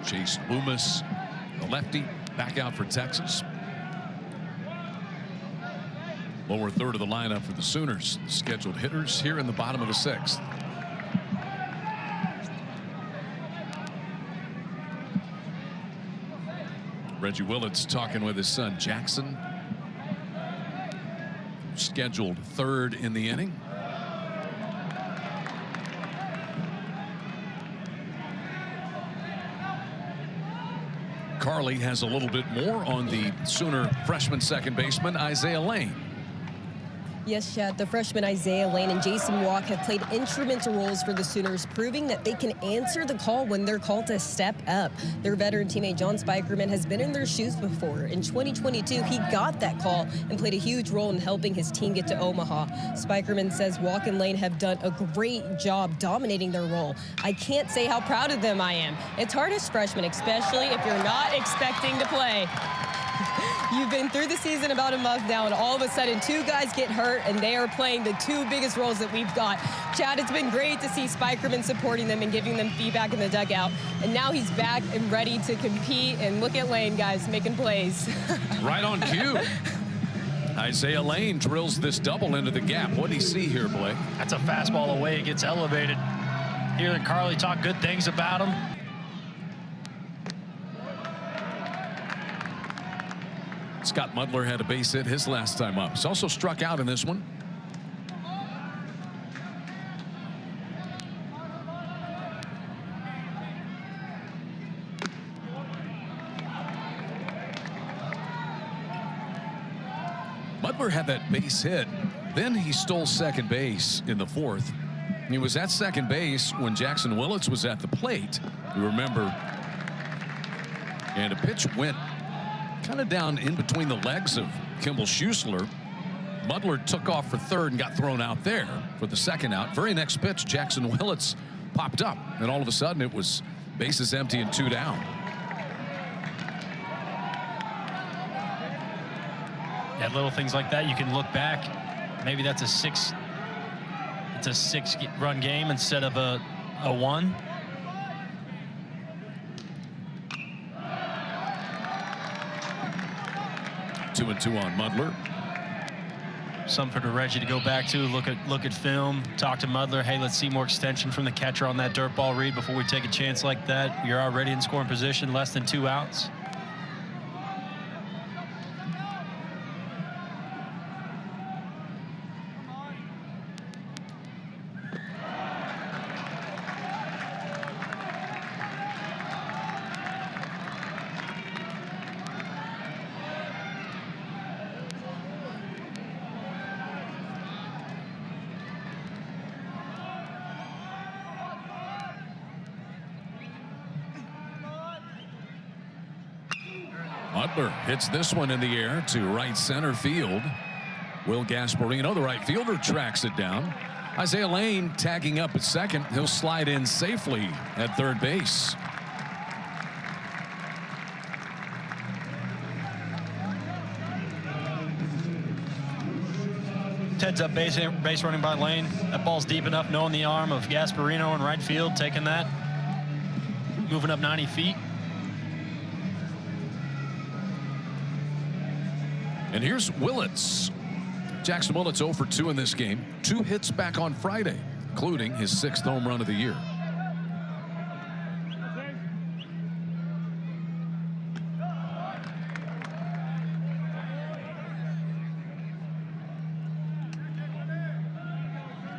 Chase Loomis, the lefty, back out for Texas. Lower third of the lineup for the Sooners. Scheduled hitters here in the bottom of the 6th. Reggie Willits talking with his son Jackson. Scheduled third in the inning. Carly has a little bit more on the Sooner freshman second baseman Isaiah Lane. Yes, Chad, the freshman Isaiah Lane and Jason Walk have played instrumental roles for the Sooners, proving that they can answer the call when they're called to step up. Their veteran teammate John Spikerman has been in their shoes before. In 2022, he got that call and played a huge role in helping his team get to Omaha. Spikerman says Walk and Lane have done a great job dominating their role. I can't say how proud of them I am. It's hard as freshmen, especially if you're not expecting to play. You've been through the season about a month now, and all of a sudden 2 guys get hurt, and they are playing the 2 biggest roles that we've got. Chad, it's been great to see Spikerman supporting them and giving them feedback in the dugout. And now he's back and ready to compete. And look at Lane, guys, making plays. Right on cue. Isaiah Lane drills this double into the gap. What do you see here, Blake? That's a fastball away. It gets elevated. Hearing Carly talk good things about him. Scott Mudler had a base hit his last time up. He's also struck out in this one. Mudler had that base hit. Then he stole second base in the 4th. He was at second base when Jackson Willits was at the plate. You remember. And a pitch went kind of down in between the legs of Kimball Schusler. Mudler took off for third and got thrown out there for the second out. Very next pitch, Jackson Willits popped up, and all of a sudden it was bases empty and 2 down. Yeah, little things like that, you can look back. Maybe that's a 6-run game instead of a 1. Two and 2 on Mudler. Something for Reggie to go back to, look at film, talk to Mudler. Hey, let's see more extension from the catcher on that dirt ball read before we take a chance like that. You're already in scoring position, less than 2 outs. Mudler hits this one in the air to right center field. Will Gasparino, the right fielder, tracks it down. Isaiah Lane tagging up at second. He'll slide in safely at third base. Heads up base running by Lane. That ball's deep enough, knowing the arm of Gasparino in right field, taking that, moving up 90 feet. And here's Willits. Jackson Willits 0 for 2 in this game. 2 hits back on Friday, including his 6th home run of the year.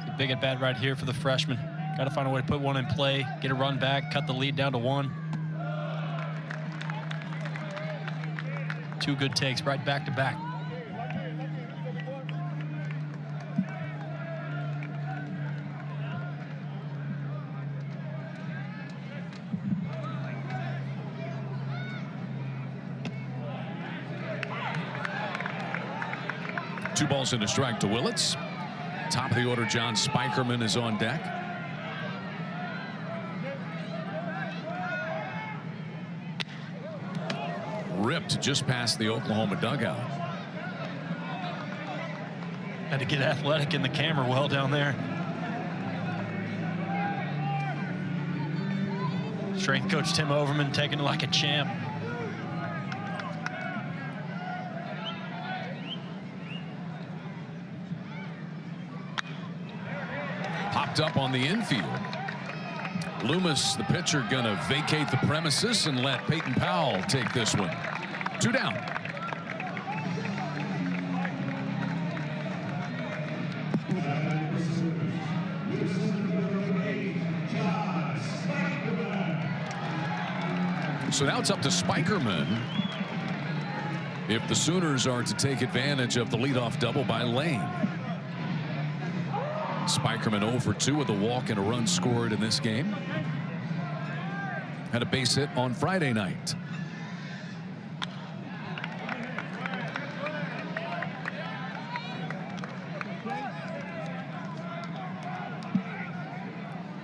It's a big at bat right here for the freshman. Got to find a way to put one in play, get a run back, cut the lead down to 1. 2 good takes right back to back. Two balls and a strike to Willits. Top of the order, John Spikerman is on deck. Ripped just past the Oklahoma dugout. Had to get athletic in the camera well down there. Strength coach Tim Overman taking it like a champ. Popped up on the infield. Loomis, the pitcher, gonna vacate the premises and let Peyton Powell take this one. 2 down. So now it's up to Spikerman if the Sooners are to take advantage of the leadoff double by Lane. Spikerman 0 for 2 with a walk and a run scored in this game. Had a base hit on Friday night.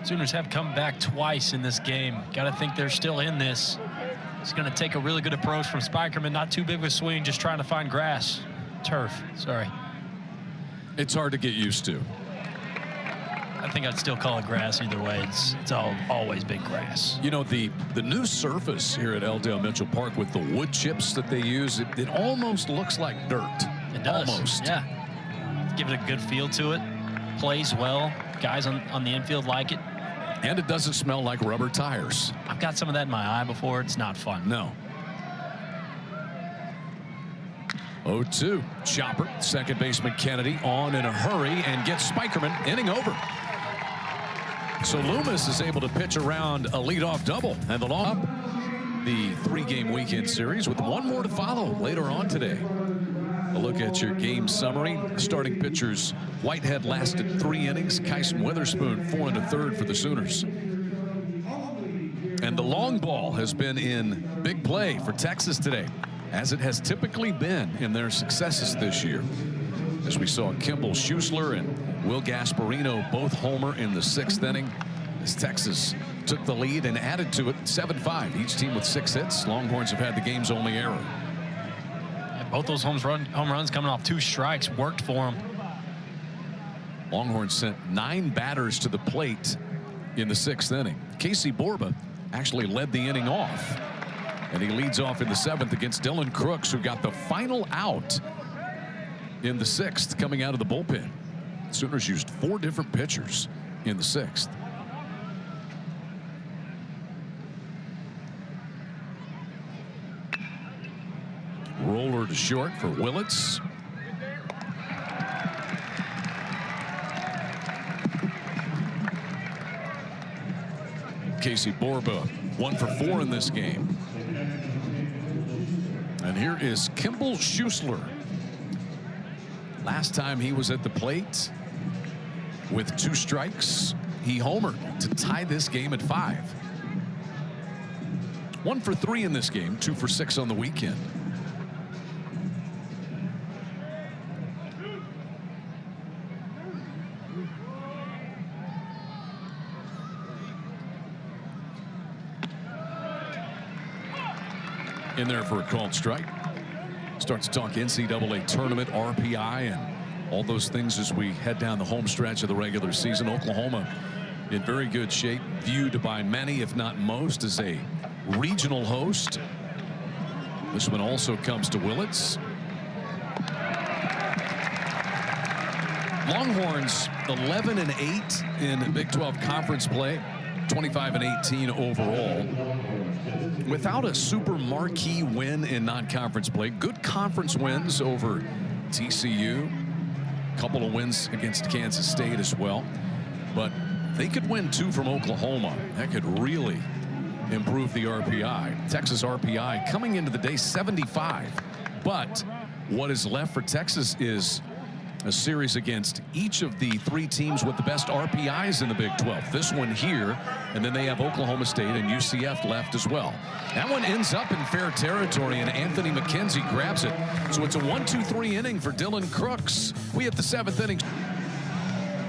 Sooners have come back twice in this game. Got to think they're still in this. It's going to take a really good approach from Spikerman. Not too big of a swing, just trying to find turf. Sorry. It's hard to get used to. I think I'd still call it grass either way. It's always been grass. You know, the new surface here at L. Mitchell Park with the wood chips that they use, it almost looks like dirt. It does. Almost. Yeah. Give it a good feel to it. Plays well. Guys on the infield like it. And it doesn't smell like rubber tires. I've got some of that in my eye before. It's not fun. No. 0-2. Chopper, second baseman Kennedy on in a hurry and gets Spikerman inning over. So Loomis is able to pitch around a leadoff double and the long the 3-game weekend series with one more to follow later on today. A look at your game summary. Starting pitchers, Whitehead lasted 3 innings. Kyson Witherspoon 4 1/3 for the Sooners. And the long ball has been in big play for Texas today, as it has typically been in their successes this year. As we saw Kimball Schusler and Will Gasparino both homer in the 6th inning, as Texas took the lead and added to it 7-5. Each team with 6 hits. Longhorns have had the game's only error. Both those home runs coming off 2 strikes worked for them. Longhorns sent 9 batters to the plate in the 6th inning. Casey Borba actually led the inning off, and he leads off in the 7th against Dylan Crooks, who got the final out in the 6th coming out of the bullpen. Sooners used 4 different pitchers in the 6th. Roller to short for Willits. Casey Borba 1 for 4 in this game. And here is Kimball Schusler. Last time he was at the plate with 2 strikes, he homered to tie this game at 5. 1 for 3 in this game, 2 for 6 on the weekend. In there for a called strike. Starts to talk NCAA tournament, RPI, and all those things as we head down the home stretch of the regular season. Oklahoma in very good shape, viewed by many, if not most, as a regional host. This one also comes to Willits. Longhorns 11-8 in Big 12 conference play, 25-18 overall. Without a super marquee win in non-conference play. Good conference wins over TCU. A couple of wins against Kansas State as well. But they could win 2 from Oklahoma. That could really improve the RPI. Texas RPI coming into the day 75. But what is left for Texas is a series against each of the 3 teams with the best RPIs in the Big 12. This one here, and then they have Oklahoma State and UCF left as well. That one ends up in fair territory, and Anthony McKenzie grabs it. So it's a 1-2-3 inning for Dylan Crooks. We hit the 7th inning.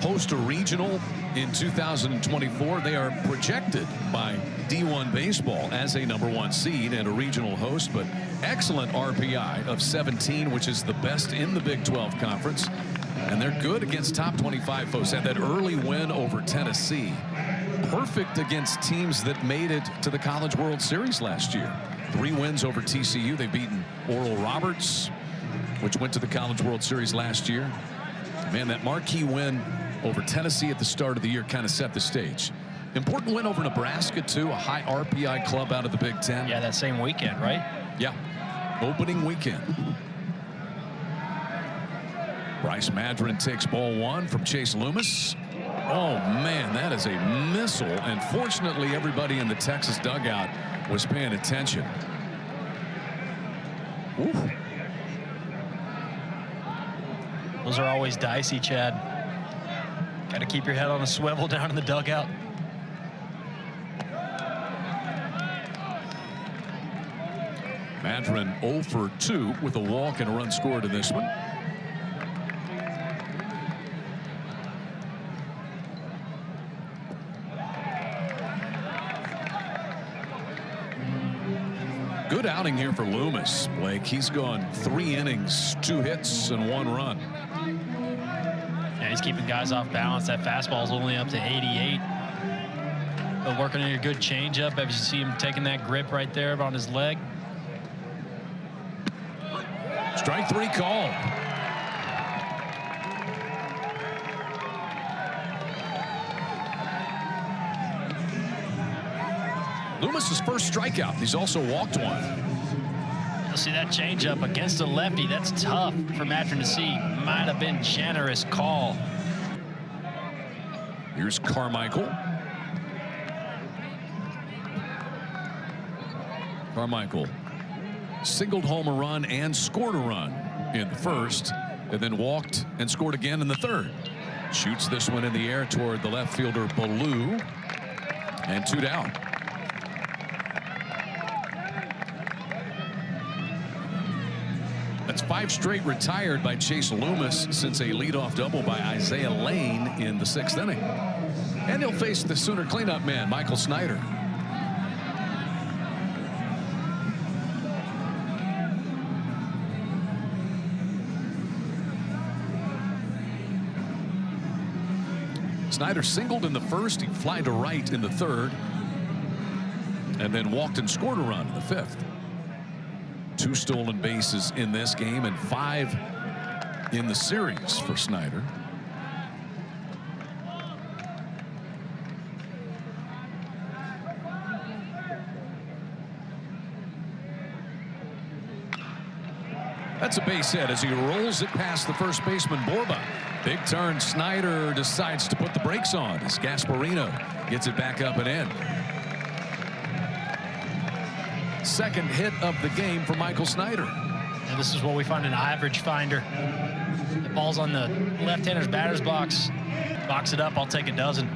Host a regional in 2024. They are projected by D1 Baseball as a #1 seed and a regional host, but excellent RPI of 17, which is the best in the Big 12 conference. And they're good against top 25 foes. Had that early win over Tennessee. Perfect against teams that made it to the College World Series last year. 3 wins over TCU. They've beaten Oral Roberts, which went to the College World Series last year. Man, that marquee win over Tennessee at the start of the year kind of set the stage. Important win over Nebraska, too, a high RPI club out of the Big Ten. Yeah, that same weekend, right? Yeah. opening weekend. Bryce Madron takes ball 1 from Chase Loomis. Oh man, that is a missile, and fortunately everybody in the Texas dugout was paying attention. Ooh. Those are always dicey, Chad. Got to keep your head on a swivel down in the dugout. Madron 0 for 2 with a walk and a run scored in this one. Good outing here for Loomis, Blake. He's gone 3 innings, 2 hits, and 1 run. Yeah, he's keeping guys off balance. That fastball's only up to 88. But working on a good changeup. As you see him taking that grip right there on his leg. Strike 3 called. Loomis's first strikeout. He's also walked 1. You'll see that changeup against a lefty. That's tough for Madron to see. Might have been generous call. Here's Carmichael. Carmichael singled home a run and scored a run in the first, and then walked and scored again in the third. Shoots this one in the air toward the left fielder Ballou, and 2 down. That's 5 straight retired by Chase Loomis since a leadoff double by Isaiah Lane in the 6th inning. And he'll face the Sooner cleanup man, Michael Snyder. Snyder singled in the first. He flied to right in the third, and then walked and scored a run in the 5th. 2 stolen bases in this game and 5 in the series for Snyder. That's a base hit as he rolls it past the first baseman Borba. Big turn. Snyder decides to put the brakes on as Gasparino gets it back up and in. Second hit of the game for Michael Snyder. And this is what we find an average finder. The ball's on the left-hander's batter's box. Box it up, I'll take a dozen.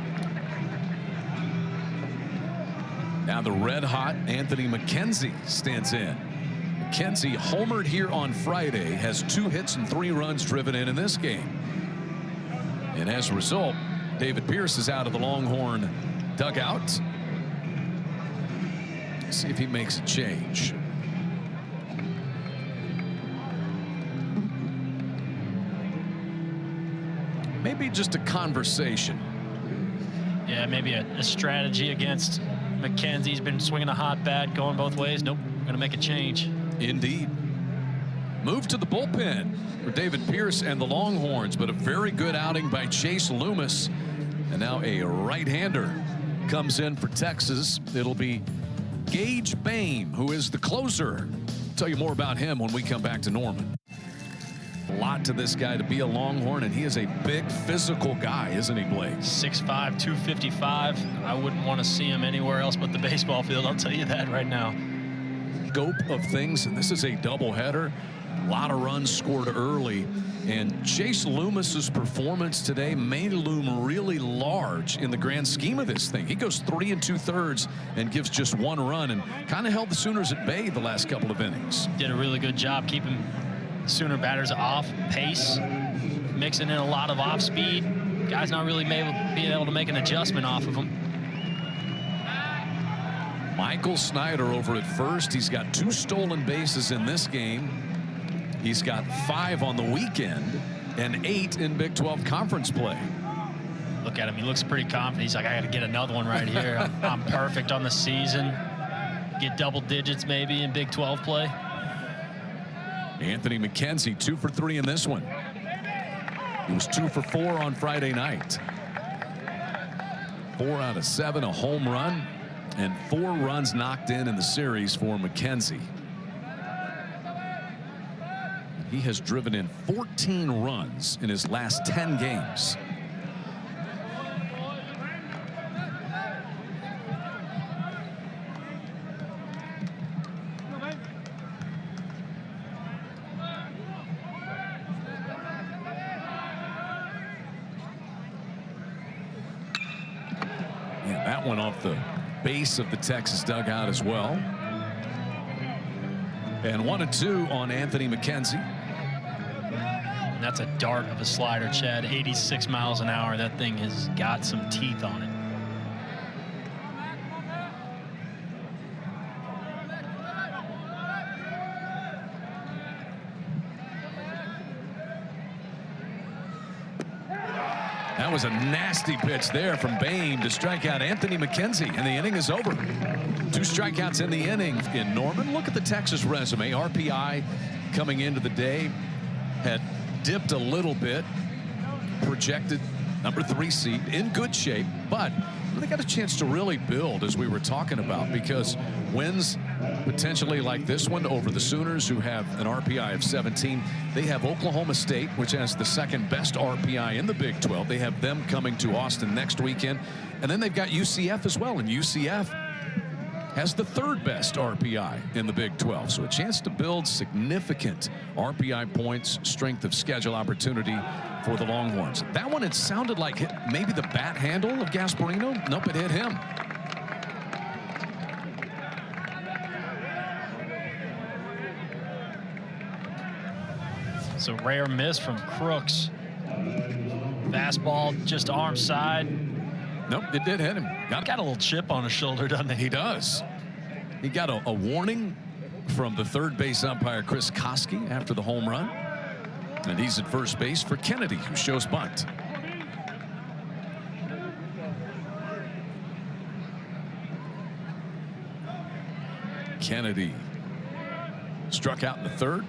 Now the red-hot Anthony McKenzie stands in. McKenzie homered here on Friday, has 2 hits and 3 runs driven in this game. And as a result, David Pierce is out of the Longhorn dugout. See if he makes a change. Maybe just a conversation. Yeah, maybe a strategy against McKenzie. He's been swinging a hot bat, going both ways. Nope, gonna make a change. Indeed. Move to the bullpen for David Pierce and the Longhorns, but a very good outing by Chase Loomis. And now a right-hander comes in for Texas. It'll be Gage Boehm, who is the closer. I'll tell you more about him when we come back to Norman. A lot to this guy to be a Longhorn, and he is a big physical guy, isn't he, Blake? 6'5", 255. I wouldn't want to see him anywhere else but the baseball field. I'll tell you that right now. Scope of things, and this is a doubleheader. A lot of runs scored early, and Chase Loomis's performance today may loom really large in the grand scheme of this thing. He goes 3 2/3 and gives just 1 run, and kind of held the Sooners at bay the last couple of innings. Did a really good job keeping Sooner batters off pace, mixing in a lot of off speed. Guys not really being able to make an adjustment off of him. Michael Snyder over at first. He's got 2 stolen bases in this game. He's got 5 on the weekend and 8 in Big 12 conference play. Look at him. He looks pretty confident. He's like, I got to get another one right here. I'm perfect on the season. Get double digits maybe in Big 12 play. Anthony McKenzie 2 for 3 in this one. He was 2 for 4 on Friday night. 4 out of 7, a home run, and 4 runs knocked in the series for McKenzie. He has driven in 14 runs in his last 10 games. Yeah, that went off the base of the Texas dugout as well. And 1-2 on Anthony McKenzie. And that's a dart of a slider, Chad. 86 miles an hour. That thing has got some teeth on it. That was a nasty pitch there from Bain to strike out Anthony McKenzie, and the inning is over. 2 strikeouts in the inning in Norman. Look at the Texas resume. RPI coming into the day had dipped a little bit. Projected number 3 seed, in good shape, but they got a chance to really build, as we were talking about, because wins potentially like this one over the Sooners, who have an RPI of 17. They have Oklahoma State, which has the 2nd best RPI in the Big 12. They have them coming to Austin next weekend. And then they've got UCF as well, and UCF has the 3rd best RPI in the Big 12. So a chance to build significant RPI points, strength of schedule opportunity for the Longhorns. That one, it sounded like maybe the bat handle of Gasparino. Nope, it hit him. It's a rare miss from Crooks. Fastball just arm side. Nope, it did hit him. Got a little chip on his shoulder, doesn't he? He does. He got a warning from the 3rd base umpire, Chris Koski, after the home run. And he's at first base for Kennedy, who shows bunt. Kennedy struck out in the 3rd.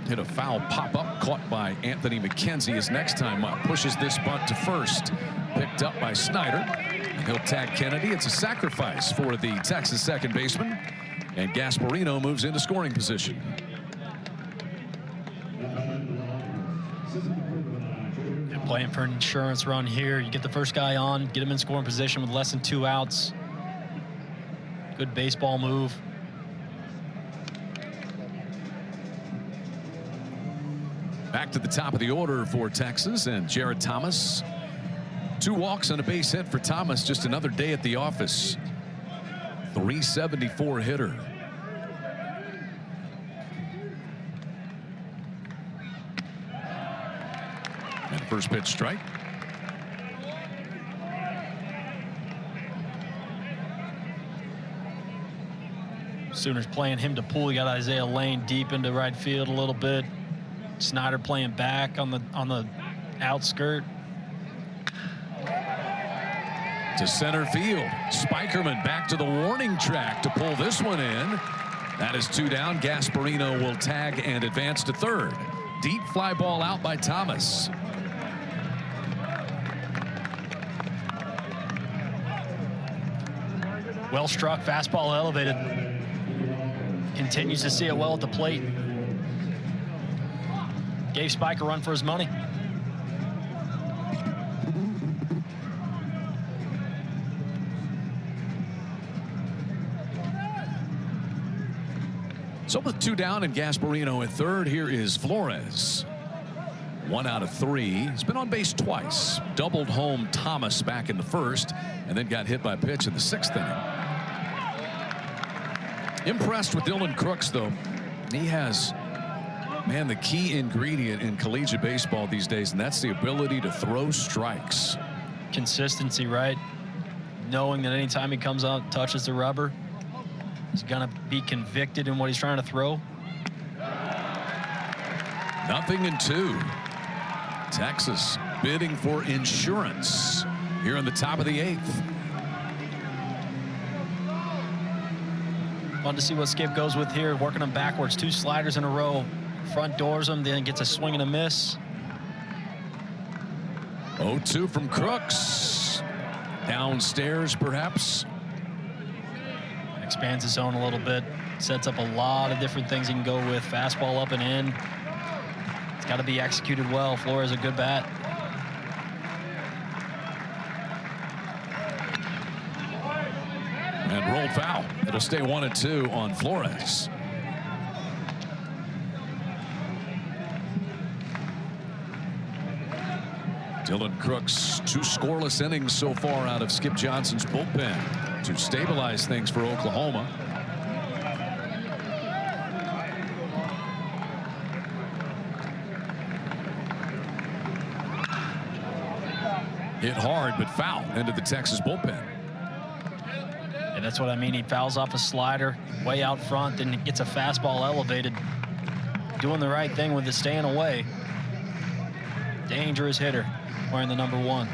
Hit a foul pop-up caught by Anthony McKenzie. His next time up pushes this bunt to first. Picked up by Snyder. And he'll tag Kennedy. It's a sacrifice for the Texas second baseman. And Gasparino moves into scoring position. And playing for an insurance run here. You get the first guy on, get him in scoring position with less than 2 outs. Good baseball move. Back to the top of the order for Texas, and Jared Thomas. 2 walks and a base hit for Thomas. Just another day at the office. 374 hitter. And first pitch strike. Sooners playing him to pull. You got Isaiah Lane deep into right field a little bit. Snyder playing back on the outskirt. To center field. Spikerman back to the warning track to pull this one in. That is 2 down. Gasparino will tag and advance to 3rd. Deep fly ball out by Thomas. Well struck, fastball elevated. Continues to see it well at the plate. Gave Spike a run for his money. So with 2 down and Gasparino at 3rd, here is Flores. 1 out of 3. He's been on base twice. Doubled home Thomas back in the 1st, and then got hit by a pitch in the 6th inning. Impressed with Dylan Crooks, though. He has, man, the key ingredient in collegiate baseball these days, and that's the ability to throw strikes. Consistency, right? Knowing that anytime he comes out and touches the rubber, he's going to be convicted in what he's trying to throw. 0-2. Texas bidding for insurance here in the top of the 8th. Fun to see what Skip goes with here, working them backwards. 2 sliders in a row. Front doors them, then gets a swing and a miss. 0-2 from Crooks. Downstairs, perhaps. Expands his zone a little bit. Sets up a lot of different things he can go with. Fastball up and in. It's got to be executed well. Flores a good bat. And rolled foul. It'll stay 1-2 on Flores. Dylan Crooks, 2 scoreless innings so far out of Skip Johnson's bullpen to stabilize things for Oklahoma. Hit hard, but foul into the Texas bullpen. And that's what I mean. He fouls off a slider way out front, then gets a fastball elevated. Doing the right thing with it, staying away. Dangerous hitter, wearing the number 1.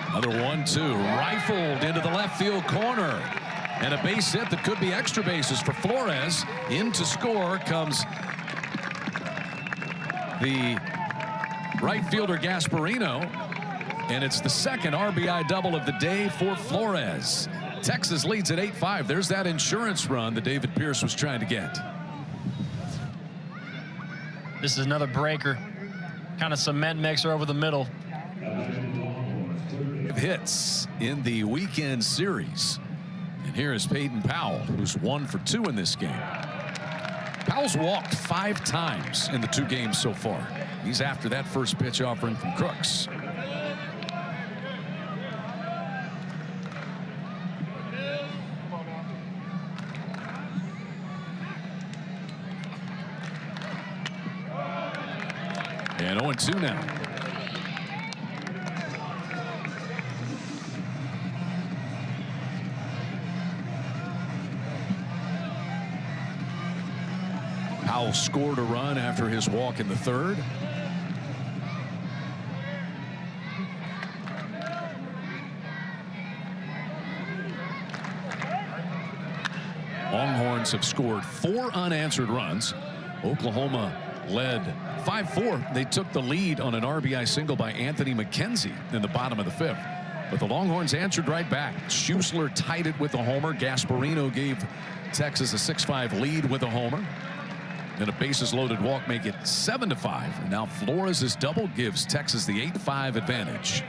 Another 1-2, rifled into the left field corner. And a base hit that could be extra bases for Flores. In to score comes the right fielder Gasparino. And it's the second RBI double of the day for Flores. Texas leads at 8-5. There's that insurance run that David Pierce was trying to get. This is another breaker. Kind of cement mixer over the middle. Hits in the weekend series. And here is Peyton Powell, who's 1 for 2 in this game. Powell's walked 5 times in the 2 games so far. He's after that first pitch offering from Crooks. And 0-2 now. Powell scored a run after his walk in the 3rd. Longhorns have scored 4 unanswered runs. Oklahoma led 5-4. They took the lead on an RBI single by Anthony McKenzie in the bottom of the 5th. But the Longhorns answered right back. Schuessler tied it with a homer. Gasparino gave Texas a 6-5 lead with a homer. And a bases loaded walk make it 7-5. And now Flores' double gives Texas the 8-5 advantage.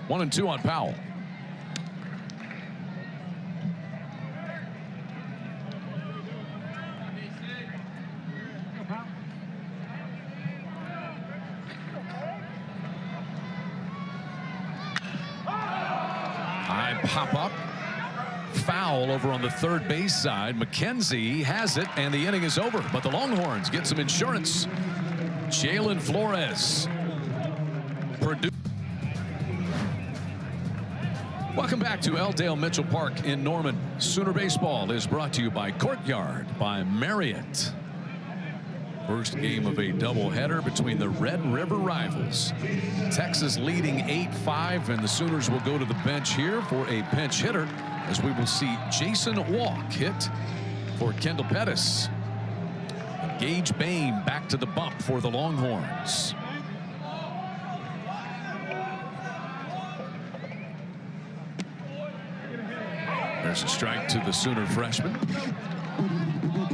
One and 2 on Powell. High pop up. Foul over on the 3rd base side. McKenzie has it, and the inning is over. But the Longhorns get some insurance. Jalen Flores. Purdue. Welcome back to L. Mitchell Park in Norman. Sooner Baseball is brought to you by Courtyard by Marriott. First game of a doubleheader between the Red River rivals. Texas leading 8-5, and the Sooners will go to the bench here for a pinch hitter, as we will see Jason Walk hit for Kendall Pettis. Gage Bain back to the bump for the Longhorns. There's a strike to the Sooner freshman.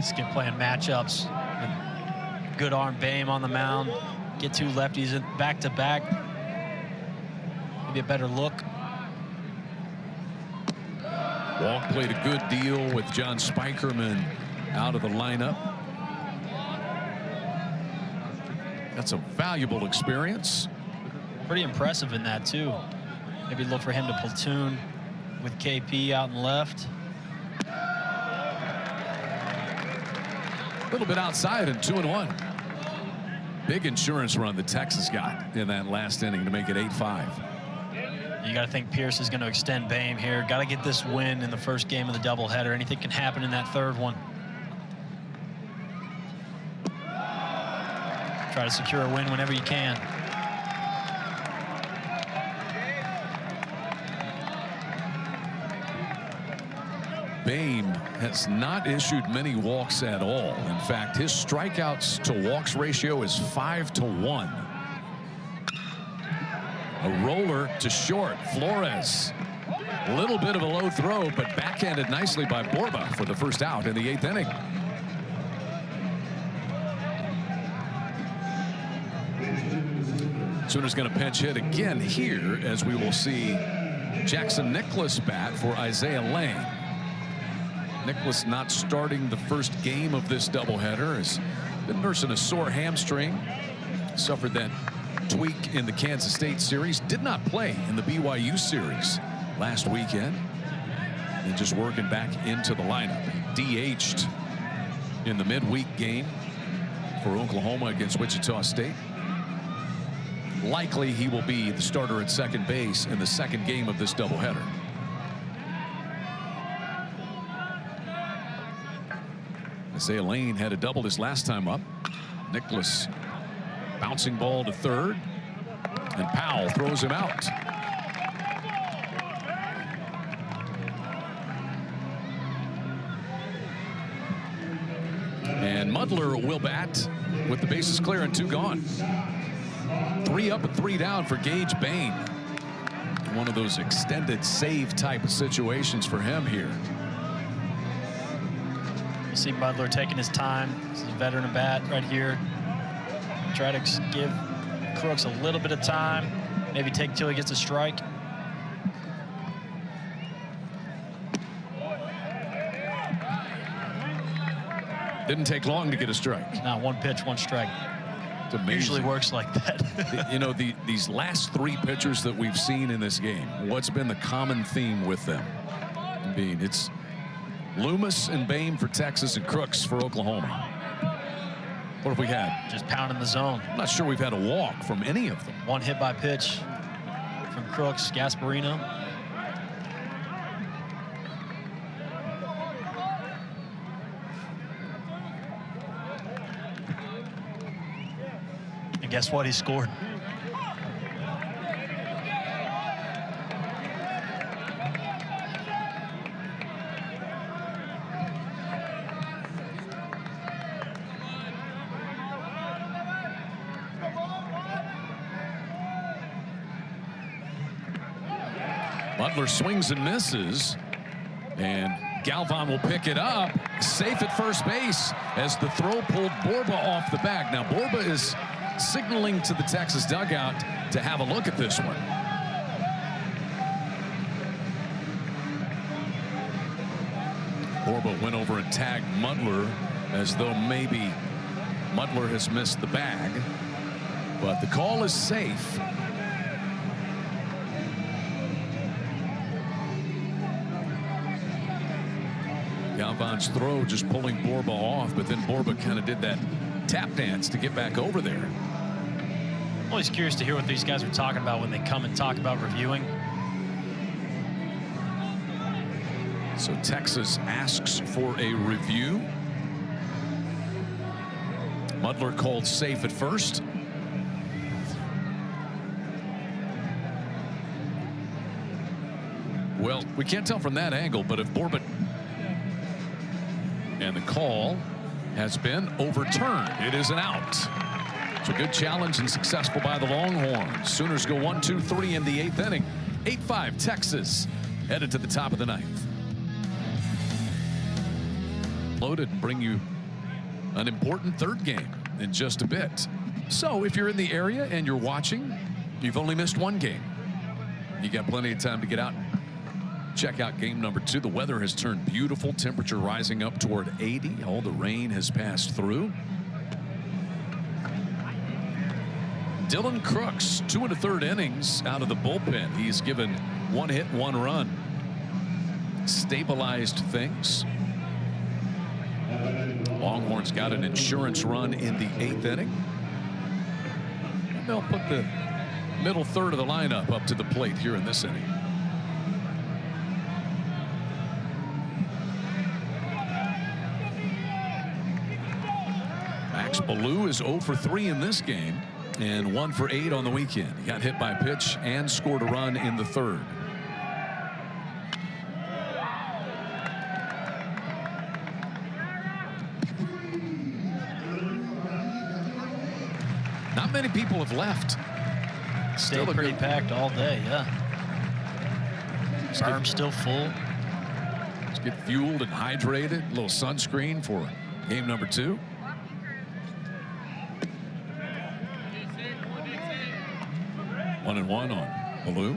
Skip playing matchups. Good arm Bain on the mound. Get 2 lefties in back to back. Maybe a better look. Walk played a good deal with John Spikerman out of the lineup. That's a valuable experience. Pretty impressive in that too. Maybe look for him to platoon with KP out and left. A little bit outside and 2-1. Big insurance run that Texas got in that last inning to make it 8-5. You got to think Pierce is going to extend Bain here. Got to get this win in the first game of the doubleheader. Anything can happen in that 3rd one. Try to secure a win whenever you can. Bain has not issued many walks at all. In fact, his strikeouts to walks ratio is 5-1. A roller to short. Flores. A little bit of a low throw, but backhanded nicely by Borba for the first out in the 8th inning. Sooners going to pinch hit again here, as we will see Jackson Nicholas bat for Isaiah Lane. Nicholas not starting the first game of this doubleheader. Has been nursing a sore hamstring. Suffered that tweak in the Kansas State series. Did not play in the BYU series last weekend. And just working back into the lineup. DH'd in the midweek game for Oklahoma against Wichita State. Likely he will be the starter at second base in the second game of this doubleheader. Isaiah Lane had a double his last time up. Nicholas bouncing ball to third, and Powell throws him out. And Mudler will bat with the bases clear and 2 gone. 3 up and 3 down for Gage Bain. One of those extended save type of situations for him here. You see Mudler taking his time. This is a veteran bat right here. Try to give Crooks a little bit of time. Maybe take till he gets a strike. Didn't take long to get a strike. Not 1 pitch, 1 strike. It's amazing. Usually works like that. You know, these last 3 pitchers that we've seen in this game, what's been the common theme with them? It's Loomis and Bain for Texas and Crooks for Oklahoma. What have we had? Just pounding the zone. I'm not sure we've had a walk from any of them. 1 hit by pitch from Crooks. Gasparino. And guess what? He scored. Butler swings and misses, and Galvan will pick it up. Safe at first base as the throw pulled Borba off the bag. Now Borba is signaling to the Texas dugout to have a look at this one. Borba went over and tagged Mudler as though maybe Mudler has missed the bag, but the call is safe. Galvan's throw just pulling Borba off, but then Borba kind of did that tap dance to get back over there. I'm always curious to hear what these guys are talking about when they come and talk about reviewing. So Texas asks for a review. Mudler called safe at first. Well, we can't tell from that angle, but if Borba... And the call has been overturned. It is an out. It's a good challenge and successful by the Longhorns. Sooners go 1-2-3 in the 8th inning. 8-5 Texas headed to the top of the 9th. Loaded and bring you an important 3rd game in just a bit. So if you're in the area and you're watching, you've only missed 1 game. You got plenty of time to get out and check out game number 2. The weather has turned beautiful. Temperature rising up toward 80. All the rain has passed through. Dylan Crooks, 2 1/3 innings out of the bullpen. He's given 1 hit, 1 run. Stabilized things. Longhorns got an insurance run in the 8th inning. And they'll put the middle third of the lineup up to the plate here in this inning. Max Ballou is 0 for 3 in this game and 1 for 8 on the weekend. He got hit by a pitch and scored a run in the 3rd. Not many people have left Stayed pretty packed all day, yeah. Arm's still full. Let's get fueled and hydrated. A little sunscreen for game number 2. One and one on Baloo.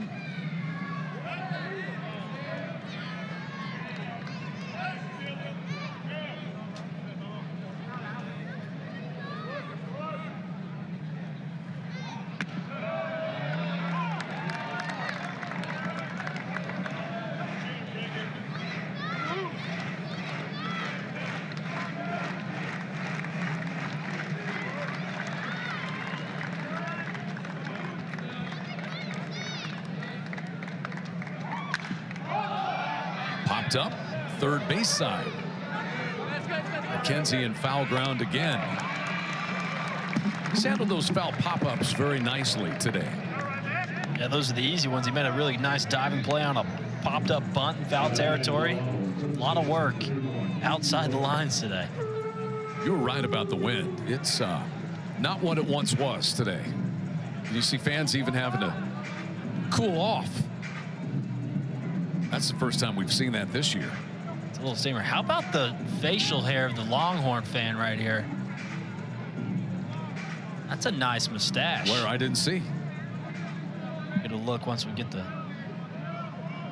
Popped up, third base side. McKenzie in foul ground again. He's handled those foul pop-ups very nicely today. Yeah, those are the easy ones. He made a really nice diving play on a popped-up bunt in foul territory. A lot of work outside the lines today. You were right about the wind. It's not what it once was today. You see fans even having to cool off. That's the first time we've seen that this year. It's a little steamer. How about the facial hair of the Longhorn fan right here? That's a nice mustache. Where I didn't see. Get a look once we get the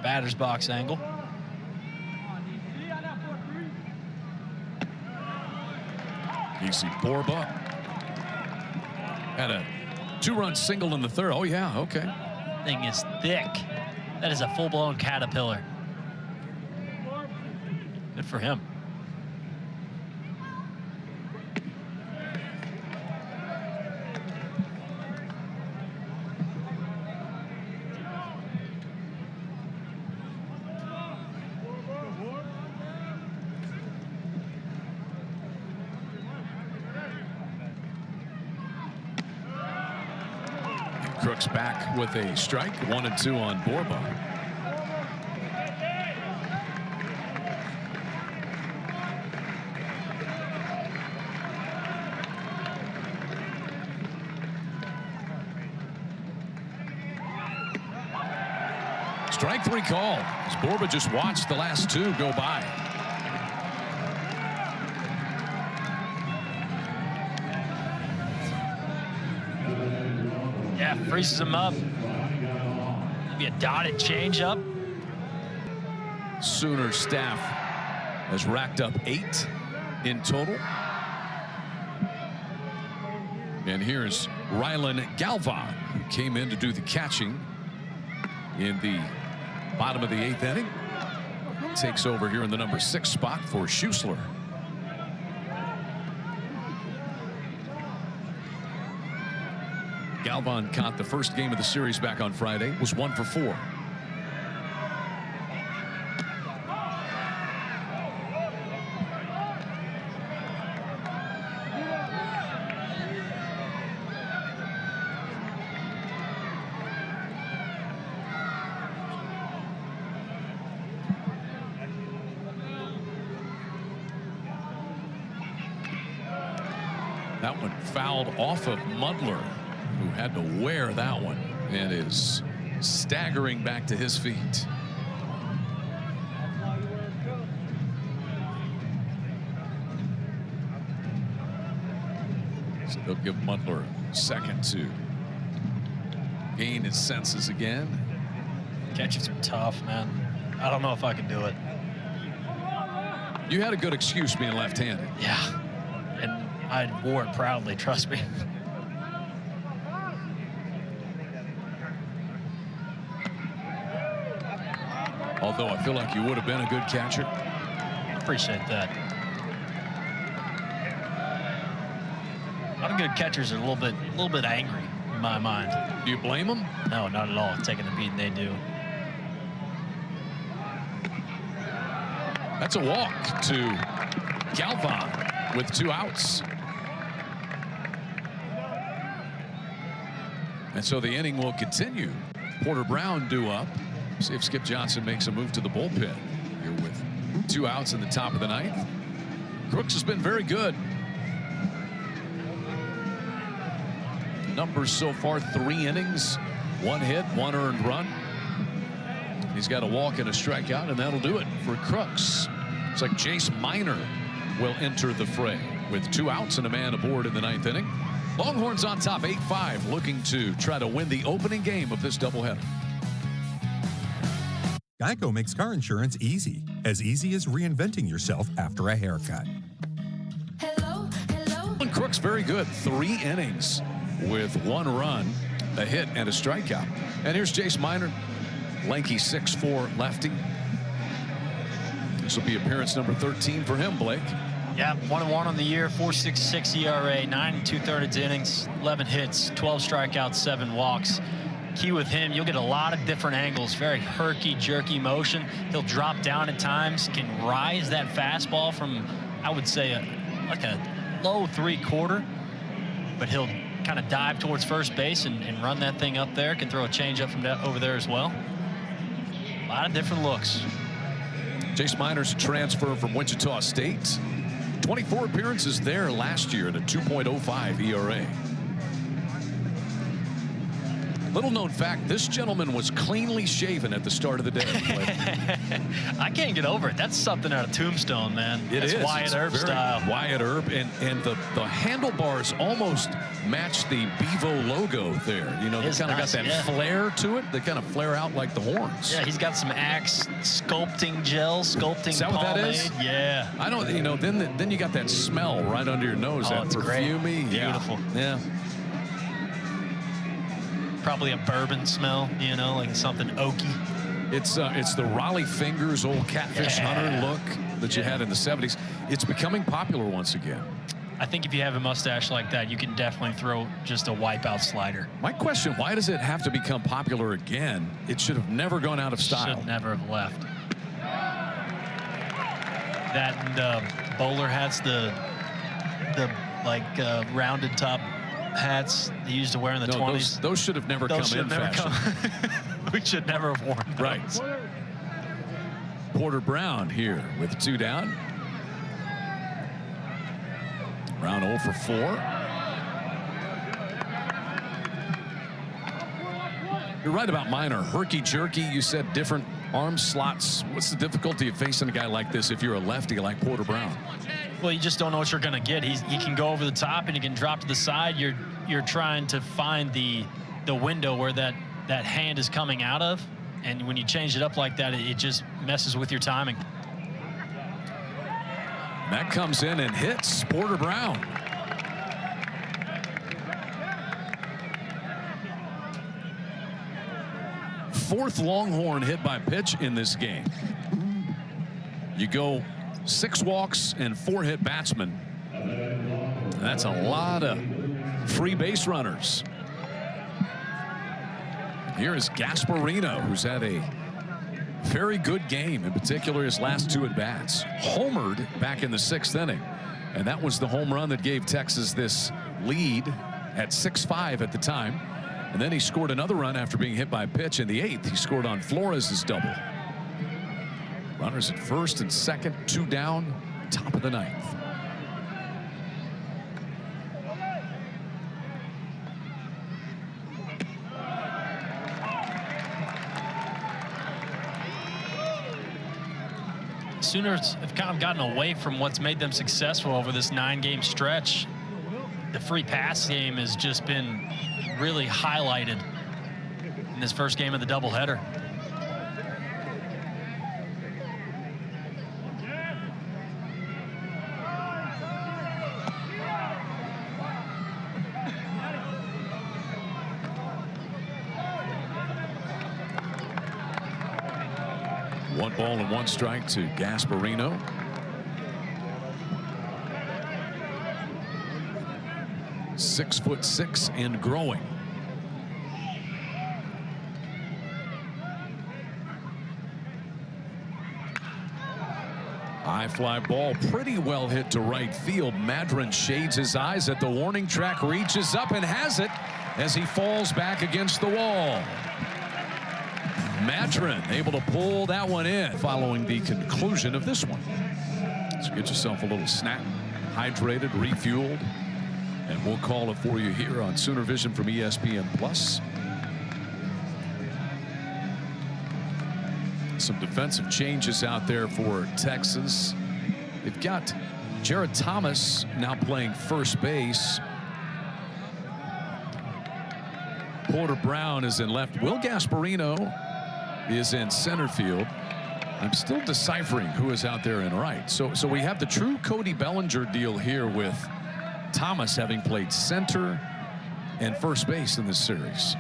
batter's box angle. You see Borba had a 2-run single in the third. Oh yeah, okay. Thing is thick. That is a full-blown caterpillar. Good for him. Crooks back with a strike. 1-2 on Borba. Strike 3 call as Borba just watched the last 2 go by. Yeah, freezes him up. Maybe a dotted changeup. Sooner staff has racked up 8 in total. And here's Rylan Galvan, who came in to do the catching in the bottom of the 8th inning. Takes over here in the number 6 spot for Schussler. Galvan caught the first game of the series back on Friday, was 1 for 4. That one fouled off of Mudler, who had to wear that one and is staggering back to his feet. So they'll give Mudler a second to gain his senses again. Catches are tough, man. I don't know if I can do it. You had a good excuse being left-handed. Yeah, and I wore it proudly, trust me. Although I feel like you would have been a good catcher. Appreciate that. A lot of good catchers are a little bit angry in my mind. Do you blame them? No, not at all. Taking the beating they do. That's a walk to Galvan with 2 outs. And so the inning will continue. Porter Brown due up. See if Skip Johnson makes a move to the bullpen here with 2 outs in the top of the 9th. Crooks has been very good. Numbers so far: 3 innings, 1 hit, 1 earned run. He's got a walk and a strikeout, and that'll do it for Crooks. It's like Jace Miner will enter the fray with 2 outs and a man aboard in the 9th inning. Longhorns on top 8-5, looking to try to win the opening game of this doubleheader. Geico makes car insurance easy as reinventing yourself after a haircut. Hello, hello. And Crooks very good. 3 innings with 1 run, a hit, and a strikeout. And here's Jace Miner, lanky 6'4" lefty. This will be appearance number 13 for him, Blake. Yeah, 1-1 on the year, 4.66 ERA, 9 2/3 innings, 11 hits, 12 strikeouts, 7 walks. Key with him, you'll get a lot of different angles, very herky, jerky motion. He'll drop down at times, can rise that fastball from, I would say, like a low 3/4, but he'll kind of dive towards first base and run that thing up there. Can throw a changeup from over there as well. A lot of different looks. Jace Miner's a transfer from Wichita State. 24 appearances there last year at a 2.05 ERA. Little known fact, this gentleman was cleanly shaven at the start of the day. I can't get over it. That's something out of Tombstone, man. It's Wyatt Earp style. Wyatt Earp, and the handlebars almost match the Bevo logo there. You know, they kind of got that flair to it. They kind of flare out like the horns. Yeah, he's got some Axe sculpting gel, sculpting is that pomade. What that is? Yeah. I don't, you know, then you got that smell right under your nose. Oh, that it's perfumey. great. Beautiful. Yeah. Probably a bourbon smell, you know, like something oaky. It's the Raleigh Fingers old catfish hunter look that you had in the 70s. It's becoming popular once again. I think if you have a mustache like that, you can definitely throw just a wipeout slider. My question, why does it have to become popular again? It should have never gone out of style. Should never have left. That and bowler hats, the rounded top hats they used to wear in the 20s. Those should have never come in fashion. We should never have worn those. Right. Porter Brown here with 2 down. Brown 0 for 4. You're right about Miner. Herky-jerky, you said different arm slots. What's the difficulty of facing a guy like this if you're a lefty like Porter Brown? Well, you just don't know what you're going to get. He can go over the top and he can drop to the side. You're trying to find the window where that hand is coming out of, and when you change it up like that, it just messes with your timing. That comes in and hits Porter Brown. Fourth Longhorn hit by pitch in this game. You go 6 walks and 4 hit batsmen. That's a lot of free base runners. Here is Gasparino, who's had a very good game, in particular his last 2 at-bats. Homered back in the 6th inning, and that was the home run that gave Texas this lead at 6-5 at the time. And then he scored another run after being hit by a pitch in the 8th. He scored on Flores' double. Runners at first and second, 2 down, top of the 9th. Sooners have kind of gotten away from what's made them successful over this 9-game stretch. The free pass game has just been really highlighted in this first game of the doubleheader. One ball and 1 strike to Gasparino. .6'6" and growing. High fly ball, pretty well hit to right field. Madron shades his eyes at the warning track, reaches up and has it as he falls back against the wall. Madron able to pull that one in following the conclusion of this one. So get yourself a little snack, hydrated, refueled, and we'll call it for you here on Sooner Vision from ESPN Plus. Some defensive changes out there for Texas. They've got Jared Thomas now playing first base. Porter Brown is in left. Will Gasparino is in center field. I'm still deciphering who is out there in right. So we have the true Cody Bellinger deal here with Thomas having played center and first base in this series.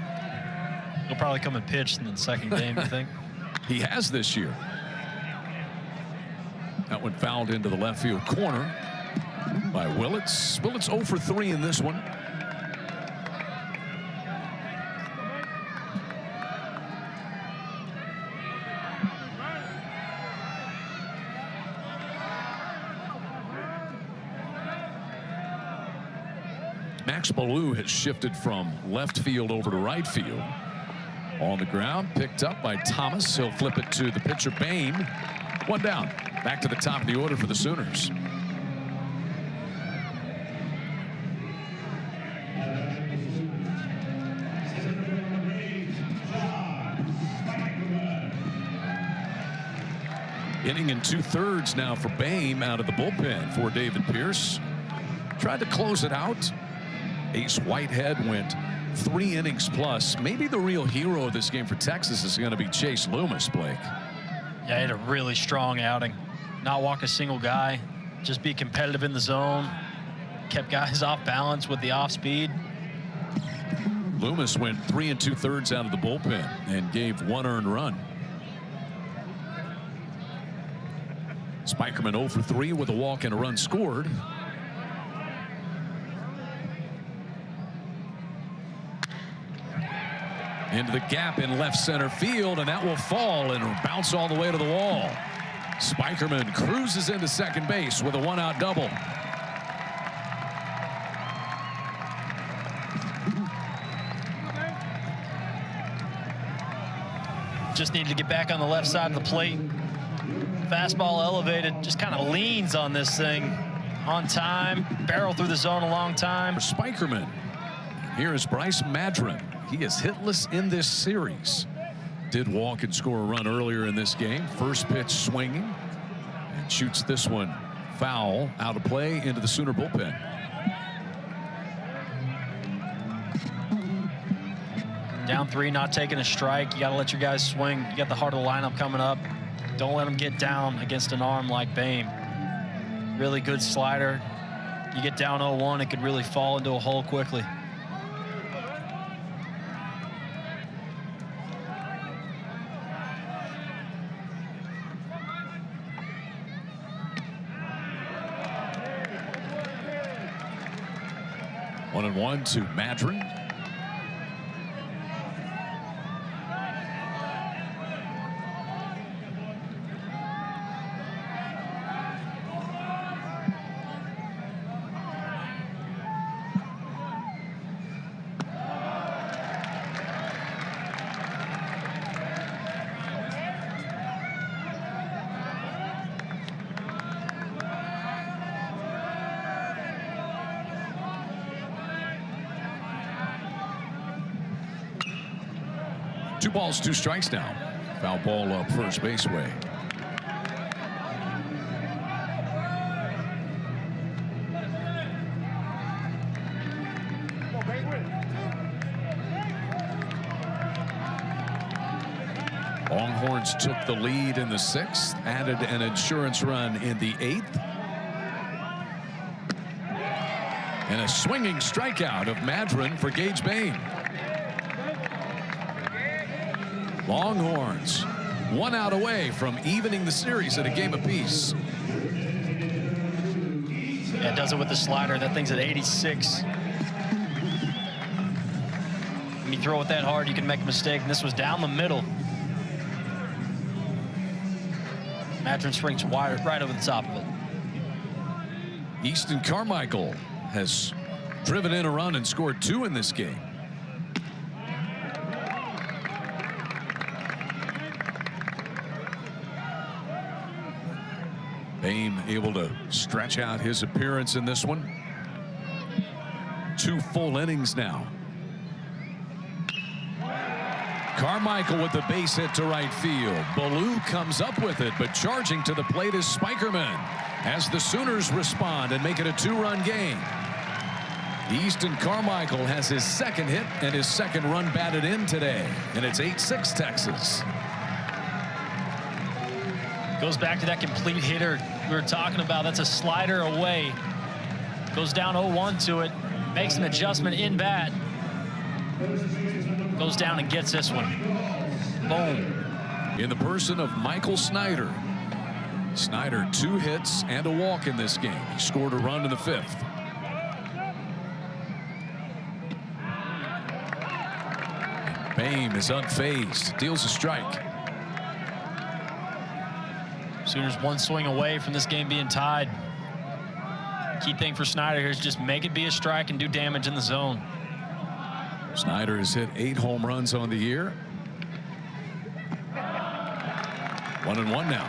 He'll probably come and pitch in the second game, you think? He has this year. That one fouled into the left field corner by Willits. Willits 0 for 3 in this one. Max Ballou has shifted from left field over to right field. On the ground, picked up by Thomas. He'll flip it to the pitcher, Bain. One down. Back to the top of the order for the Sooners. Inning and 2/3 now for Bain out of the bullpen for David Pierce. Tried to close it out. Ace Whitehead went 3 innings plus. Maybe the real hero of this game for Texas is going to be Chase Loomis, Blake. Yeah, he had a really strong outing. Not walk a single guy, just be competitive in the zone. Kept guys off balance with the off speed. Loomis went 3 2/3 out of the bullpen and gave 1 earned run. Spikerman 0 for 3 with a walk and a run scored. Into the gap in left center field, and that will fall and bounce all the way to the wall. Spikerman cruises into second base with a 1-out double. Just needed to get back on the left side of the plate. Fastball elevated, just kind of leans on this thing. On time, barrel through the zone a long time. For Spikerman, here is Bryce Madron. He is hitless in this series. Did walk and score a run earlier in this game. First pitch swinging and shoots this one foul out of play into the Sooner bullpen. Down 3, not taking a strike. You got to let your guys swing. You got the heart of the lineup coming up. Don't let them get down against an arm like Bain. Really good slider. You get down 0-1, it could really fall into a hole quickly. One and one to Madron. Two balls, 2 strikes now. Foul ball up first base way. Longhorns took the lead in the 6th, added an insurance run in the 8th. And a swinging strikeout of Madron for Gage Bain. Longhorns 1 out away from evening the series at a game apiece. Yeah, it does it with the slider. That thing's at 86. When you throw it that hard, you can make a mistake. And this was down the middle. Madron springs wide right over the top of it. Easton Carmichael has driven in a run and scored 2 in this game. Bain able to stretch out his appearance in this one. 2 full innings now. Carmichael with the base hit to right field. Ballou comes up with it, but charging to the plate is Spikerman as the Sooners respond and make it a 2-run game. Easton Carmichael has his second hit and his second run batted in today, and it's 8-6 Texas. Goes back to that complete hitter we were talking about. That's a slider away. Goes down 0-1 to it. Makes an adjustment in bat. Goes down and gets this one. Boom. In the person of Michael Snyder. Snyder 2 hits and a walk in this game. He scored a run in the 5th. Boehm is unfazed, deals a strike. Sooners one swing away from this game being tied. Key thing for Snyder here is just make it be a strike and do damage in the zone. Snyder has hit 8 home runs on the year. 1-1 now.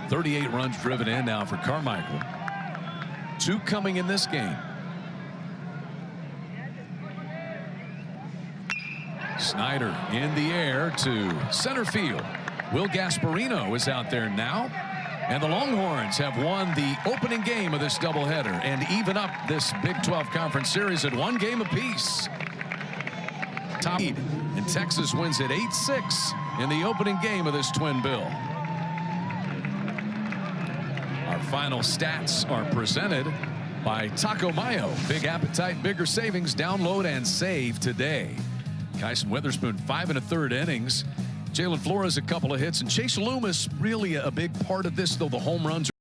.38 runs driven in now for Carmichael. 2 coming in this game. Snyder in the air to center field. Will Gasparino is out there now. And the Longhorns have won the opening game of this doubleheader and even up this Big 12 Conference Series at 1 game apiece. Top lead, and Texas wins at 8-6 in the opening game of this twin bill. Our final stats are presented by Taco Mayo. Big appetite, bigger savings. Download and save today. Kyson Witherspoon 5 1/3 innings. Jalen Flores a couple of hits, and Chase Loomis really a big part of this, though the home runs